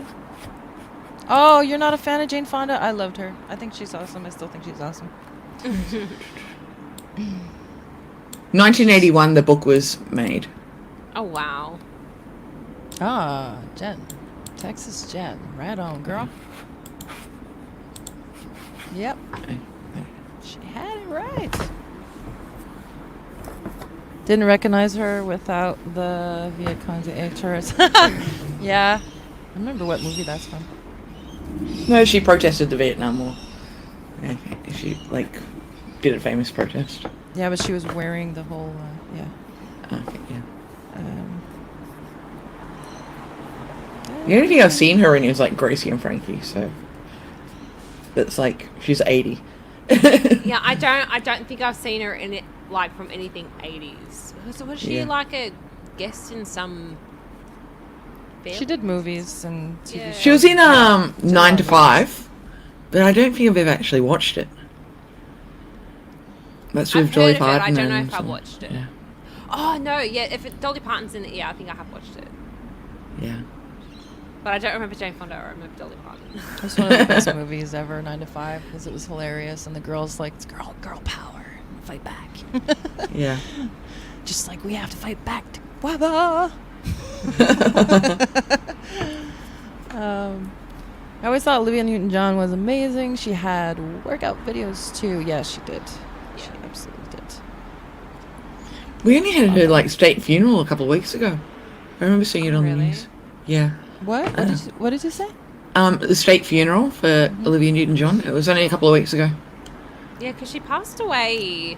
Oh, you're not a fan of Jane Fonda? I loved her. I think she's awesome. I still think she's awesome. 1981, the book was made. Oh wow. Ah, Jen. Texas Jen. Right on, girl. Yep. She had it right. Didn't recognize her without the Viet Cong's tourist. Yeah. I remember what movie that's from. No, she protested the Vietnam War. Okay, she did a famous protest. Yeah, but she was wearing the whole, yeah. Okay, yeah. Um, The only thing I've seen her in is Gracie and Frankie, so that's she's 80. Yeah, I don't think I've seen her in it from anything 80s. So was she Yeah. a guest in some film? she did movies and TV Yeah. shows. She was in 9 to all 5, but I don't think I've ever actually watched it. That's with I've Dolly heard of it, I Parton. don't know and if I some- watched it. Yeah, Oh no, yeah. Dolly Parton's in it, yeah, I think I have watched it. yeah. But I don't remember Jane Fonda. I remember Dolly Parton. It was one of the best movies ever, 9 to 5, because it was hilarious, and the girls it's girl power, fight back. Yeah. just like, we have to fight back to Guava. I always thought Olivia Newton-John was amazing. She had workout videos too. Yes, she did. She absolutely did. We only had her like state funeral a couple of weeks ago. I remember seeing it on the Really? news. Yeah. What? What did you say? The state funeral for Olivia Newton-John. It was only a couple of weeks ago. Yeah, because she passed away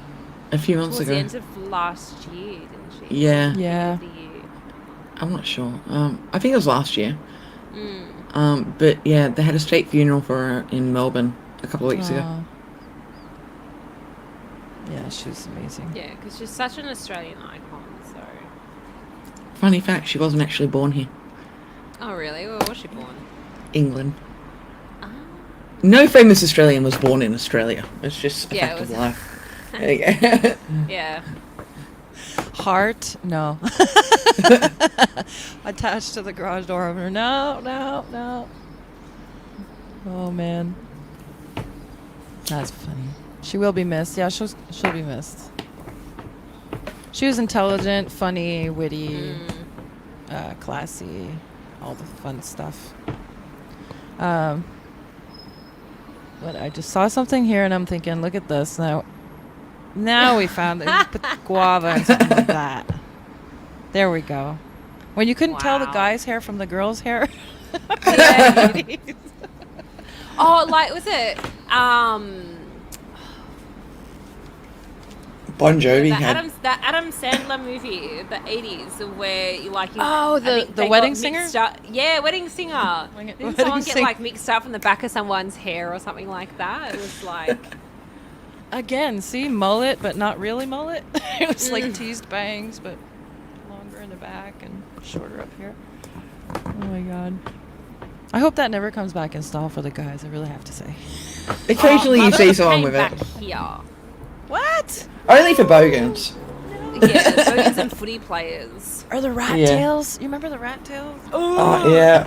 A few months towards ago. the end of last year, didn't she? Yeah. Yeah. End of the year. I'm not sure. I think it was last year. Mm. But yeah, they had a state funeral for her in Melbourne a couple of weeks ago. Aw. Yeah, she was amazing. Yeah, because she's such an Australian icon. So. Funny fact, she wasn't actually born here. Oh really? Where was she born? England. Ah. No famous Australian was born in Australia. It's just a Yeah, fact it of was- life. There you go. Yeah. Heart? No. Attached to the garage door opener. No, no, no. Oh, man. That's funny. She will be missed. Yeah, she'll be missed. She was intelligent, funny, witty, classy, all the fun stuff. But I just saw something here and I'm thinking, look at this. Now we found it. Put guava and something like that. There we go. When you couldn't tell the Wow. guy's hair from the girl's hair. Yeah. Oh, like was it Bon Jovi had. that Adam Sandler movie, the 80s, where you like you, Oh, I the think they Wedding got Singer? mixed up- Yeah, Wedding Singer. Didn't Wedding someone get Singer. like mixed up in the back of someone's hair or something like that? It was like Again, see, mullet, but not really mullet. It was like teased bangs, but longer in the back and shorter up here. Oh my god. I hope that never comes back in style for the guys, I really have to say. Occasionally you see someone came with back it. here. What? Only for bogans. Yeah, those and footy players. Are the rat Yeah. tails? You remember the rat tails? Yeah.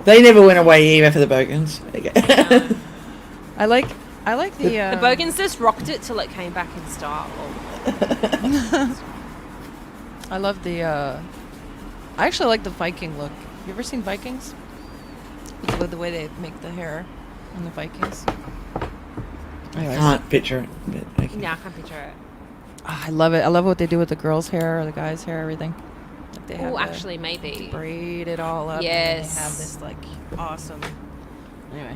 They never went away either for the bogans. Okay. I like the The Bogans just rocked it till it came back in style. I love the I actually like the Viking look. You ever seen Vikings? With the way they make the hair on the Vikings. I can't picture it. But okay. Yeah, I can't picture it. I love it. I love what they do with the girls' hair or the guys' hair, everything. Like they have Oh, the- actually, maybe. braid it all up. Yes. And they have this like awesome. Anyway,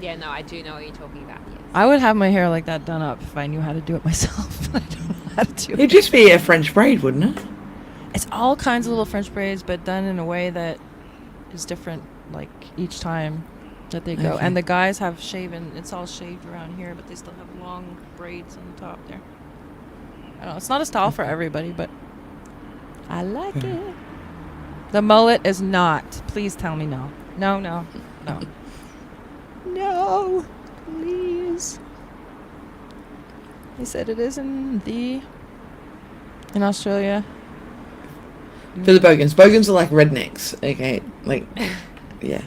Yeah, no, I do know what you're talking about. Yes. I would have my hair like that done up if I knew how to do it myself. But I don't know how to do It'd it. just be a French braid, wouldn't it? It's all kinds of little French braids, but done in a way that is different, like each time that they go. Okay. And the guys have shaven. It's all shaved around here, but they still have long braids on the top there. I don't know. It's not a style for everybody, but I like it. The mullet is not. Please tell me no. No, no, no. No, please. They said it is in Australia. For the bogans. Bogans are like rednecks. Okay. Like, yeah.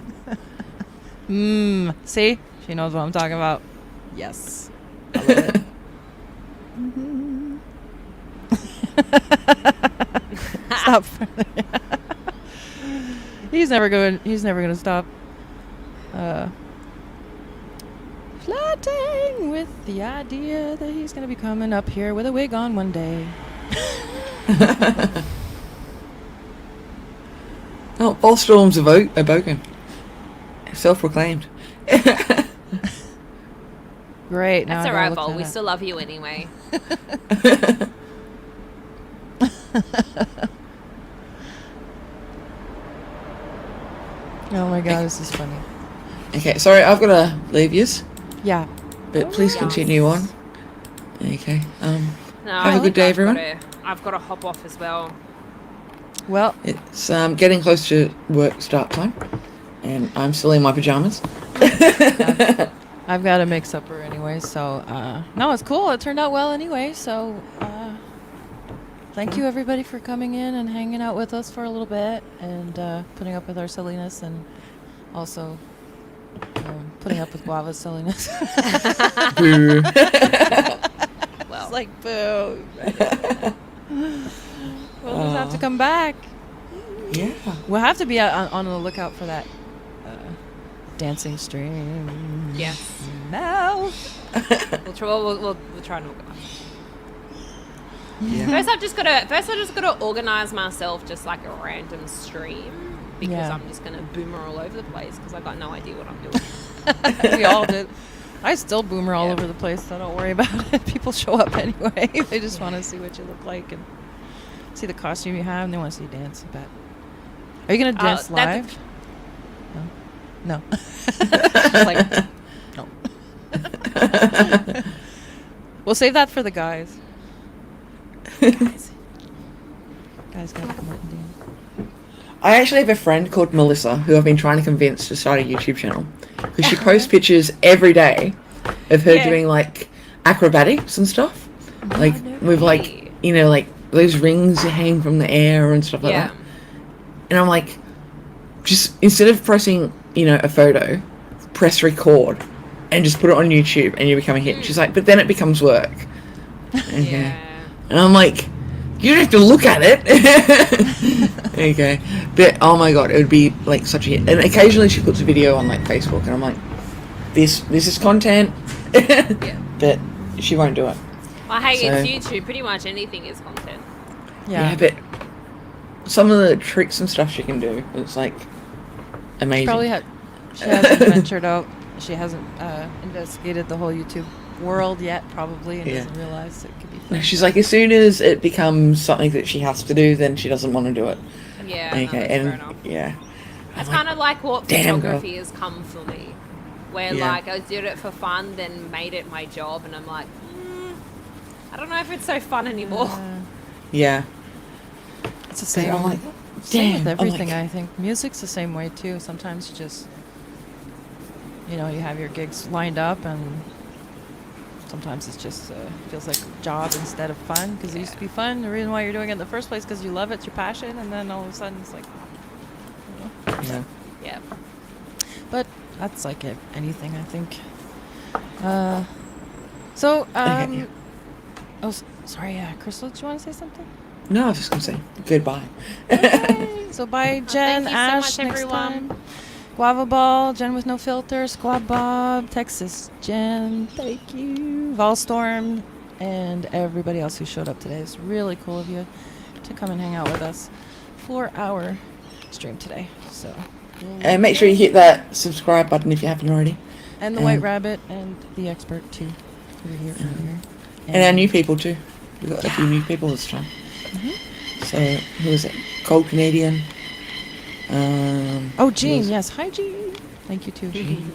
See? She knows what I'm talking about. Yes. I love it. Stop. He's never going to stop. Flirting with the idea that he's going to be coming up here with a wig on one day. Oh, all storms are bogan. Self-proclaimed. Great. Now That's I gotta alright, look Vol. that We up. still love you anyway. Oh my god, this is funny. Okay, sorry, I've got to leave yous, Yeah. but please yes. continue on. Okay. No, Have a I good think day, I've everyone. I've got to hop off as well. Well, It's getting close to work start time, and I'm still in my pajamas. I've got to make supper anyway, so no, it's cool. It turned out well anyway, so thank you everybody for coming in and hanging out with us for a little bit and putting up with our silliness and also putting up with Guava's silliness. Well, just like, boo. We'll just have to come back. Yeah. We'll have to be on the lookout for that dancing stream. Yes. No. We'll try and organize. Yeah. First, I just gotta organize myself just like a random stream because Yeah. I'm just gonna boomer all over the place because I got no idea what I'm doing. We all did. I still boomer all Yeah. over the place, so don't worry about it. People show up anyway. They just want to see what you look like and see the costume you have, and they want to see you dance. I bet. Are you gonna dance that live? No. Just like, no. We'll save that for the guys. Guys gotta come out and dance. I actually have a friend called Melissa who I've been trying to convince to start a YouTube channel because she posts pictures every day of her Yeah. doing like acrobatics and stuff, like with like way. like those rings that hang from the air and stuff like Yeah. that. And I'm like, just instead of pressing a photo, press record and just put it on YouTube and you become a hit. She's like, but then it becomes work. Okay. Yeah. And I'm like, you don't have to look at it. Okay. But oh my god, it would be like such a hit. And occasionally she puts a video on like Facebook and I'm like, this is content. Yeah. But she won't do it. Well, hey, So- it's YouTube. Pretty much anything is content. Yeah. Yeah, but some of the tricks and stuff she can do, it's like amazing. She hasn't ventured out. She hasn't investigated the whole YouTube world yet, probably, and Yeah. doesn't realize it could be No, fun. she's like, as soon as it becomes something that she has to do, then she doesn't want to do it. Yeah. No, Okay, that's fair and enough. yeah. It's I'm like, kind of like what "Damn, girl." photography has come for me, where Yeah. like I did it for fun, then made it my job, and I'm like, I don't know if it's so fun anymore. Yeah. It's the So same. I'm like, Same damn. with I'm everything. like, I think music's the same way too. Sometimes you just, you have your gigs lined up, and sometimes it's just feels like a job instead of fun. Because it used to be fun. The reason why you're doing it in the first place because you love it, it's your passion, and then all of a sudden it's like, yeah. Yeah. But that's like anything, I think. So, Okay. oh, sorry, Crystal, do you want to say something? No, I was just gonna say goodbye. Okay. So bye, Jen, thank you so Ash, much, next everyone. time. Guava Ball, Jen with no filter, Squad Bob, Texas Jen, thank you, Volstorm, and everybody else who showed up today. It's really cool of you to come and hang out with us for our stream today. So, And make sure you hit that subscribe button if you haven't already. and the White Rabbit and the Expert too, who were here earlier. And our new people too. We've got a few new people this time. So who is it? Cold Canadian. Oh, Jean, who's- yes. Hi, Jean. Thank you too, Jean.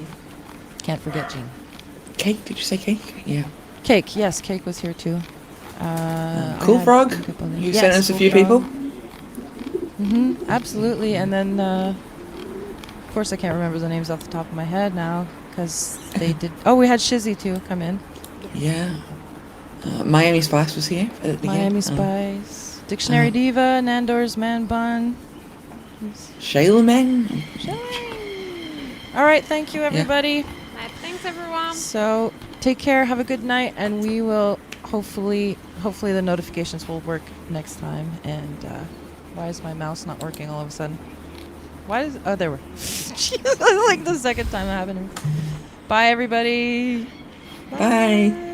Can't forget Jean. Cake? Did you say cake? Yeah. Cake, yes, Cake was here too. Cool Frog. You sent us a few people. Absolutely, and then of course I can't remember the names off the top of my head now because they did. Oh, we had Shizzy too come in. Yeah. Miami Spice was here. At the Miami game. Spice, Dictionary Diva, Nandor's Man Bun. Shayla Man. All right, thank you everybody. Right, thanks, everyone. So take care, have a good night, and we will hopefully the notifications will work next time. And why is my mouse not working all of a sudden? Oh, there we like the second time that happened. Bye everybody. Bye.